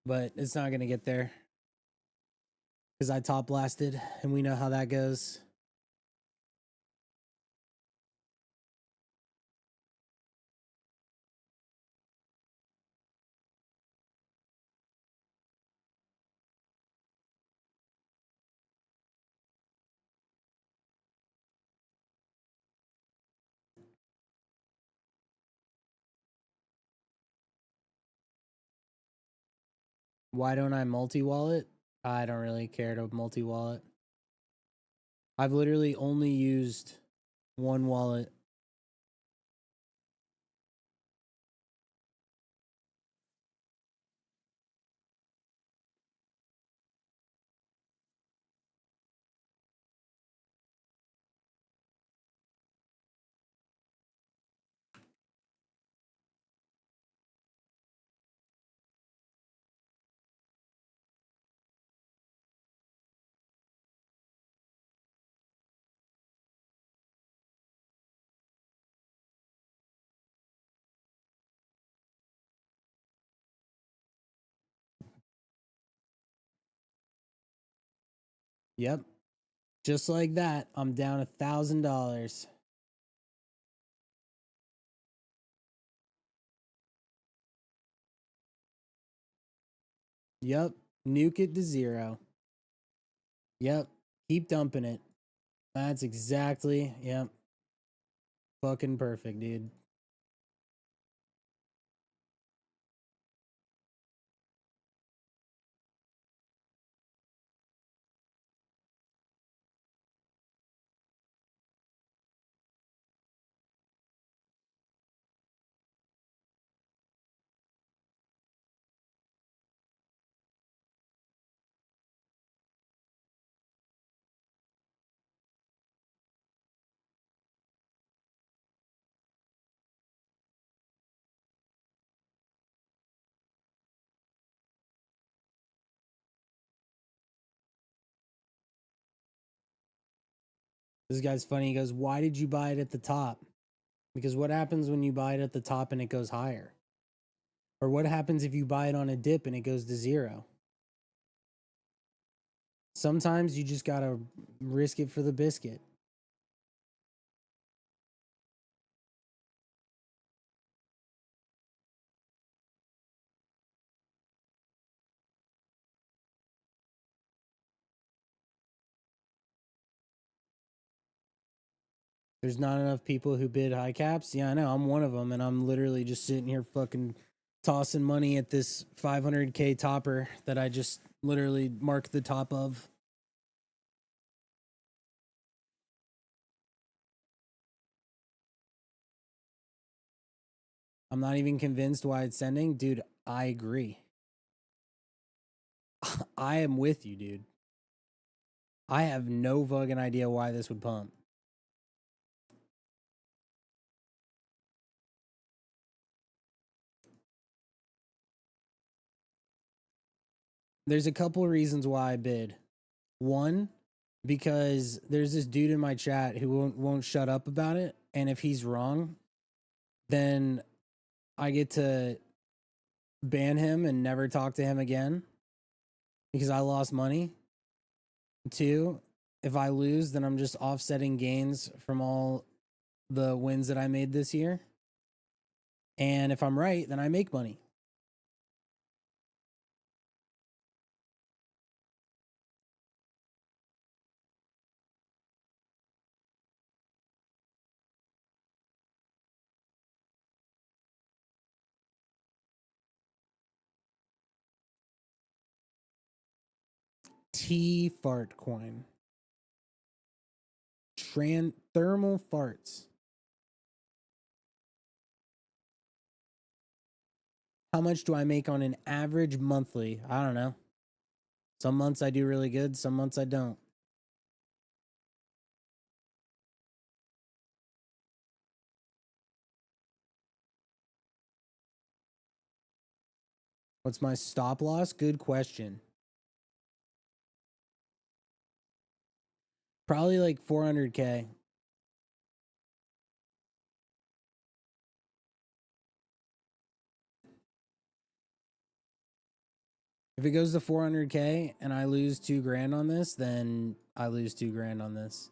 But it's not gonna get there because I top blasted, and we know how that goes. Why don't I multi-wallet? I don't really care to multi-wallet. I've literally only used one wallet. Yep. Just like that, I'm down $1,000. Yep. Nuke it to 0. Yep. Keep dumping it. That's exactly, yep. Fucking perfect, dude. This guy's funny. He goes, "Why did you buy it at the top?" Because what happens when you buy it at the top and it goes higher? Or what happens if you buy it on a dip and it goes to 0? Sometimes you just gotta risk it for the biscuit. There's not enough people who bid high caps. Yeah, I know. I'm one of them, and I'm literally just sitting here fucking tossing money at this 500K topper that I just literally marked the top of. I'm not even convinced why it's sending. Dude, I agree. I am with you, dude. I have no fucking idea why this would pump. There's a couple reasons why I bid. One, because there's this dude in my chat who won't shut up about it, and if he's wrong, then I get to ban him and never talk to him again because I lost money. Two, if I lose, then I'm just offsetting gains from all the wins that I made this year. And if I'm right, then I make money. T fart coin. Thermal farts. How much do I make on an average monthly? I don't know. Some months I do really good, some months I don't. What's my stop loss? Good question. Probably like 400K. If it goes to 400K and I lose 2 grand on this, then I lose 2 grand on this.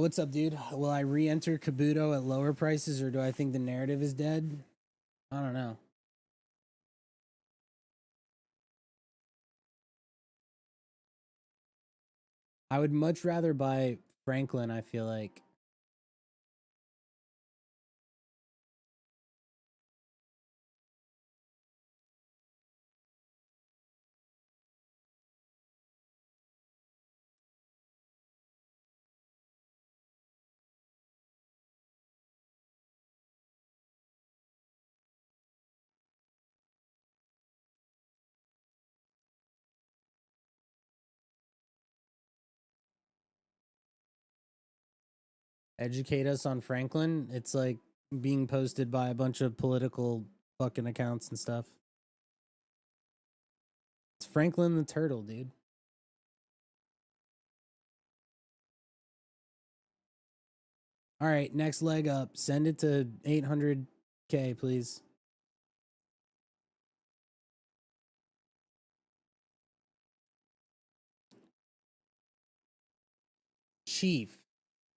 What's up, dude? Will I re-enter Kabuto at lower prices, or do I think the narrative is dead? I don't know. I would much rather buy Franklin, I feel like. Educate us on Franklin. It's like being posted by a bunch of political fucking accounts and stuff. It's Franklin the Turtle, dude. All right, next leg up. Send it to 800K, please. Chief,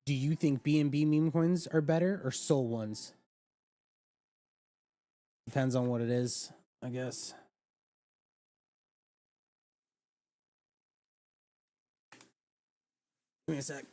do you think BNB meme coins are better or SOL ones? Depends on what it is, I guess. Give me a sec.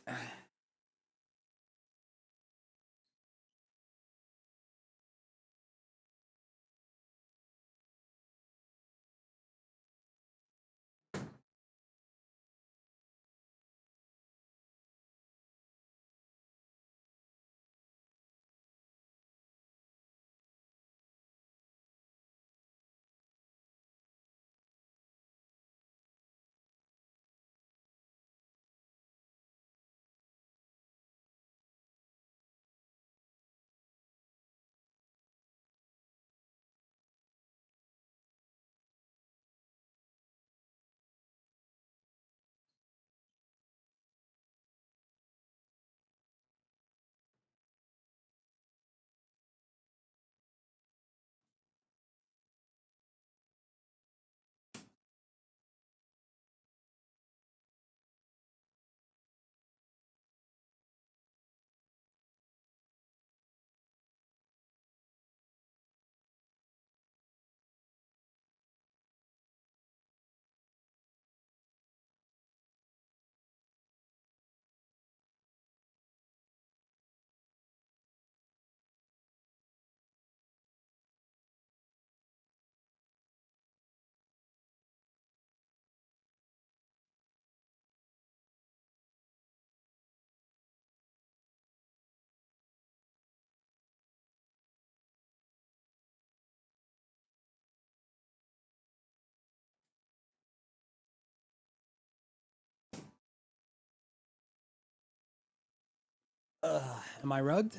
Am I rugged?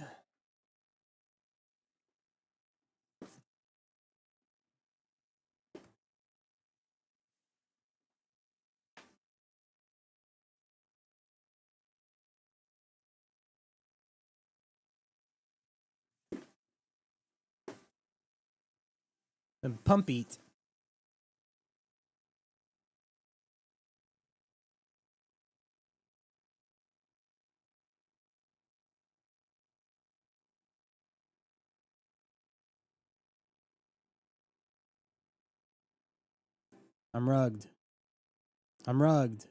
And pump eat. I'm rugged. I'm rugged.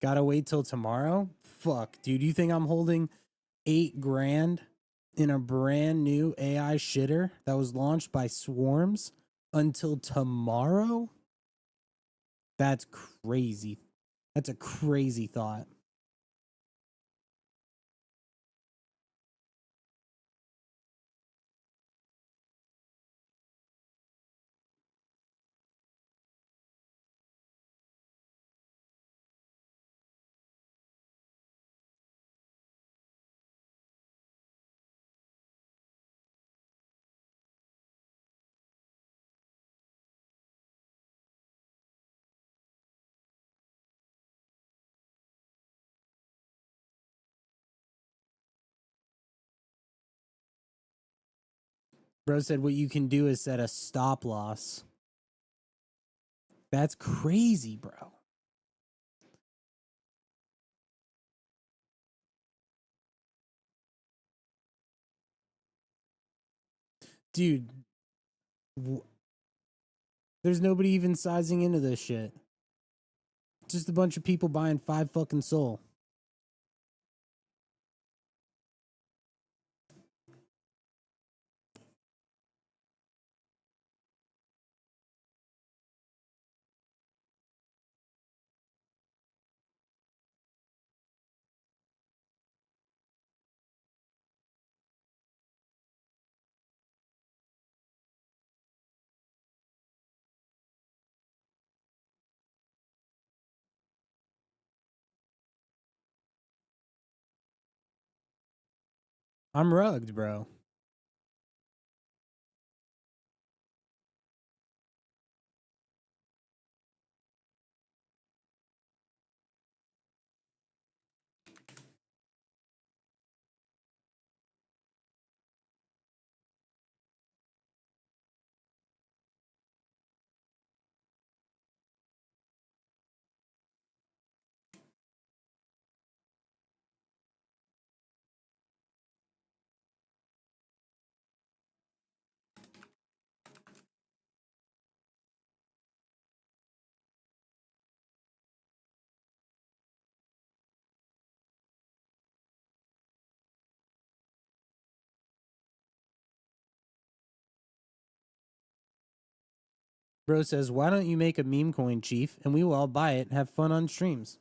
Gotta wait till tomorrow? Fuck, dude. You think I'm holding $8,000 in a brand new AI shitter that was launched by Swarms until tomorrow? That's crazy. That's a crazy thought. Bro said what you can do is set a stop loss. That's crazy, bro. Dude, there's nobody even sizing into this shit. Just a bunch of people buying 5 fucking SOL. I'm rugged, bro. Bro says, why don't you make a meme coin, Chief, and we will all buy it and have fun on streams?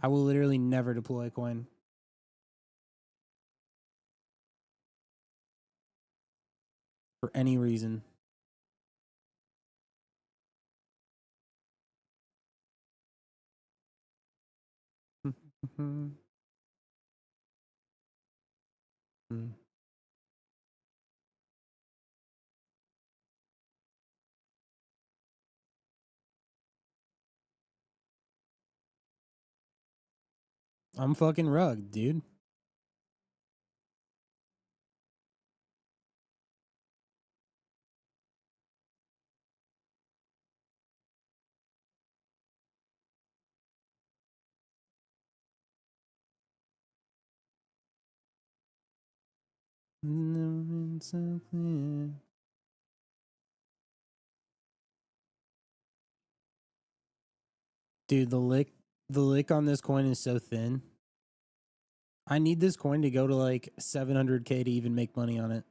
I will literally never deploy a coin. For any reason. I'm fucking rugged, dude. Dude, the lick on this coin is so thin. I need this coin to go to like 700K to even make money on it.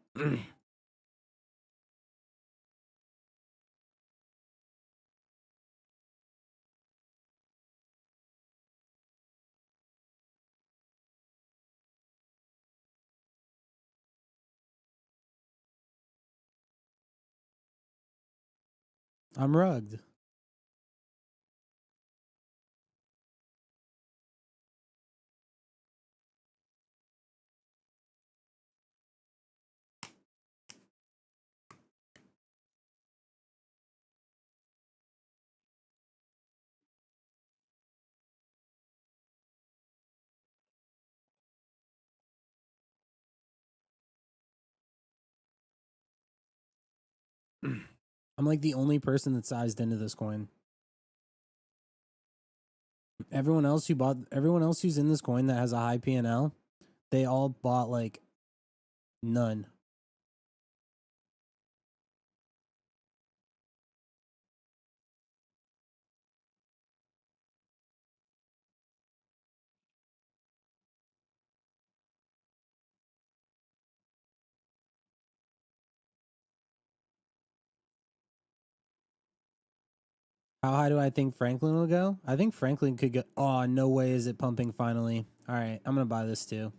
I'm rugged. I'm like the only person that sized into this coin. Everyone else who's in this coin that has a high PNL, they all bought like none. How high do I think Franklin will go? I think Franklin could go. Oh, no way is it pumping finally. All right, I'm going to buy this too.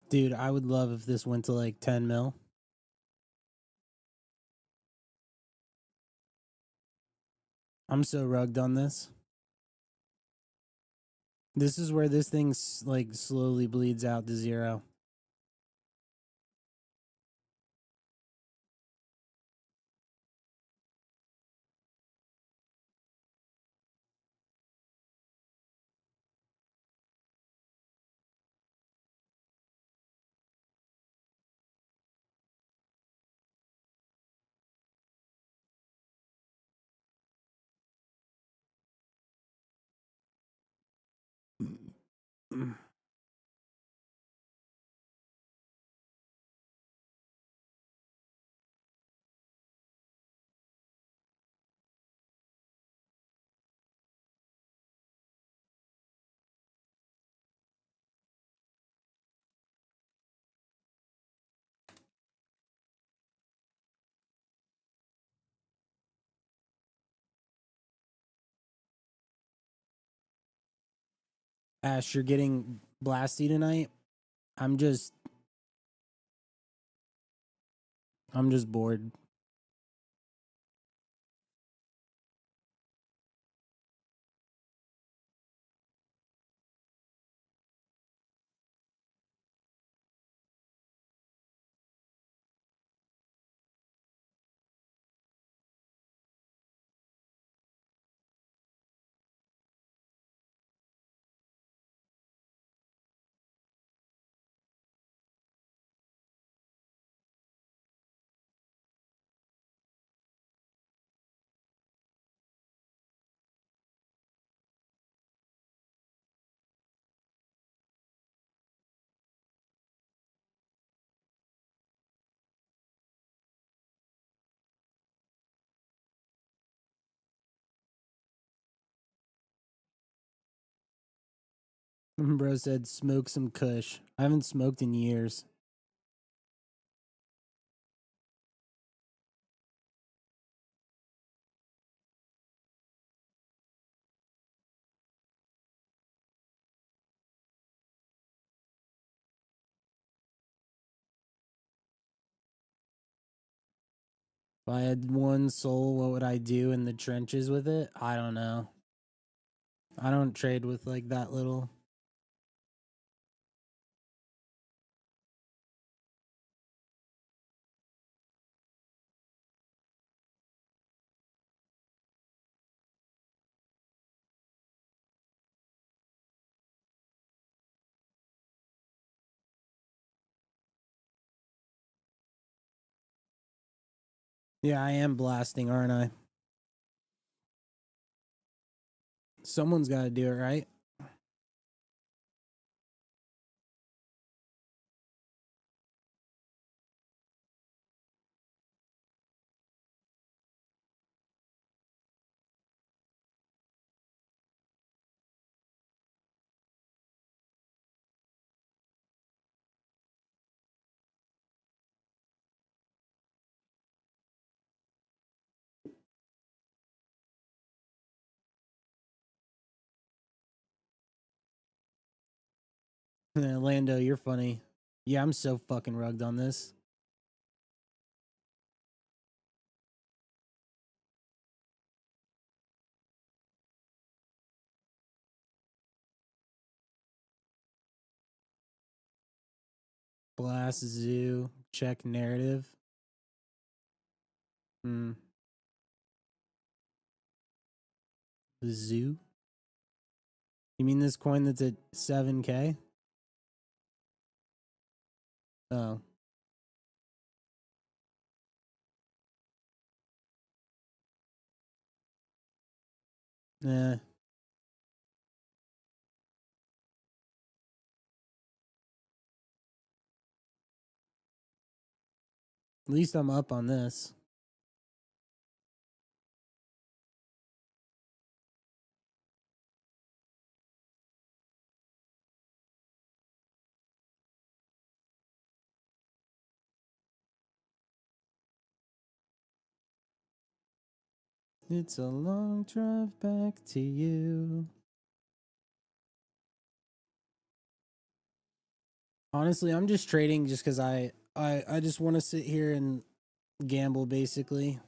Dude, I would love if this went to like 10 mil. I'm so rugged on this. This is where this thing like slowly bleeds out to zero. Ash, you're getting blasty tonight. I'm just I'm just bored. Bro said smoke some kush. I haven't smoked in years. If I had one soul, what would I do in the trenches with it? I don't know. I don't trade with like that little. Yeah, I am blasting, aren't I? Someone's got to do it, right? Lando, you're funny. Yeah, I'm so fucking rugged on this. Blast zoo, check narrative. Hmm. Zoo? You mean this coin that's at 7K? Oh. Eh. At least I'm up on this. It's a long drive back to you. Honestly, I'm just trading just because I just want to sit here and gamble, basically.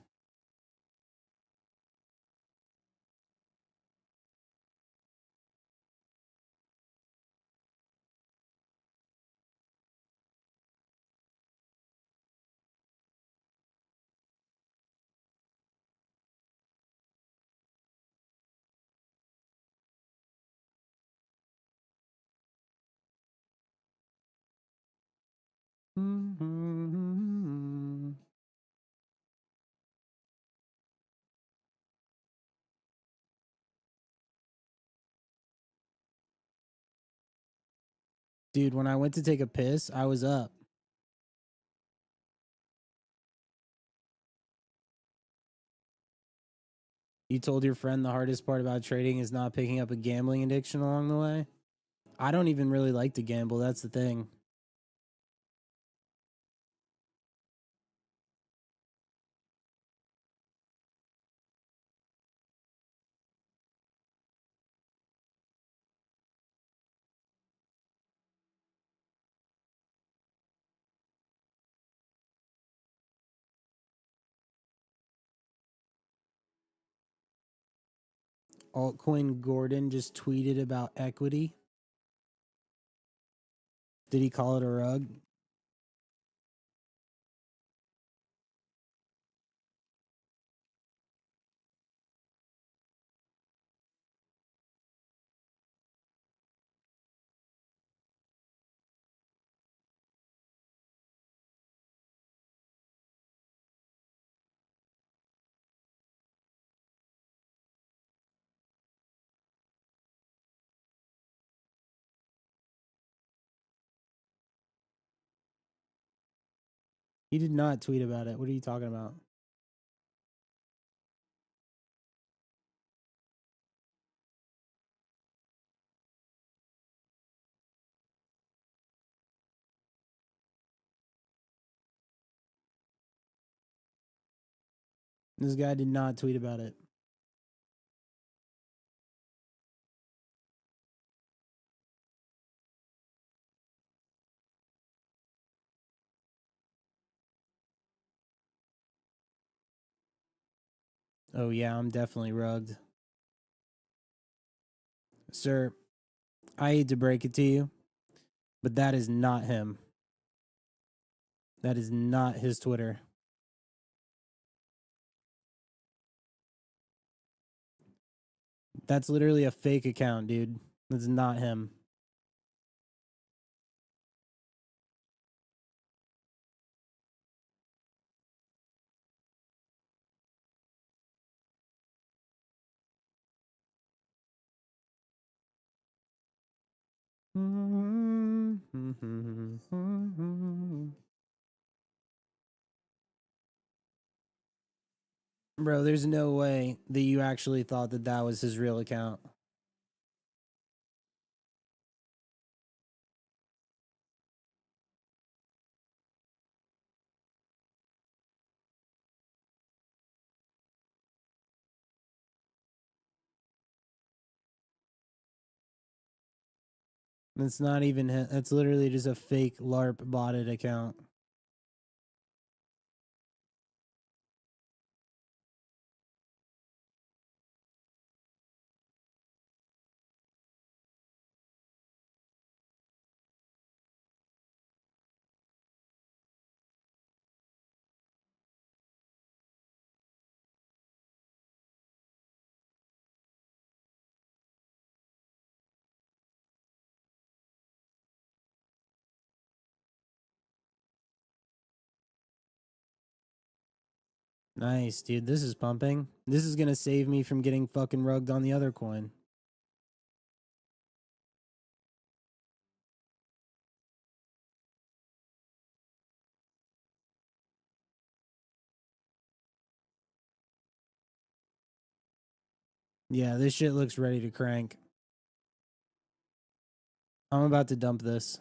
Dude, when I went to take a piss, I was up. You told your friend the hardest part about trading is not picking up a gambling addiction along the way. I don't even really like to gamble. That's the thing. Altcoin Gordon just tweeted about equity. Did he call it a rug? He did not tweet about it. What are you talking about? This guy did not tweet about it. Oh yeah, I'm definitely rugged. Sir, I hate to break it to you, but that is not him. That is not his Twitter. That's literally a fake account, dude. That's not him. Bro, there's no way that you actually thought that that was his real account. It's not even him. It's literally just a fake LARP botted account. Nice, dude. This is pumping. This is gonna save me from getting fucking rugged on the other coin. Yeah, this shit looks ready to crank. I'm about to dump this.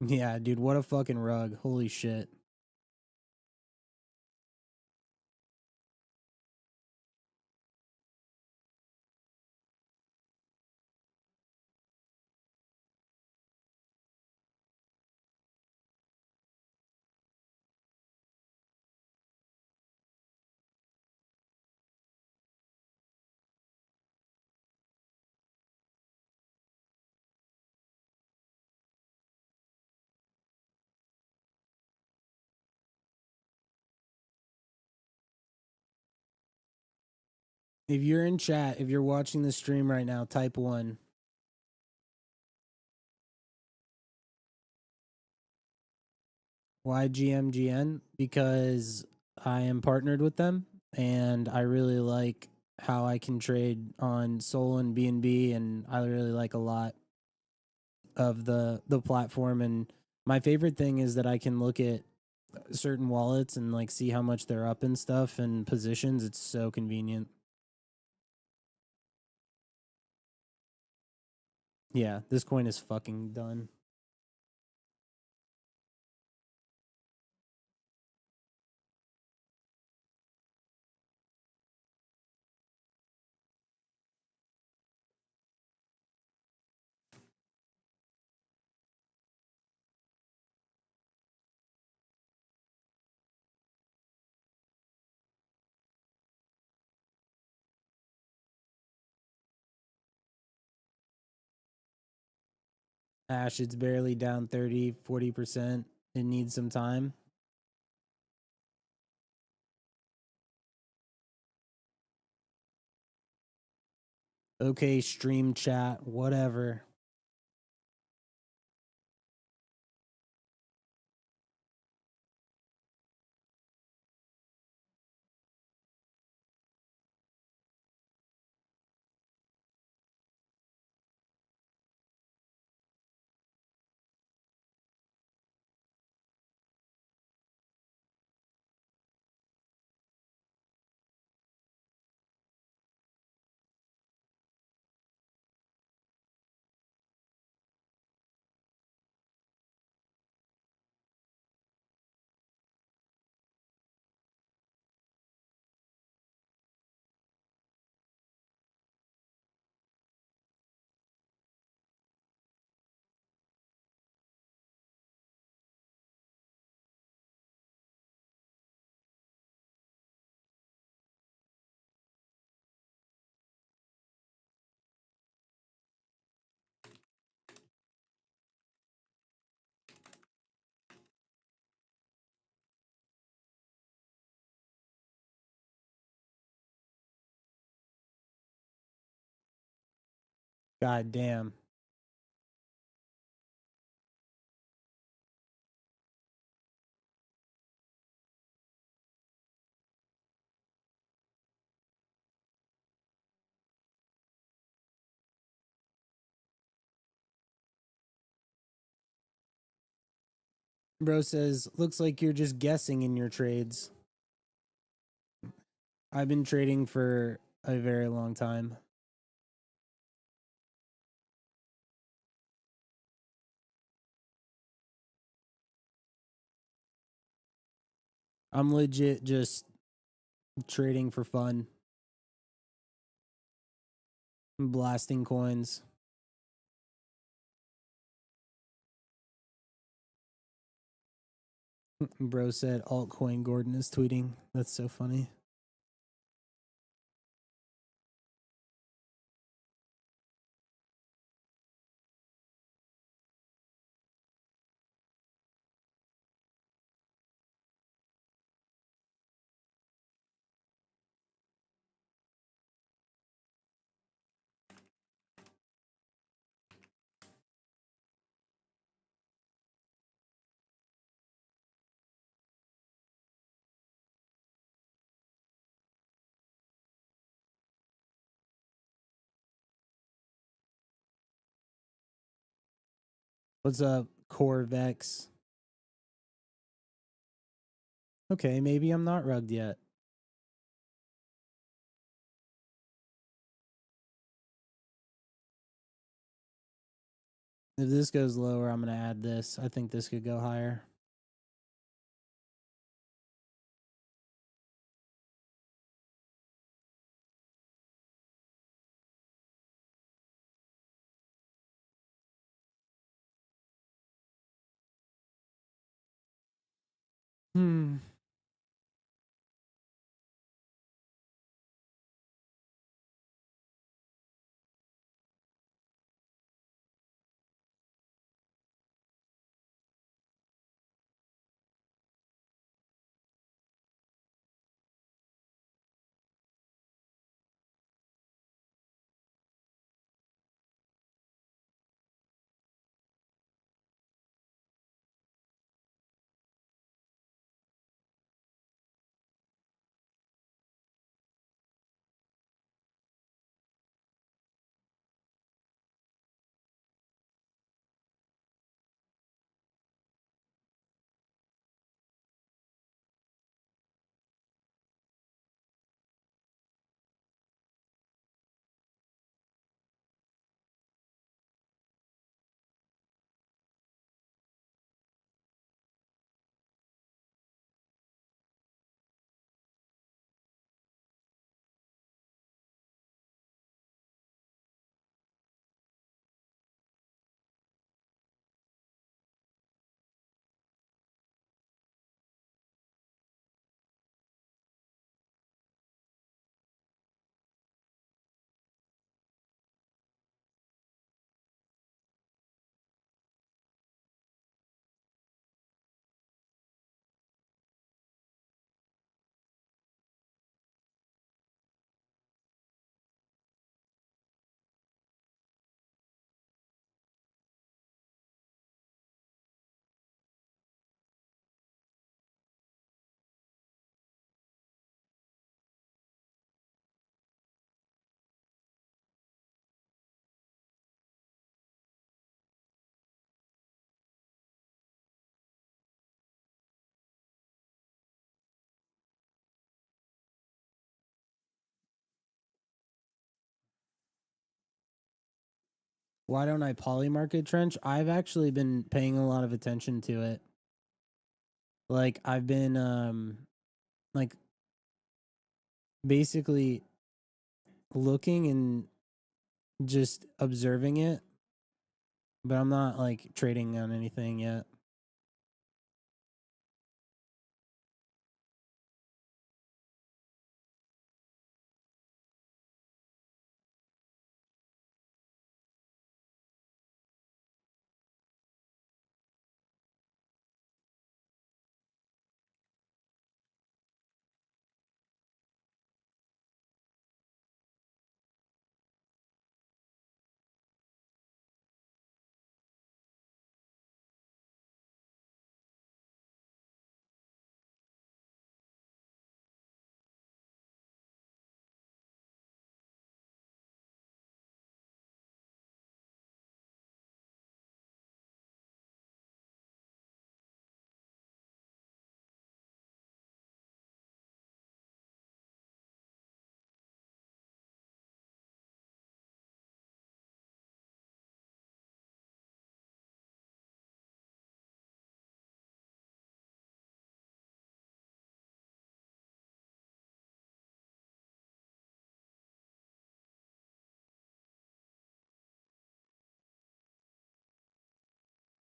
Yeah, dude, what a fucking rug. Holy shit. If you're in chat, if you're watching the stream right now, type 1. Why GMGN? Because I am partnered with them and I really like how I can trade on SOL and BNB, and I really like a lot of the platform. And my favorite thing is that I can look at certain wallets and like see how much they're up and stuff and positions. It's so convenient. Yeah, this coin is fucking done. Ash, it's barely down 30-40%. It needs some time. Okay, stream chat, whatever. God damn. Bro says, looks like you're just guessing in your trades. I've been trading for a very long time. I'm legit just trading for fun. Blasting coins. Bro said altcoin Gordon is tweeting. That's so funny. What's up, Corvex? Okay, maybe I'm not rugged yet. If this goes lower, I'm going to add this. I think this could go higher. Hmm. Why don't I polymarket trench? I've actually been paying a lot of attention to it. Like I've been like basically looking and just observing it, but I'm not like trading on anything yet.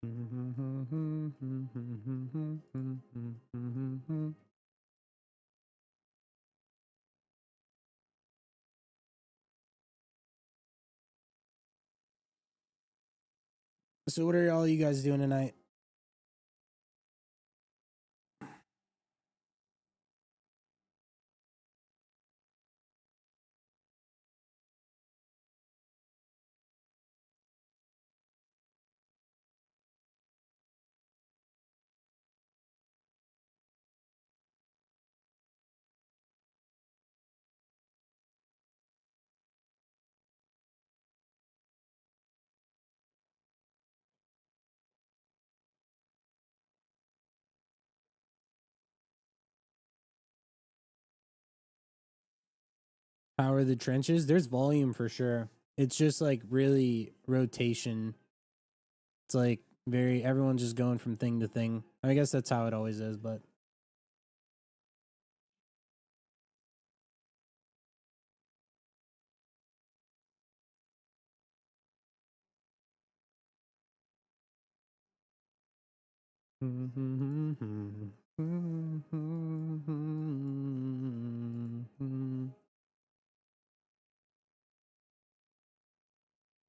So what are all you guys doing tonight? Power the trenches. There's volume for sure. It's just like really rotation. It's like very everyone's just going from thing to thing. I guess that's how it always is, but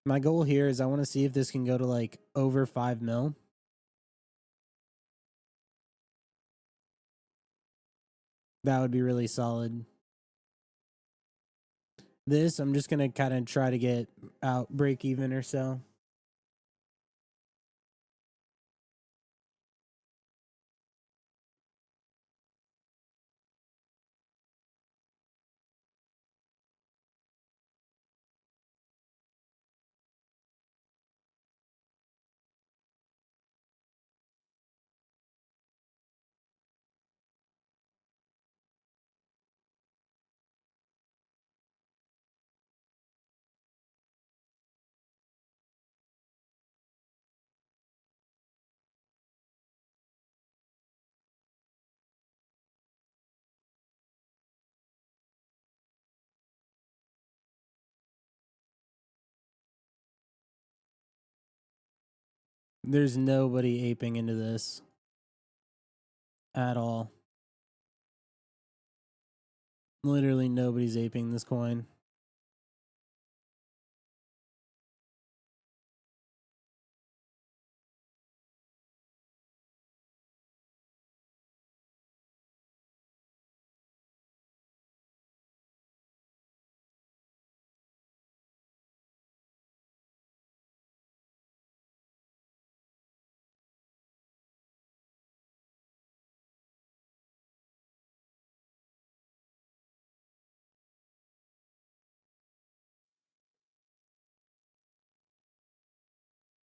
my goal here is I want to see if this can go to like over 5 mil. That would be really solid. This, I'm just going to kind of try to get out break even or so. There's nobody aping into this at all. Literally nobody's aping this coin.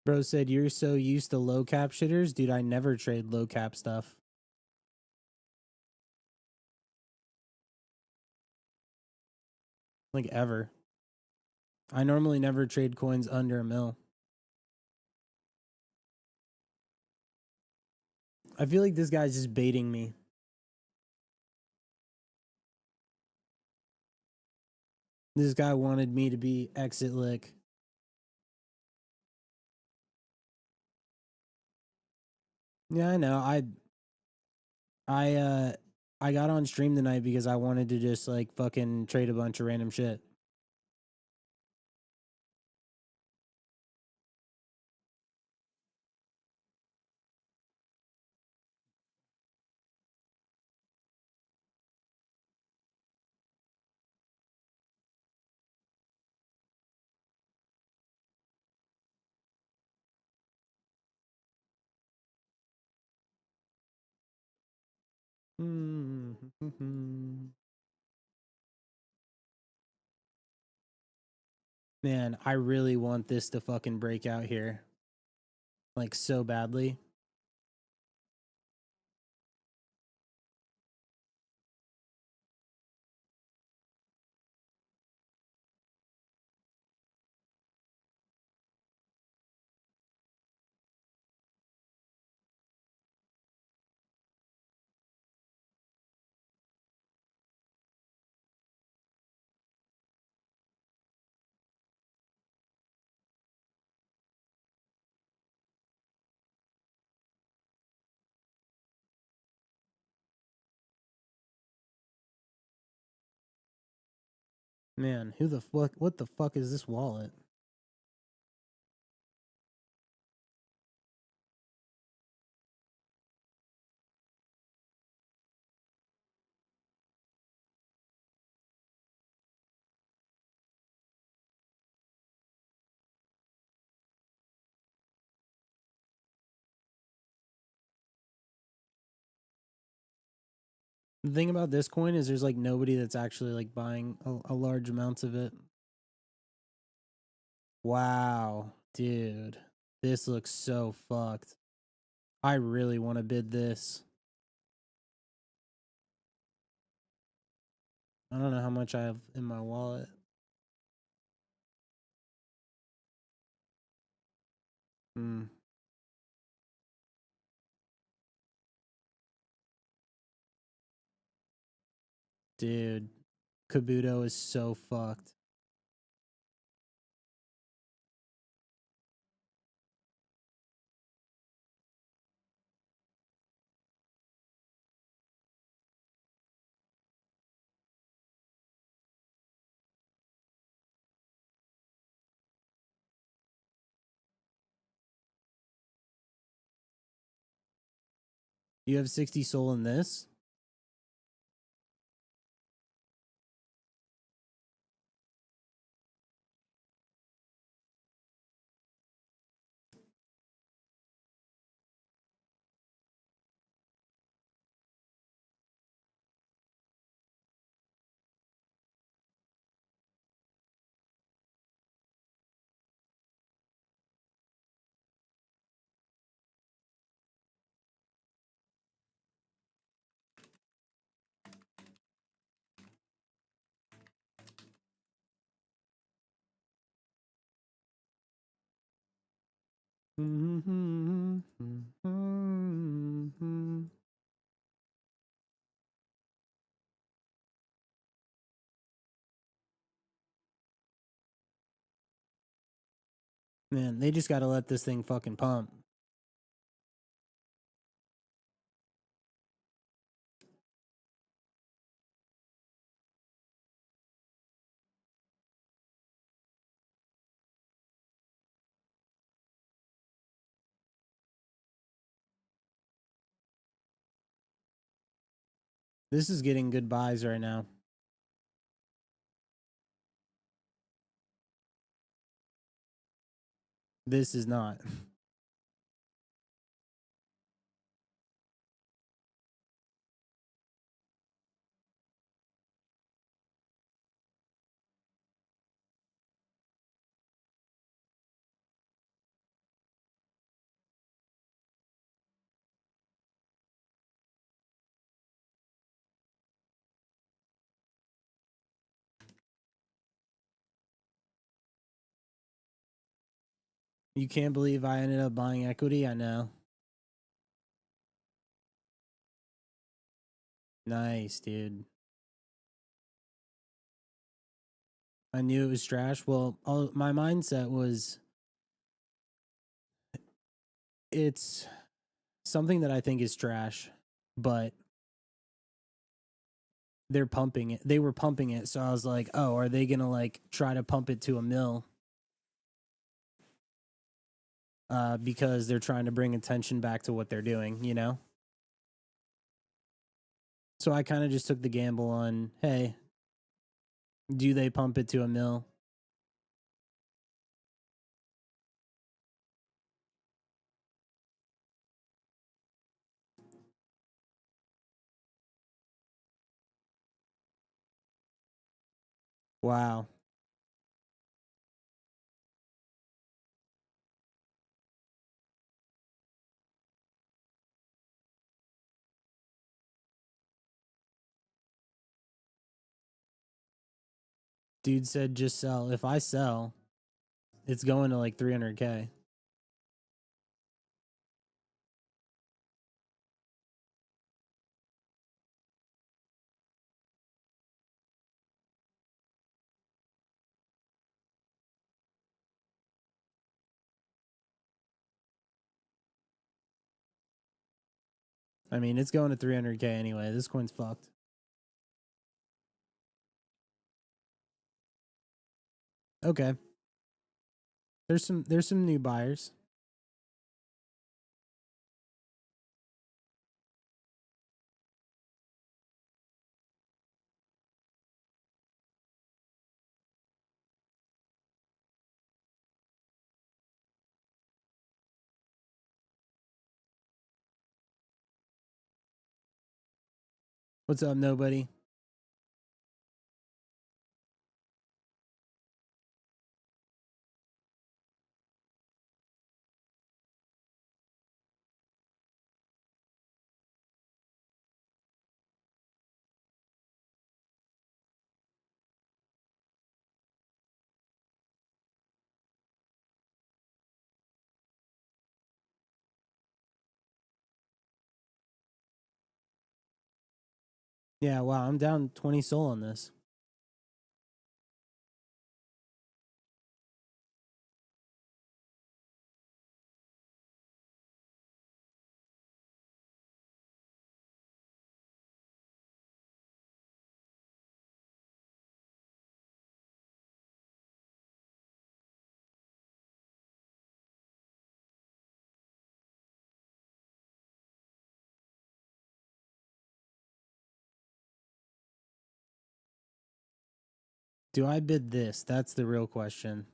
Bro said, you're so used to low cap shitters. Dude, I never trade low cap stuff. Like, ever. I normally never trade coins under a mil. I feel like this guy's just baiting me. This guy wanted me to be exit lick. Yeah, I know. I I got on stream tonight because I wanted to just like fucking trade a bunch of random shit. Man, I really want this to fucking break out here. Like, so badly. Man, who the fuck? What the fuck is this wallet? The thing about this coin is there's like nobody that's actually like buying a large amounts of it. Wow, dude. This looks so fucked. I really want to bid this. I don't know how much I have in my wallet. Hmm. Dude, Kabuto is so fucked. You have 60 SOL in this? Man, they just got to let this thing fucking pump. This is getting good buys right now. This is not. You can't believe I ended up buying equity? I know. Nice, dude. I knew it was trash. Well, my mindset was it's something that I think is trash, but they're pumping it. They were pumping it. So I was like, oh, are they going to like try to pump it to a mill? Because they're trying to bring attention back to what they're doing, you know? So I kind of just took the gamble on, hey, do they pump it to a mill? Wow. Dude said just sell. If I sell, it's going to like 300K. I mean, it's going to 300K anyway. This coin's fucked. Okay. There's some new buyers. What's up, nobody? Yeah, wow, I'm down 20 SOL on this. Do I bid this? That's the real question.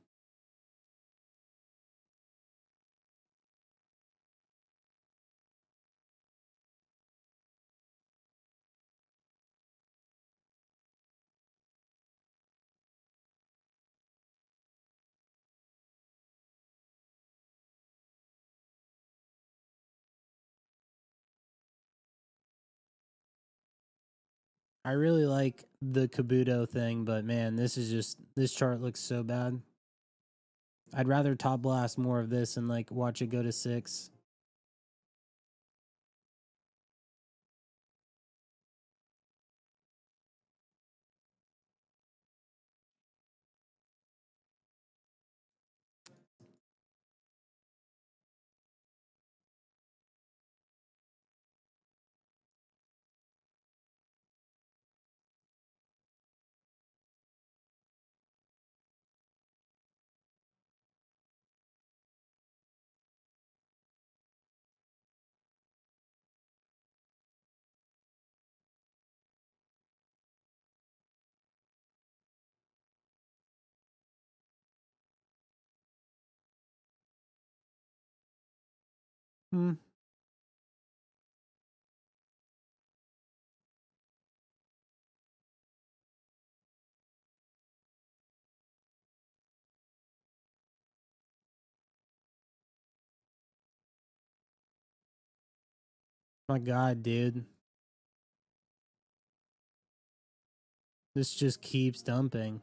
I really like the Kabuto thing, but man, this chart looks so bad. I'd rather top blast more of this and like watch it go to 6. Hmm. My God, dude. This just keeps dumping.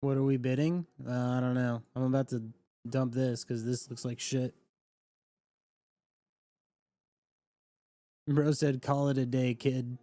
What are we bidding? I don't know. I'm about to dump this because this looks like shit. Bro said, call it a day, kid.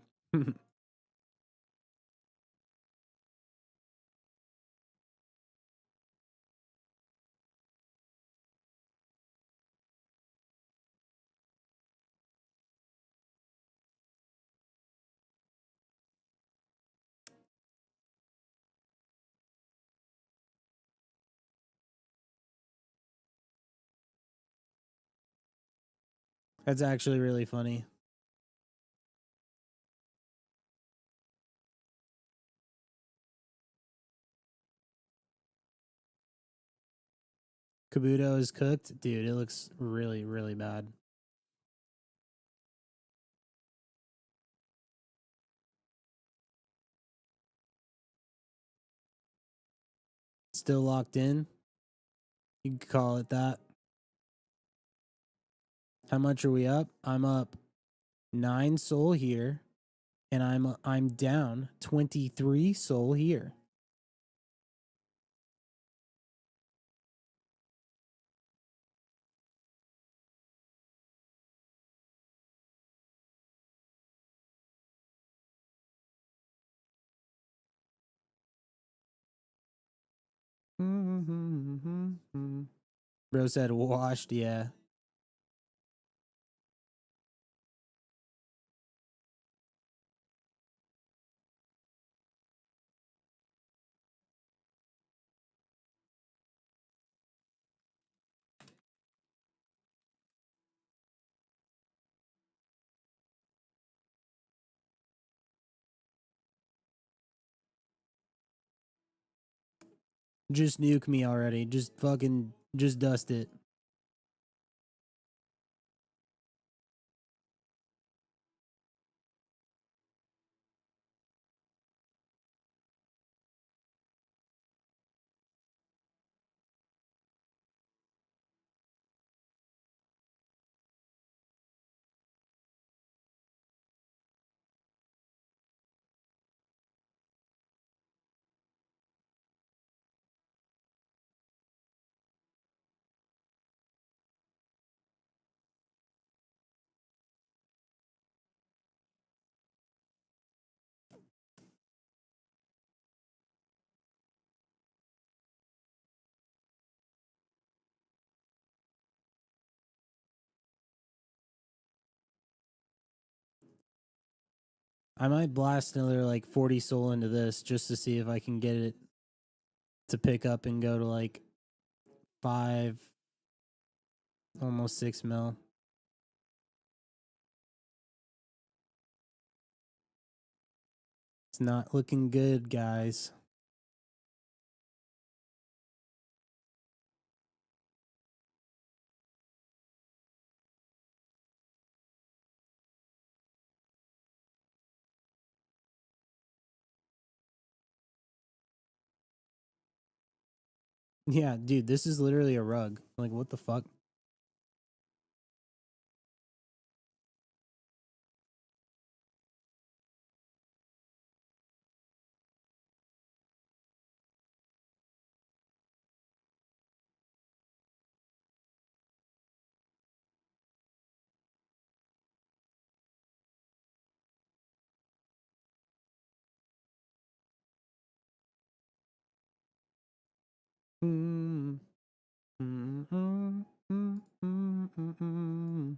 That's actually really funny. Kabuto is cooked. Dude, it looks really, really bad. Still locked in. You could call it that. How much are we up? I'm up 9 SOL here, and I'm down 23 SOL here. Bro said washed, yeah. Just nuke me already. Just fucking, just dust it. I might blast another like 40 SOL into this just to see if I can get it to pick up and go to like 5, almost 6 mil. It's not looking good, guys. Yeah, dude, this is literally a rug. Like, what the fuck? Mm, mm, mm, mm, mm, mm, mm.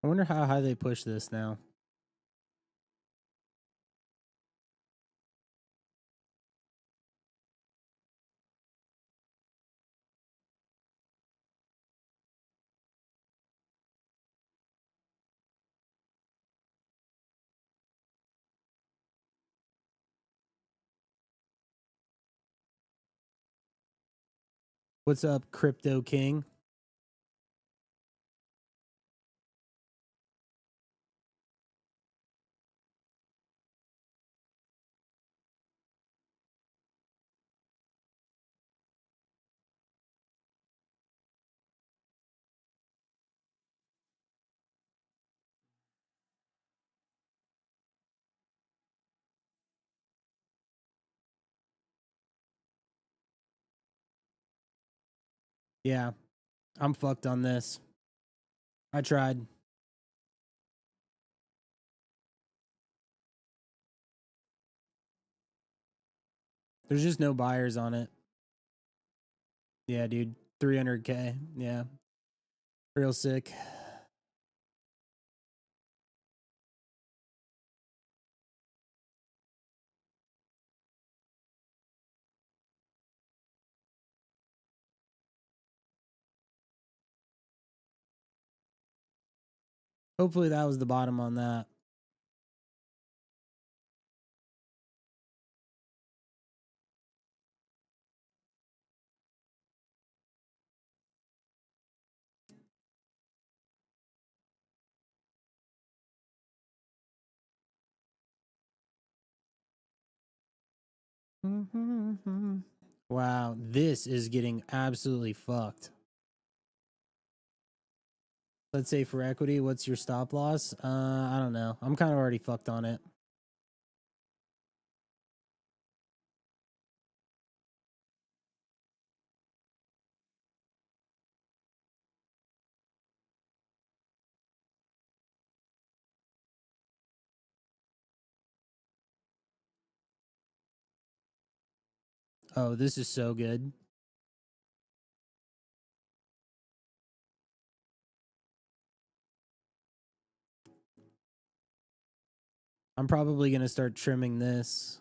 I wonder how high they push this now. What's up, Crypto King? Yeah, I'm fucked on this. I tried. There's just no buyers on it. Yeah, dude. 300K. Yeah. Real sick. Hopefully that was the bottom on that. Wow, this is getting absolutely fucked. Let's say for equity, what's your stop loss? I don't know. I'm kind of already fucked on it. Oh, this is so good. I'm probably going to start trimming this.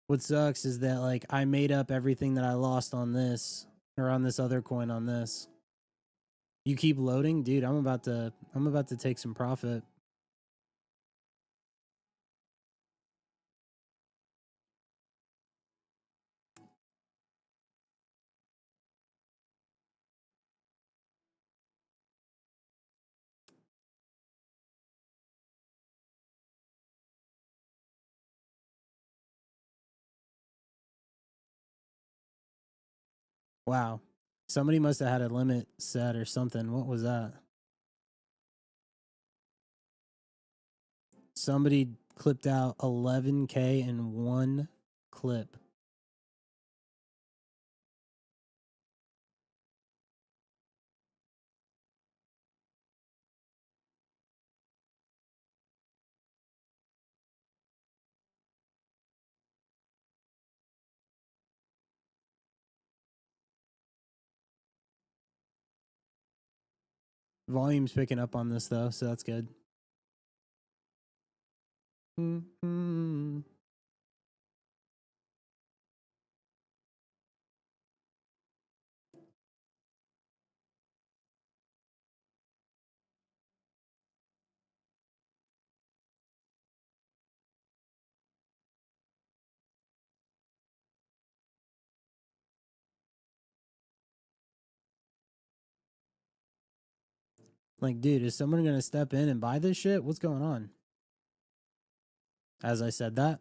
What sucks is that like I made up everything that I lost on this or on this other coin on this. You keep loading, dude. I'm about to take some profit. Wow. Somebody must have had a limit set or something. What was that? Somebody clipped out 11K in one clip. Volume's picking up on this though, so that's good. Like, dude, is someone gonna step in and buy this shit? What's going on? As I said that,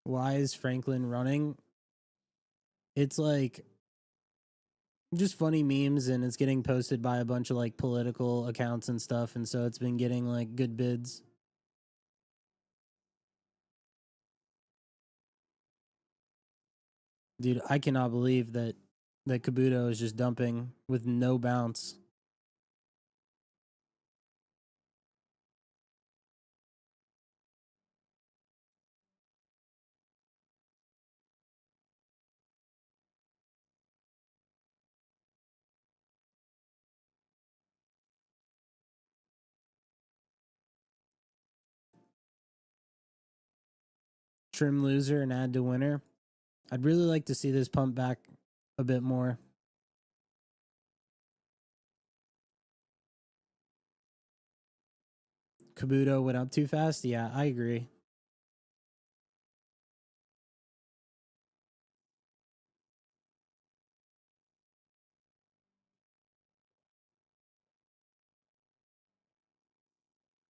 why is Franklin running? It's like just funny memes and it's getting posted by a bunch of like political accounts and stuff, and so it's been getting like good bids. Dude, I cannot believe that Kabuto is just dumping with no bounce. Trim loser and add to winner. I'd really like to see this pump back a bit more. Kabuto went up too fast. Yeah, I agree.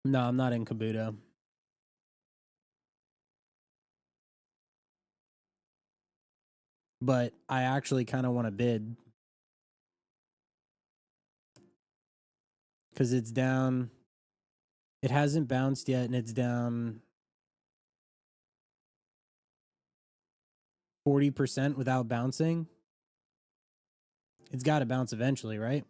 No, I'm not in Kabuto. But I actually kind of want to bid because it's down. It hasn't bounced yet, and it's down 40% without bouncing. It's got to bounce eventually, right?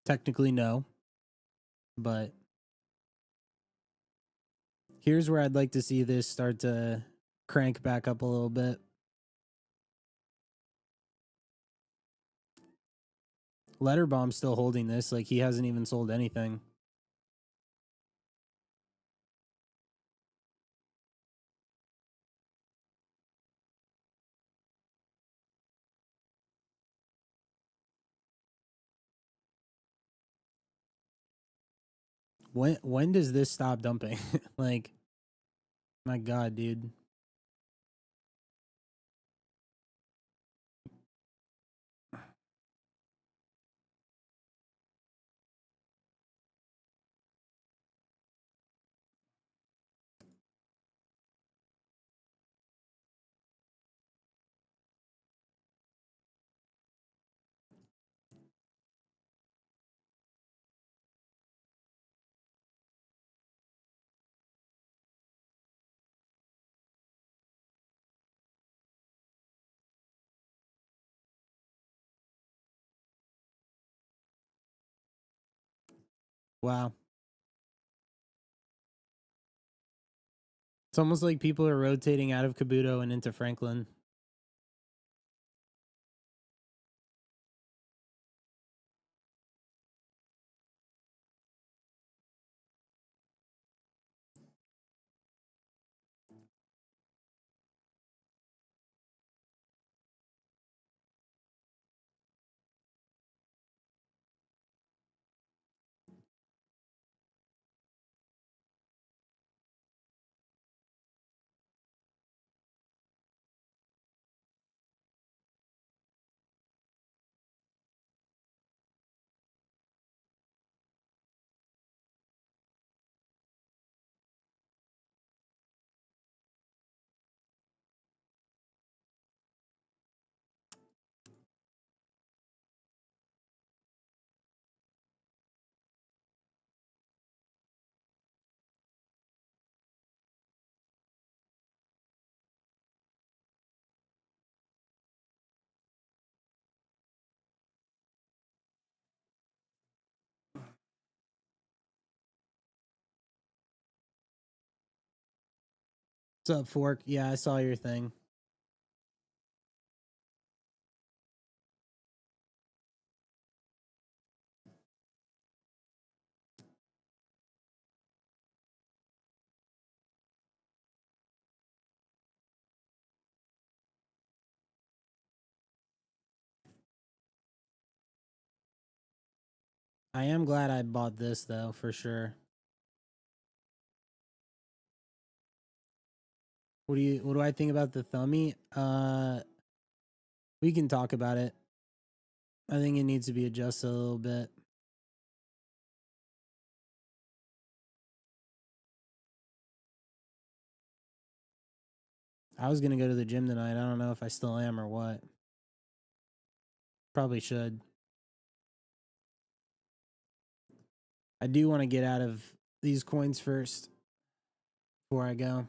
Technically, no. But here's where I'd like to see this start to crank back up a little bit. Letterbomb's still holding this. Like, he hasn't even sold anything. When does this stop dumping? Like, my God, dude. Wow. It's almost like people are rotating out of Kabuto and into Franklin. What's up, Fork? Yeah, I saw your thing. I am glad I bought this though, for sure. What do I think about the Thummy? We can talk about it. I think it needs to be adjusted a little bit. I was gonna go to the gym tonight. I don't know if I still am or what. Probably should. I do want to get out of these coins first before I go.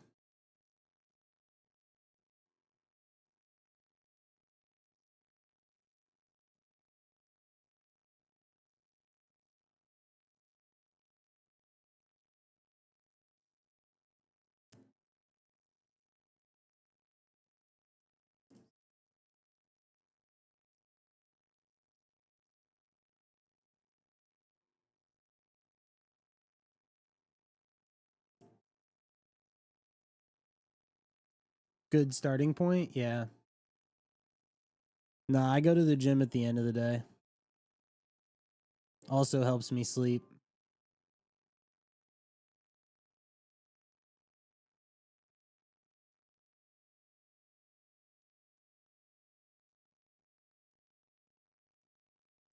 Good starting point? Yeah. No, I go to the gym at the end of the day. Also helps me sleep.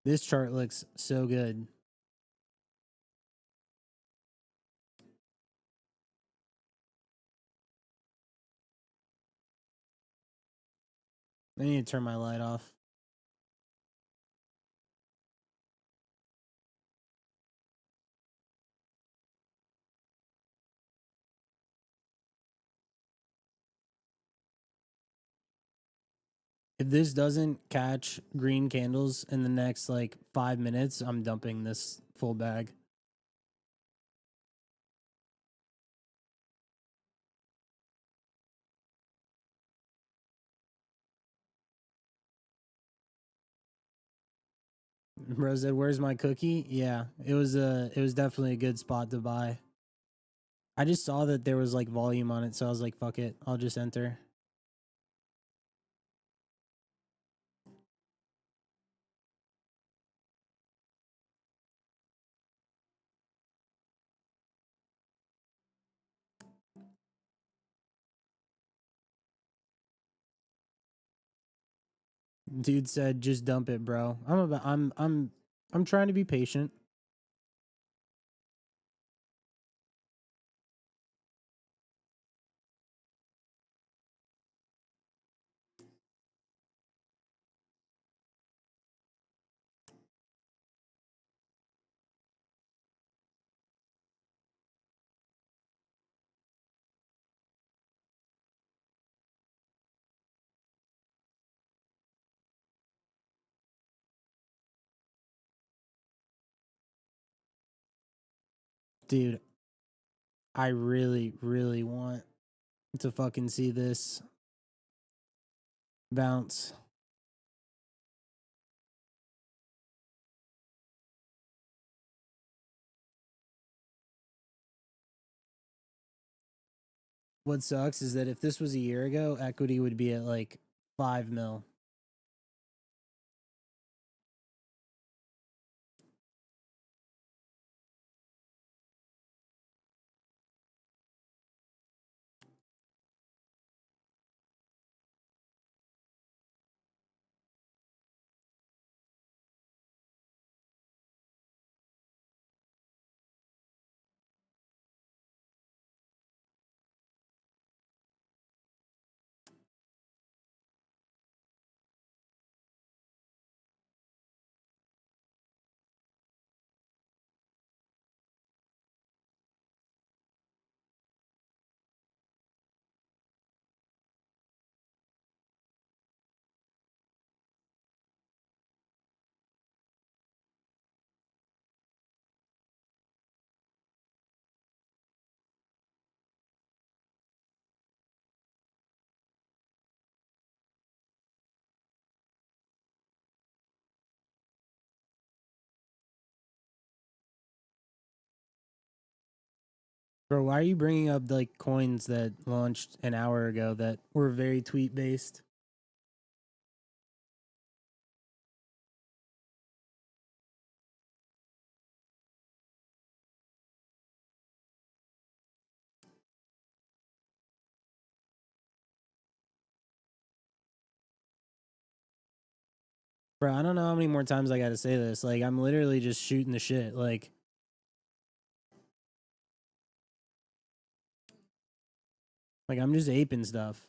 This chart looks so good. I need to turn my light off. If this doesn't catch green candles in the next like 5 minutes, I'm dumping this full bag. Bro said, "Where's my cookie?" Yeah, it was definitely a good spot to buy. I just saw that there was like volume on it, so I was like, "Fuck it, I'll just enter." Dude said, "Just dump it, bro." I'm trying to be patient. Dude, I really, really want to fucking see this bounce. What sucks is that if this was a year ago, equity would be at like 5 mil. Bro, why are you bringing up like coins that launched an hour ago that were very tweet based? Bro, I don't know how many more times I got to say this. Like, I'm literally just shooting the shit. Like I'm just aping stuff.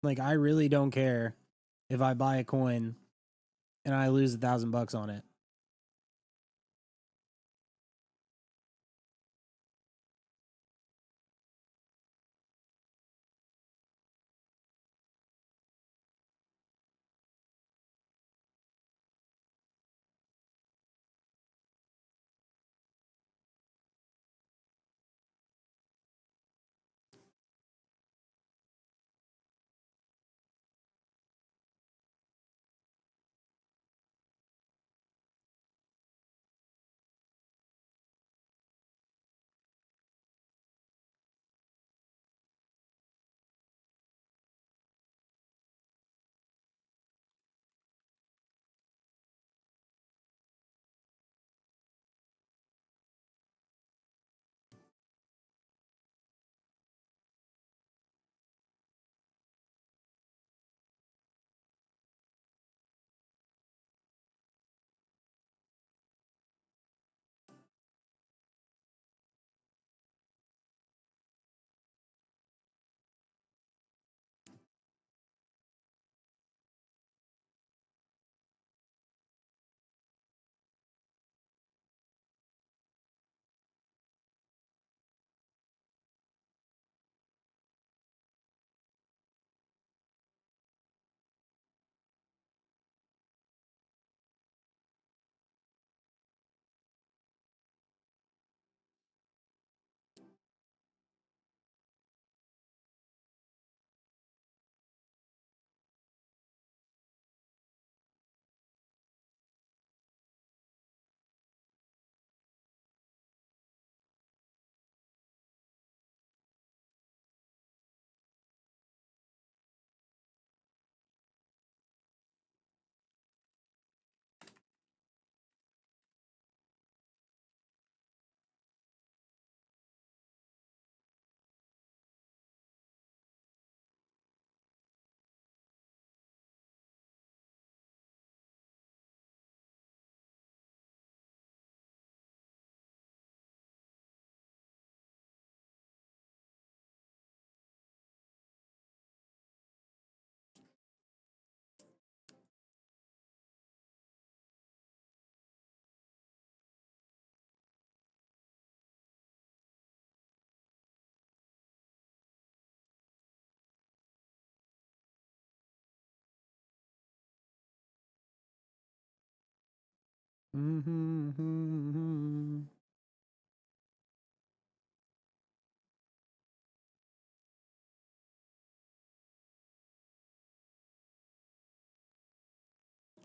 Like, I really don't care if I buy a coin and I lose $1,000 on it.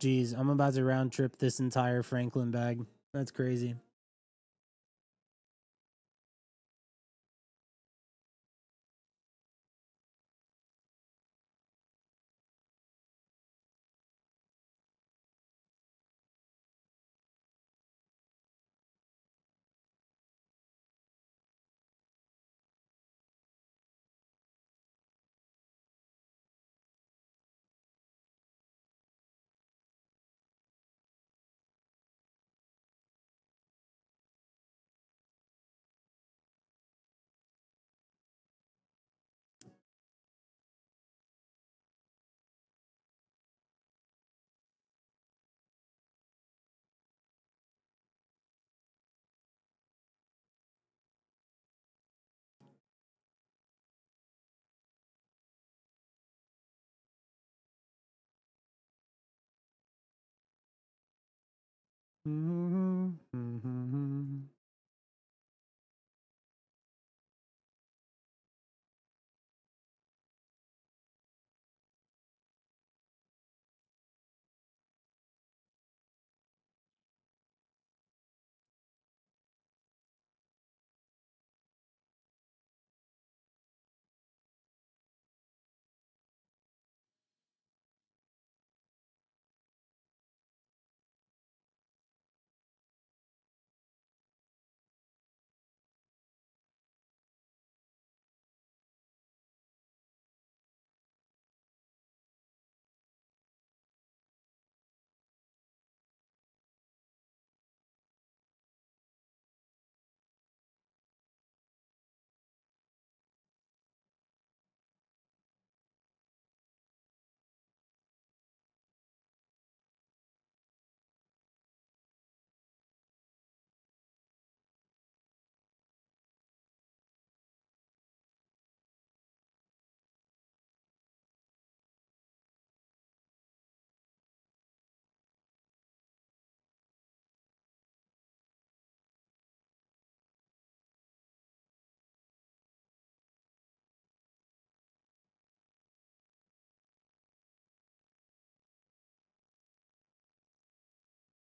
Jeez, I'm about to round trip this entire Franklin bag. That's crazy.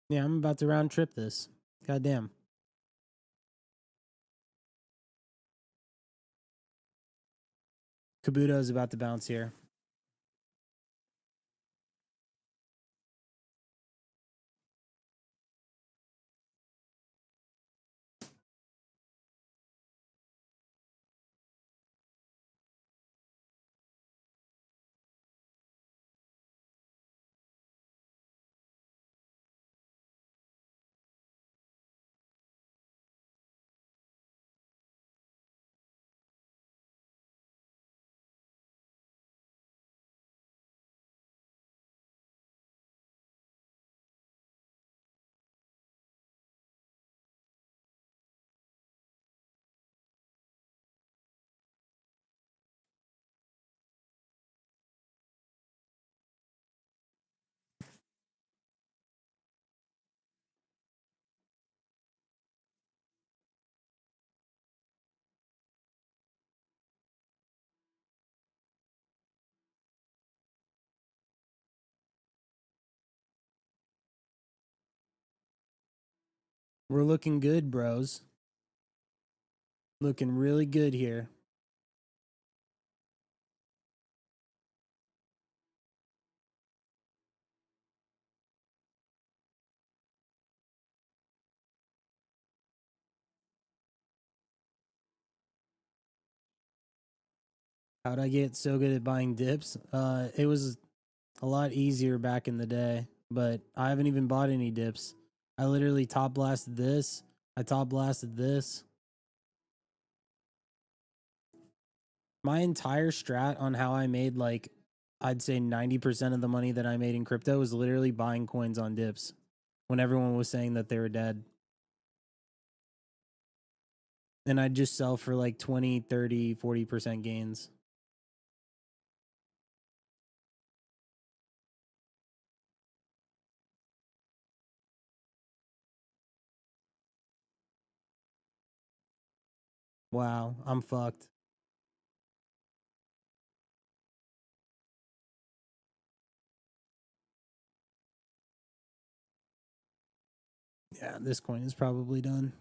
Yeah, I'm about to round trip this. Goddamn. Kabuto is about to bounce here. We're looking good, bros. Looking really good here. How'd I get so good at buying dips? It was a lot easier back in the day, but I haven't even bought any dips. I literally top blasted this. I top blasted this. My entire strat on how I made, like, I'd say 90% of the money that I made in crypto was literally buying coins on dips when everyone was saying that they were dead. And I'd just sell for like 20, 30, 40% gains. Wow, I'm fucked. Yeah, this coin is probably done.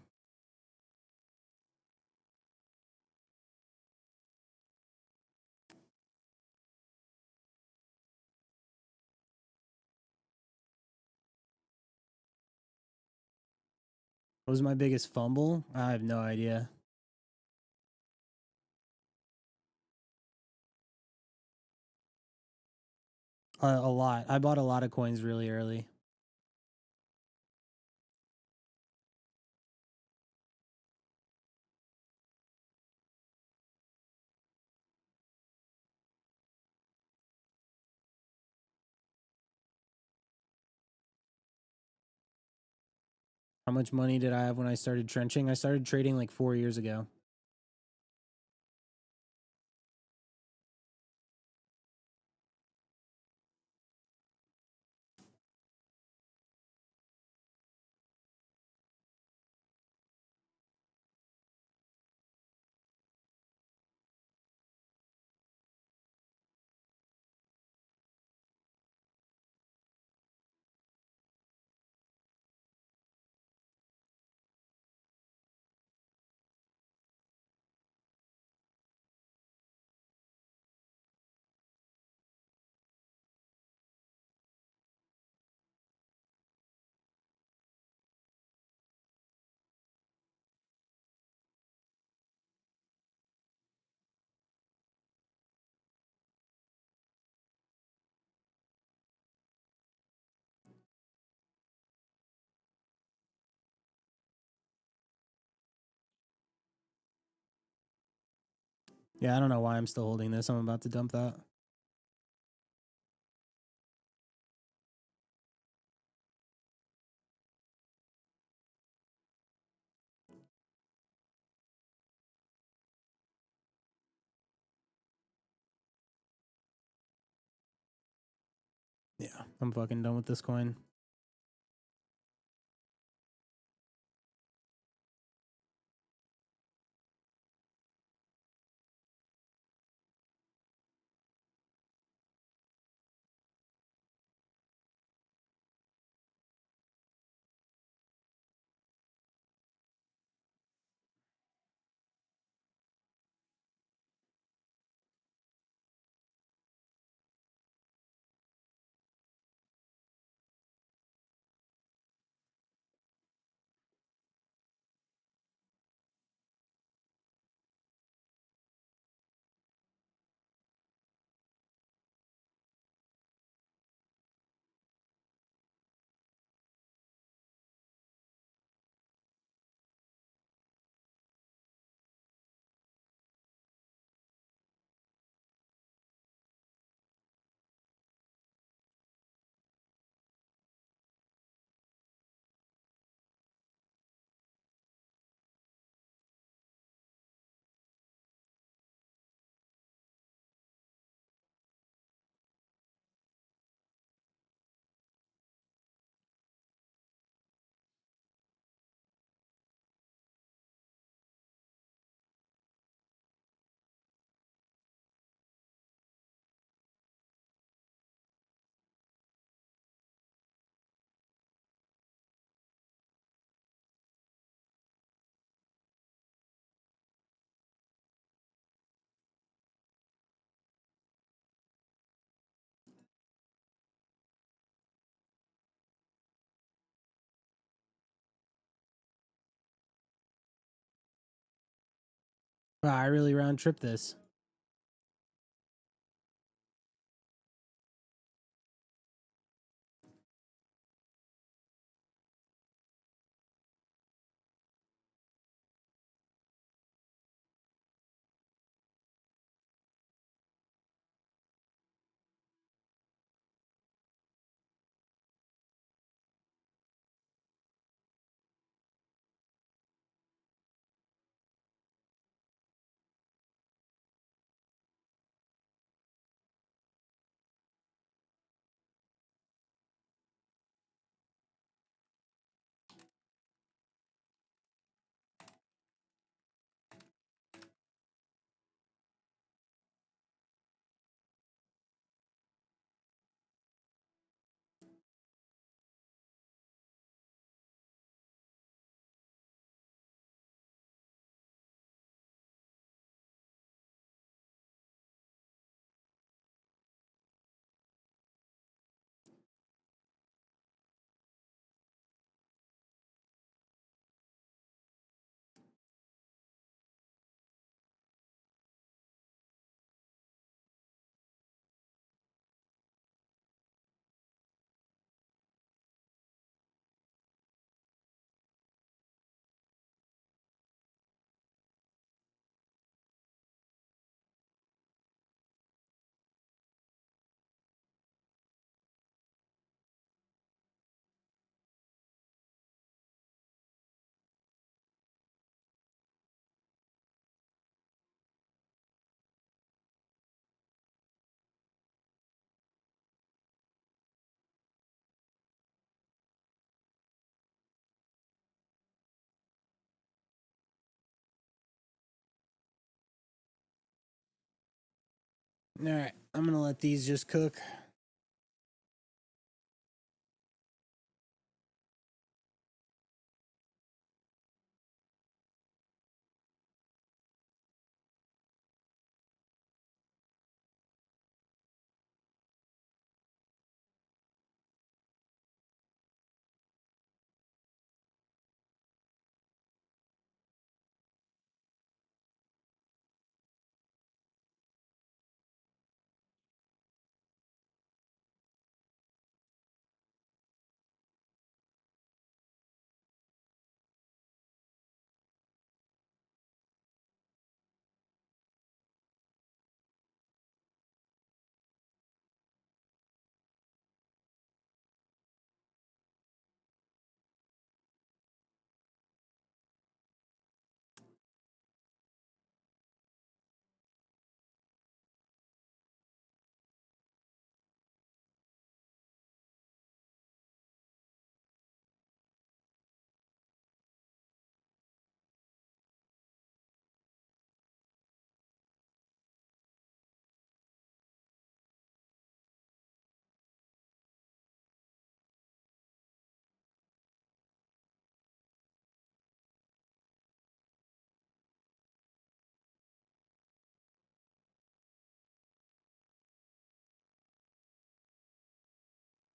What was my biggest fumble? I have no idea. A lot. I bought a lot of coins really early. How much money did I have when I started trenching? I started trading like 4 years ago. Yeah, I don't know why I'm still holding this. I'm about to dump that. Yeah, I'm fucking done with this coin. Wow, I really round trip this. All right, I'm gonna let these just cook.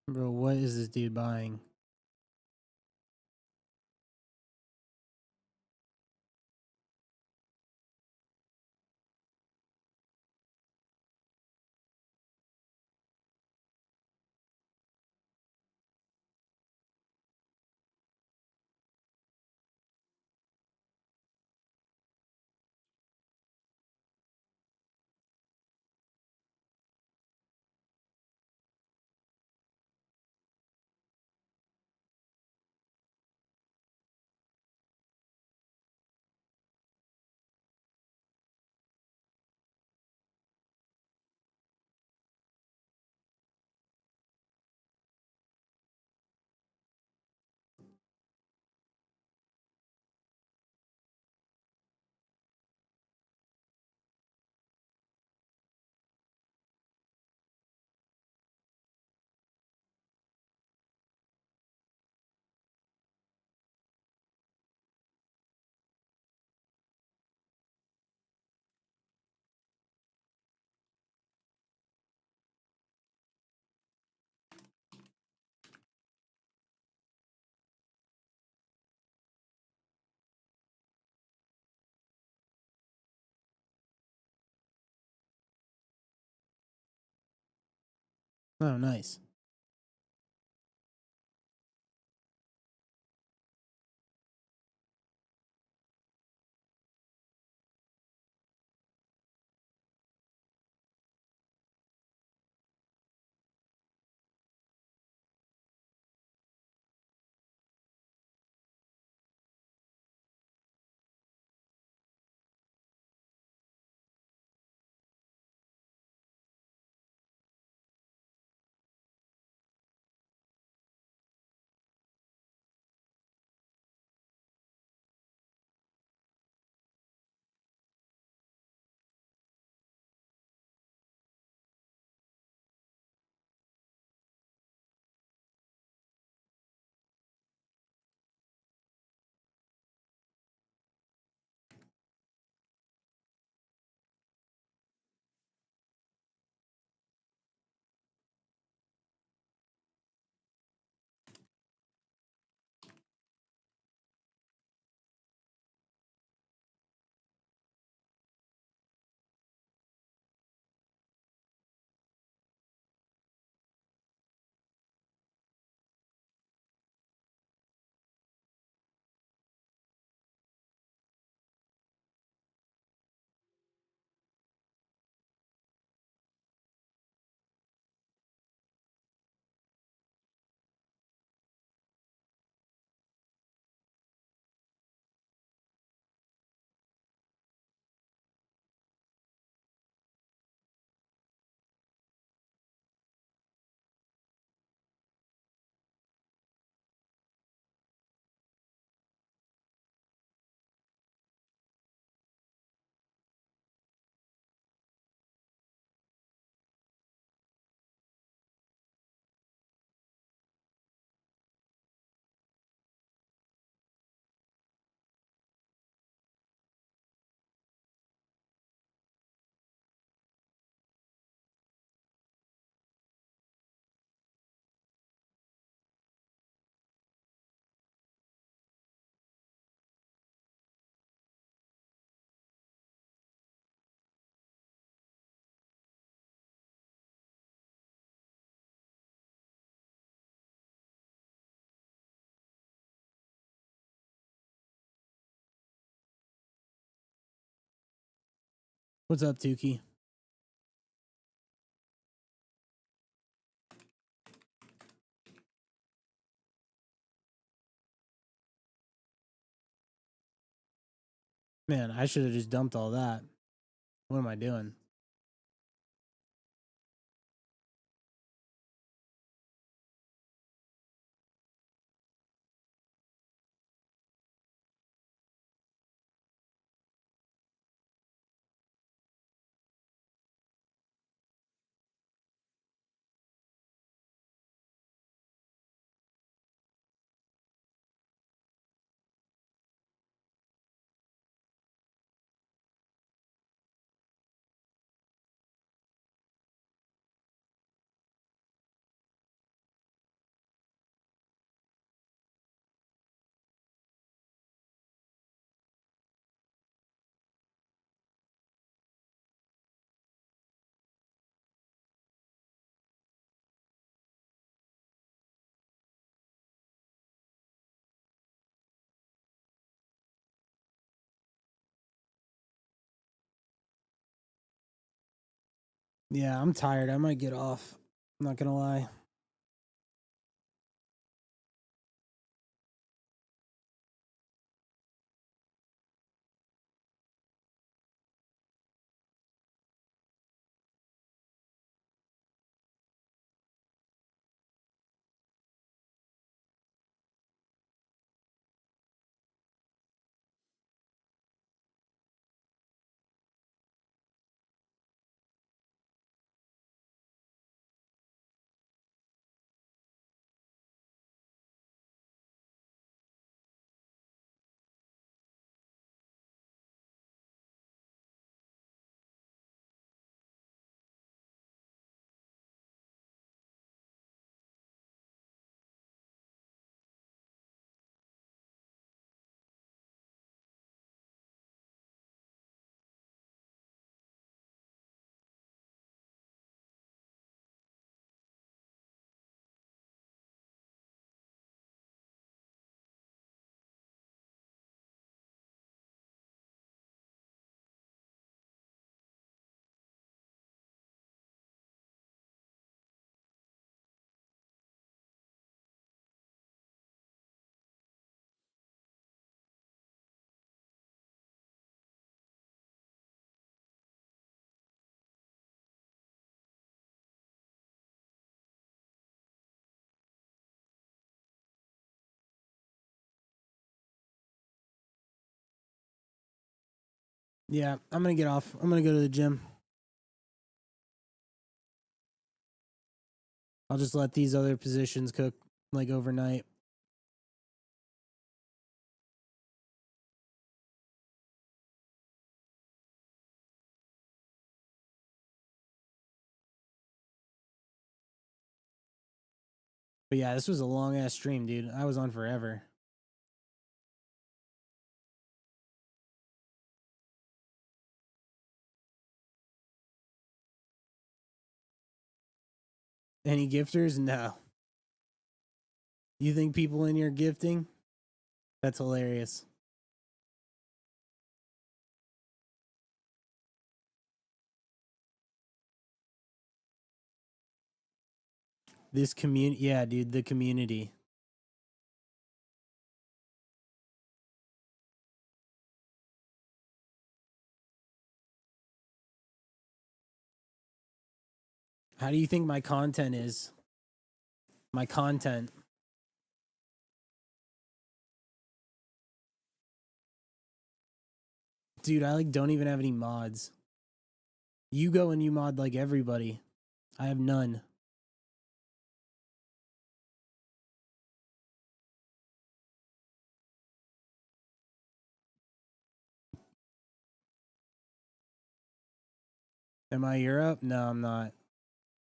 Bro, what is this dude buying? Oh, nice. What's up, Tukey? Man, I should have just dumped all that. What am I doing? Yeah, I'm tired. I might get off. I'm not gonna lie. Yeah, I'm gonna get off. I'm gonna go to the gym. I'll just let these other positions cook like overnight. But yeah, this was a long ass stream, dude. I was on forever. Any gifters? No. You think people in here gifting? That's hilarious. This community, yeah, dude, the community. How do you think my content is? My content. Dude, I like don't even have any mods. You go and you mod like everybody. I have none. Am I Europe? No, I'm not.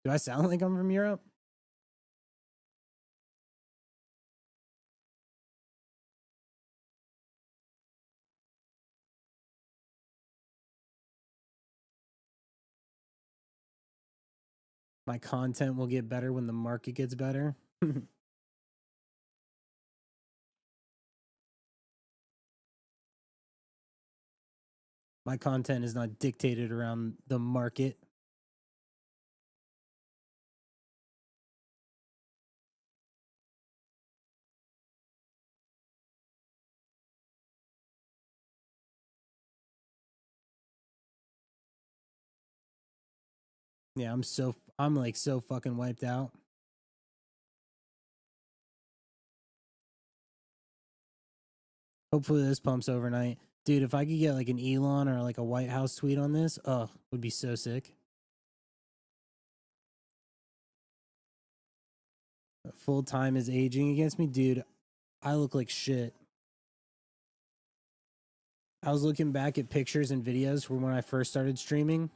Do I sound like I'm from Europe? My content will get better when the market gets better. My content is not dictated around the market. Yeah, I'm like so fucking wiped out. Hopefully this pumps overnight. Dude, if I could get like an Elon or like a White House tweet on this, would be so sick. Full time is aging against me. Dude, I look like shit. I was looking back at pictures and videos from when I first started streaming.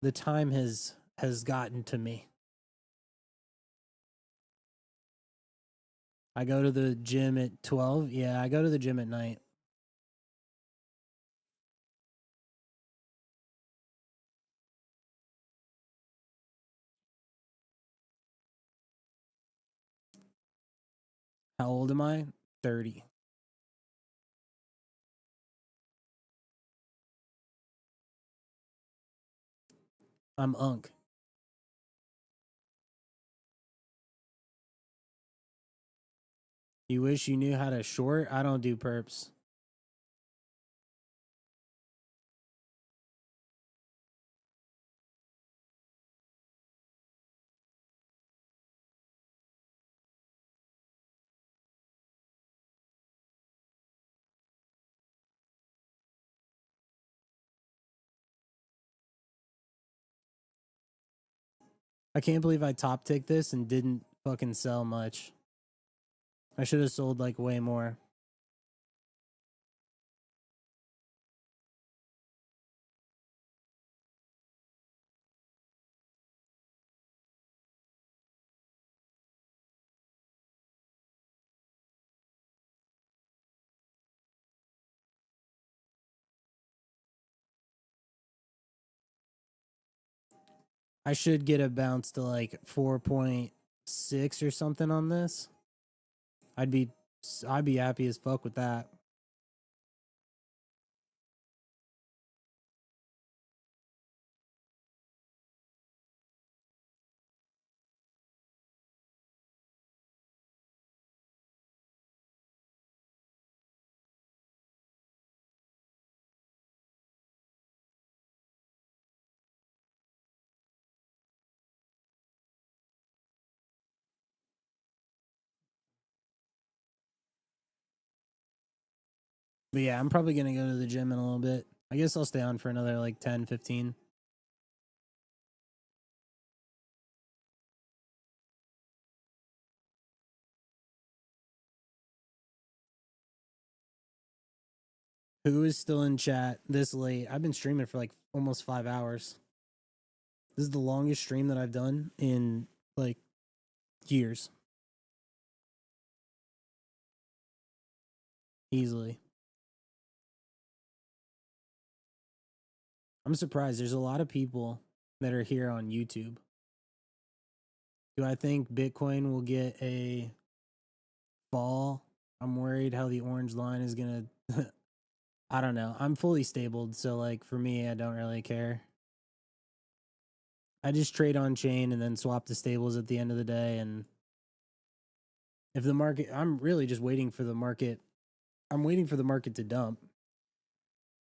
The time has gotten to me. I go to the gym at 12. Yeah, I go to the gym at night. How old am I? 30. I'm unk. You wish you knew how to short? I don't do perps. I can't believe I top ticked this and didn't fucking sell much. I should have sold like way more. I should get a bounce to like 4.6 or something on this. I'd be happy as fuck with that. But yeah, I'm probably going to go to the gym in a little bit. I guess I'll stay on for another like 10, 15. Who is still in chat this late? I've been streaming for like almost 5 hours. This is the longest stream that I've done in like years. Easily. I'm surprised. There's a lot of people that are here on YouTube. Do I think Bitcoin will get a fall? I'm worried how the orange line is going to. I don't know. I'm fully stabled. So, like, for me, I don't really care. I just trade on chain and then swap the stables at the end of the day. And if the market, I'm really just waiting for the market. I'm waiting for the market to dump.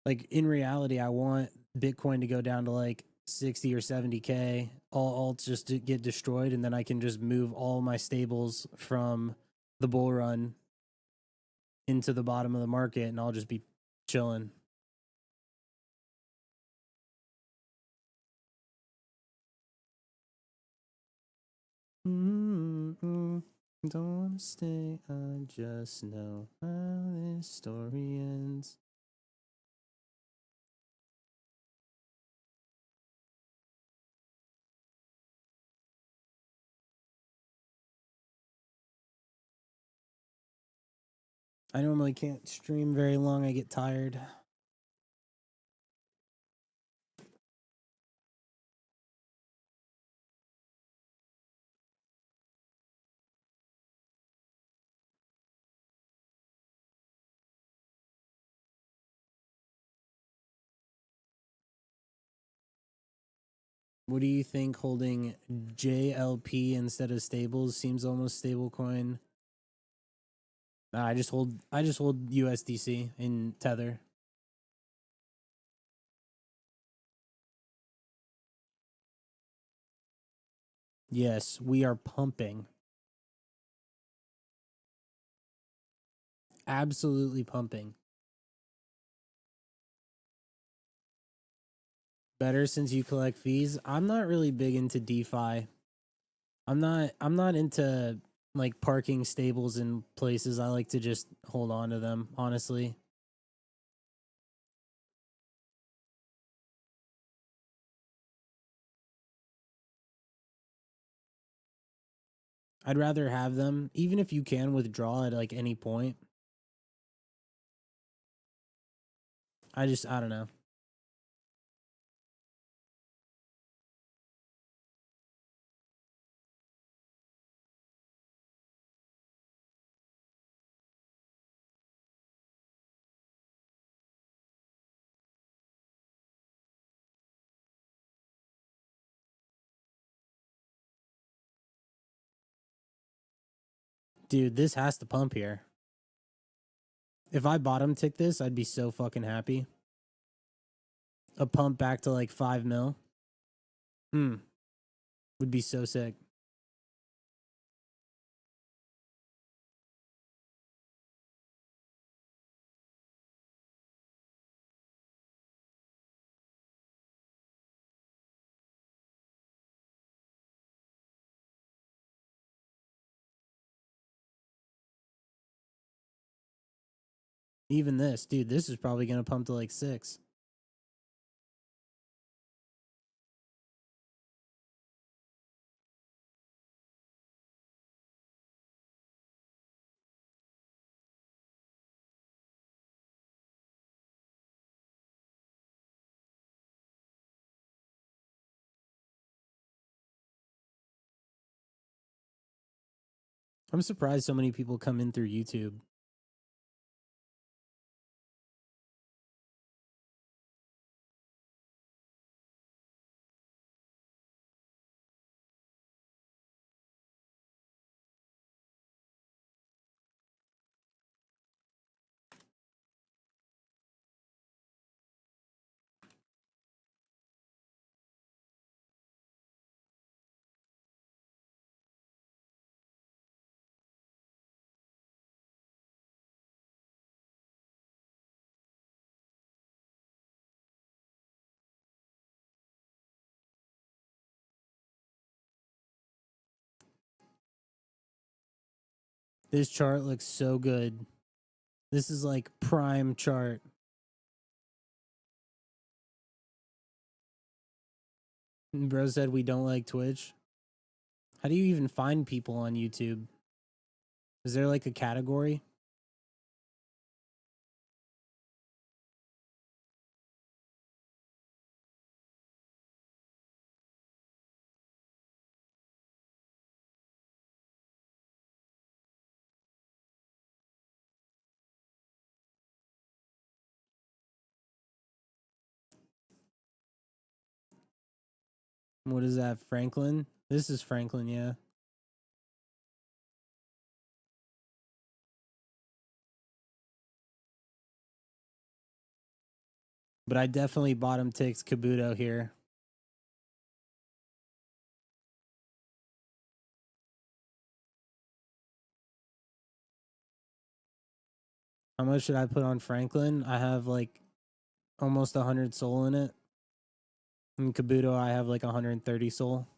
Like, in reality, I want Bitcoin to go down to like 60 or 70K, all alts just to get destroyed, and then I can just move all my stables from the bull run into the bottom of the market, and I'll just be chilling. Don't want to stay, I just know how this story ends. I normally can't stream very long, I get tired. What do you think holding JLP instead of stables seems almost stable coin? I just hold USDC in Tether. Yes, we are pumping. Absolutely pumping. Better since you collect fees. I'm not really big into DeFi. I'm not into like parking stables in places. I like to just hold on to them, honestly. I'd rather have them, even if you can withdraw at like any point. I don't know. Dude, this has to pump here. If I bottom tick this, I'd be so fucking happy. A pump back to like 5 mil. Would be so sick. Even this, dude, this is probably going to pump to like 6. I'm surprised so many people come in through YouTube. This chart looks so good. This is like prime chart. Bro said we don't like Twitch. How do you even find people on YouTube? Is there like a category? What is that, Franklin? This is Franklin, yeah. But I definitely bottom ticks Kabuto here. How much should I put on Franklin? I have like almost 100 SOL in it. In Kabuto, I have like 130 SOL.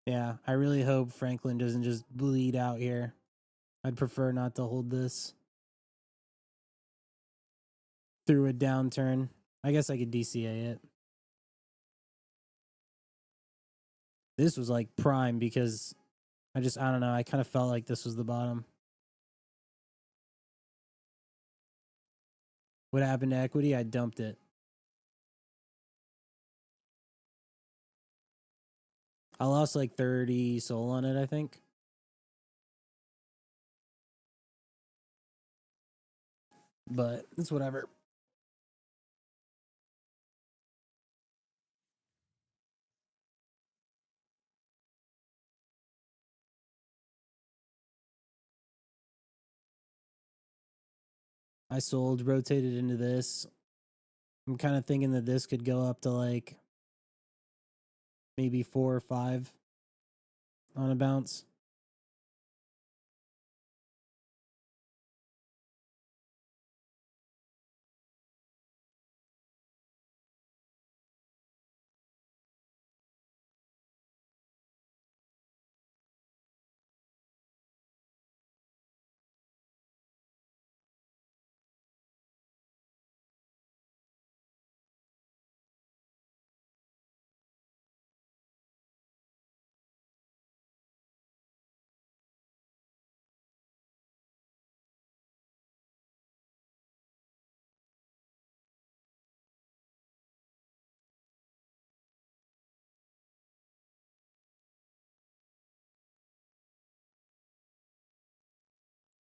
Yeah, I really hope Franklin doesn't just bleed out here. I'd prefer not to hold this through a downturn. I guess I could DCA it. This was like prime because I don't know. I kind of felt like this was the bottom. What happened to equity? I dumped it. I lost like 30 SOL on it, I think. But it's whatever. I sold, rotated into this. I'm kind of thinking that this could go up to like maybe 4 or 5 on a bounce.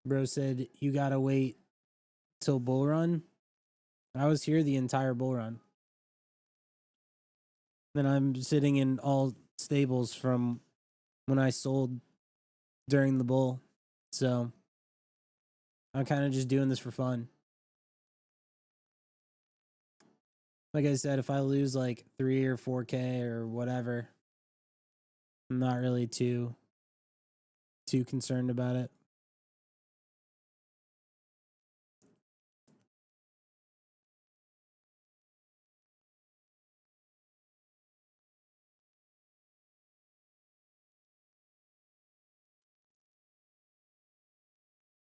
Bro said, you gotta wait till bull run. I was here the entire bull run. Then I'm sitting in all stables from when I sold during the bull. So I'm kind of just doing this for fun. Like I said, if I lose like 3 or 4K or whatever, I'm not really too concerned about it.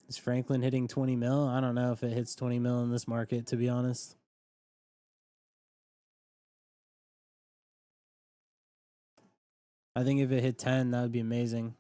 Is Franklin hitting 20 mil? I don't know if it hits 20 mil in this market, to be honest. I think if it hit 10, that would be amazing.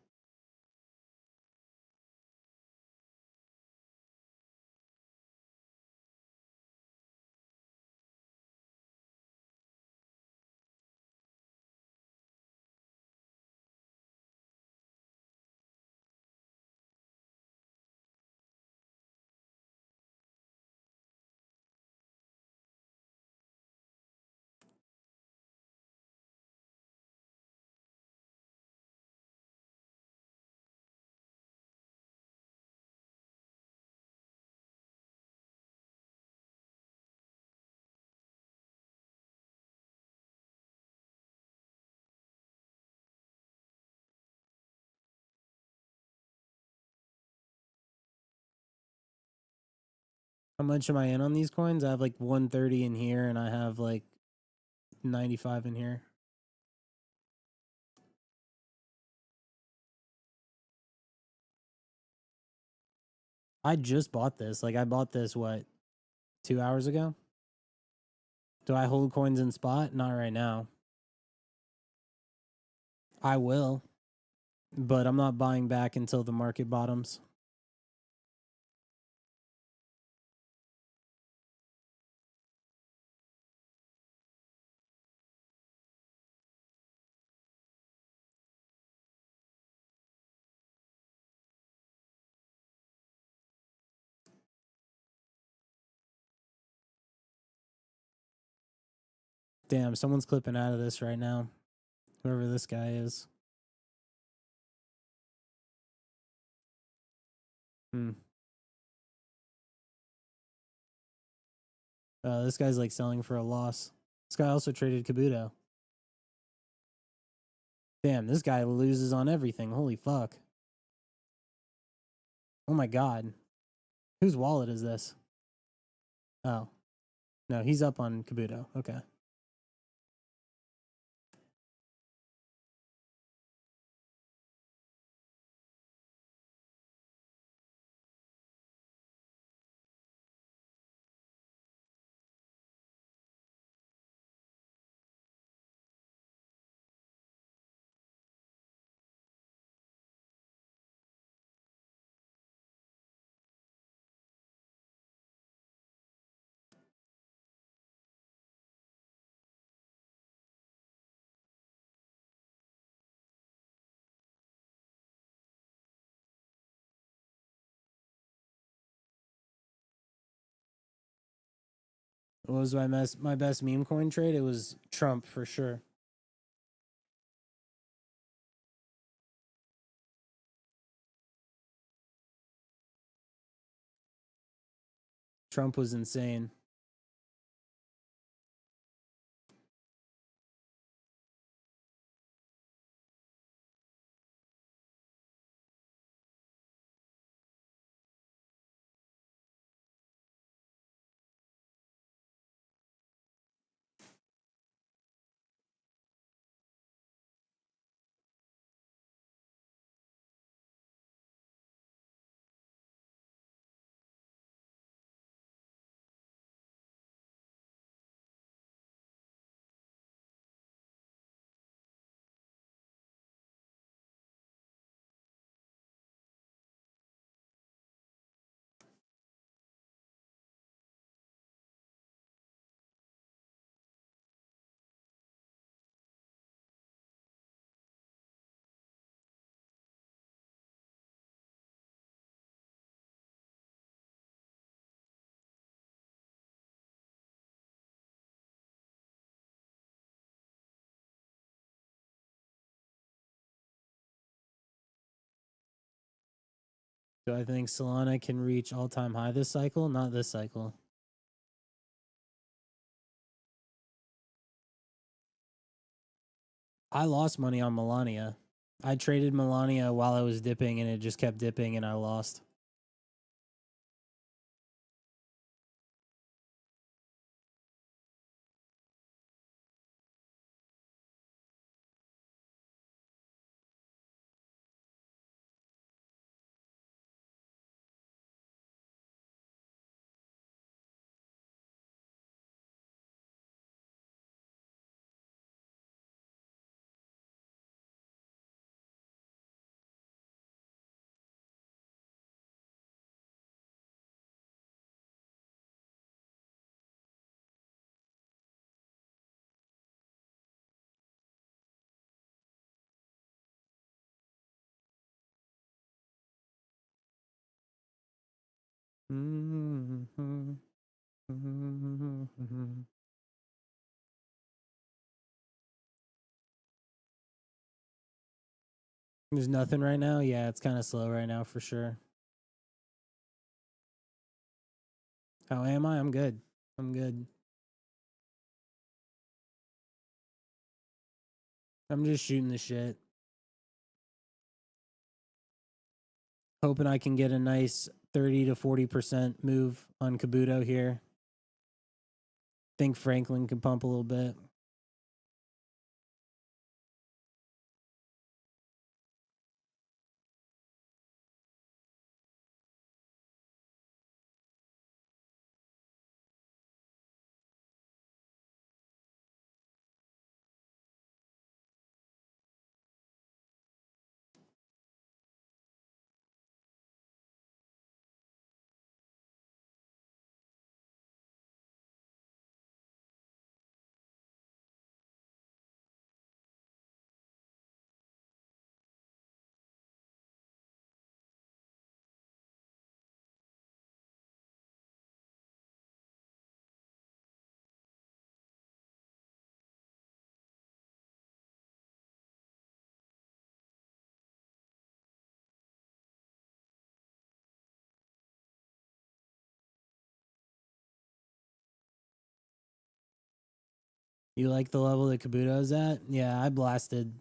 How much am I in on these coins? I have like 130 in here and I have like 95 in here. I just bought this. Like I bought this, what, 2 hours ago? Do I hold coins in spot? Not right now. I will, but I'm not buying back until the market bottoms. Damn, someone's clipping out of this right now. Whoever this guy is. This guy's like selling for a loss. This guy also traded Kabuto. Damn, this guy loses on everything. Holy fuck. Oh my god. Whose wallet is this? Oh. No, he's up on Kabuto. Okay. What was my best meme coin trade? It was Trump for sure. Trump was insane. Do I think Solana can reach all-time high this cycle? Not this cycle. I lost money on Melania. I traded Melania while I was dipping and it just kept dipping and I lost. There's nothing right now. Yeah, it's kind of slow right now for sure. How am I? I'm good. I'm good. I'm just shooting the shit. Hoping I can get a nice 30 to 40% move on Kabuto here. Think Franklin can pump a little bit. You like the level that Kabuto's at? Yeah, I blasted.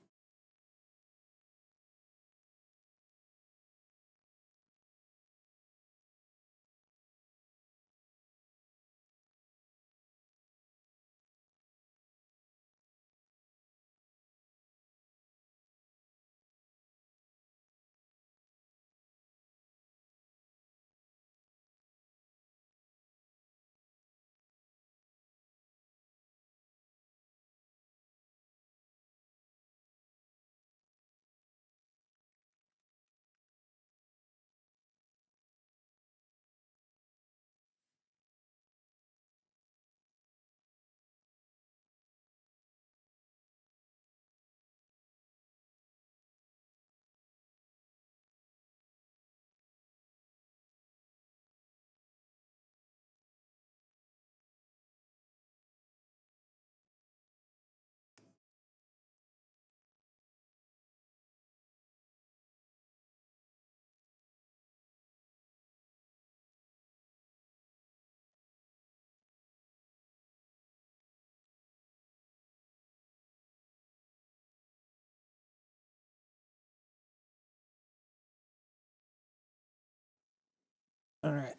All right.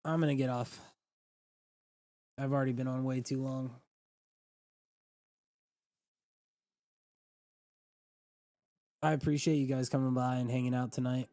I'm going to get off. I've already been on way too long. I appreciate you guys coming by and hanging out tonight.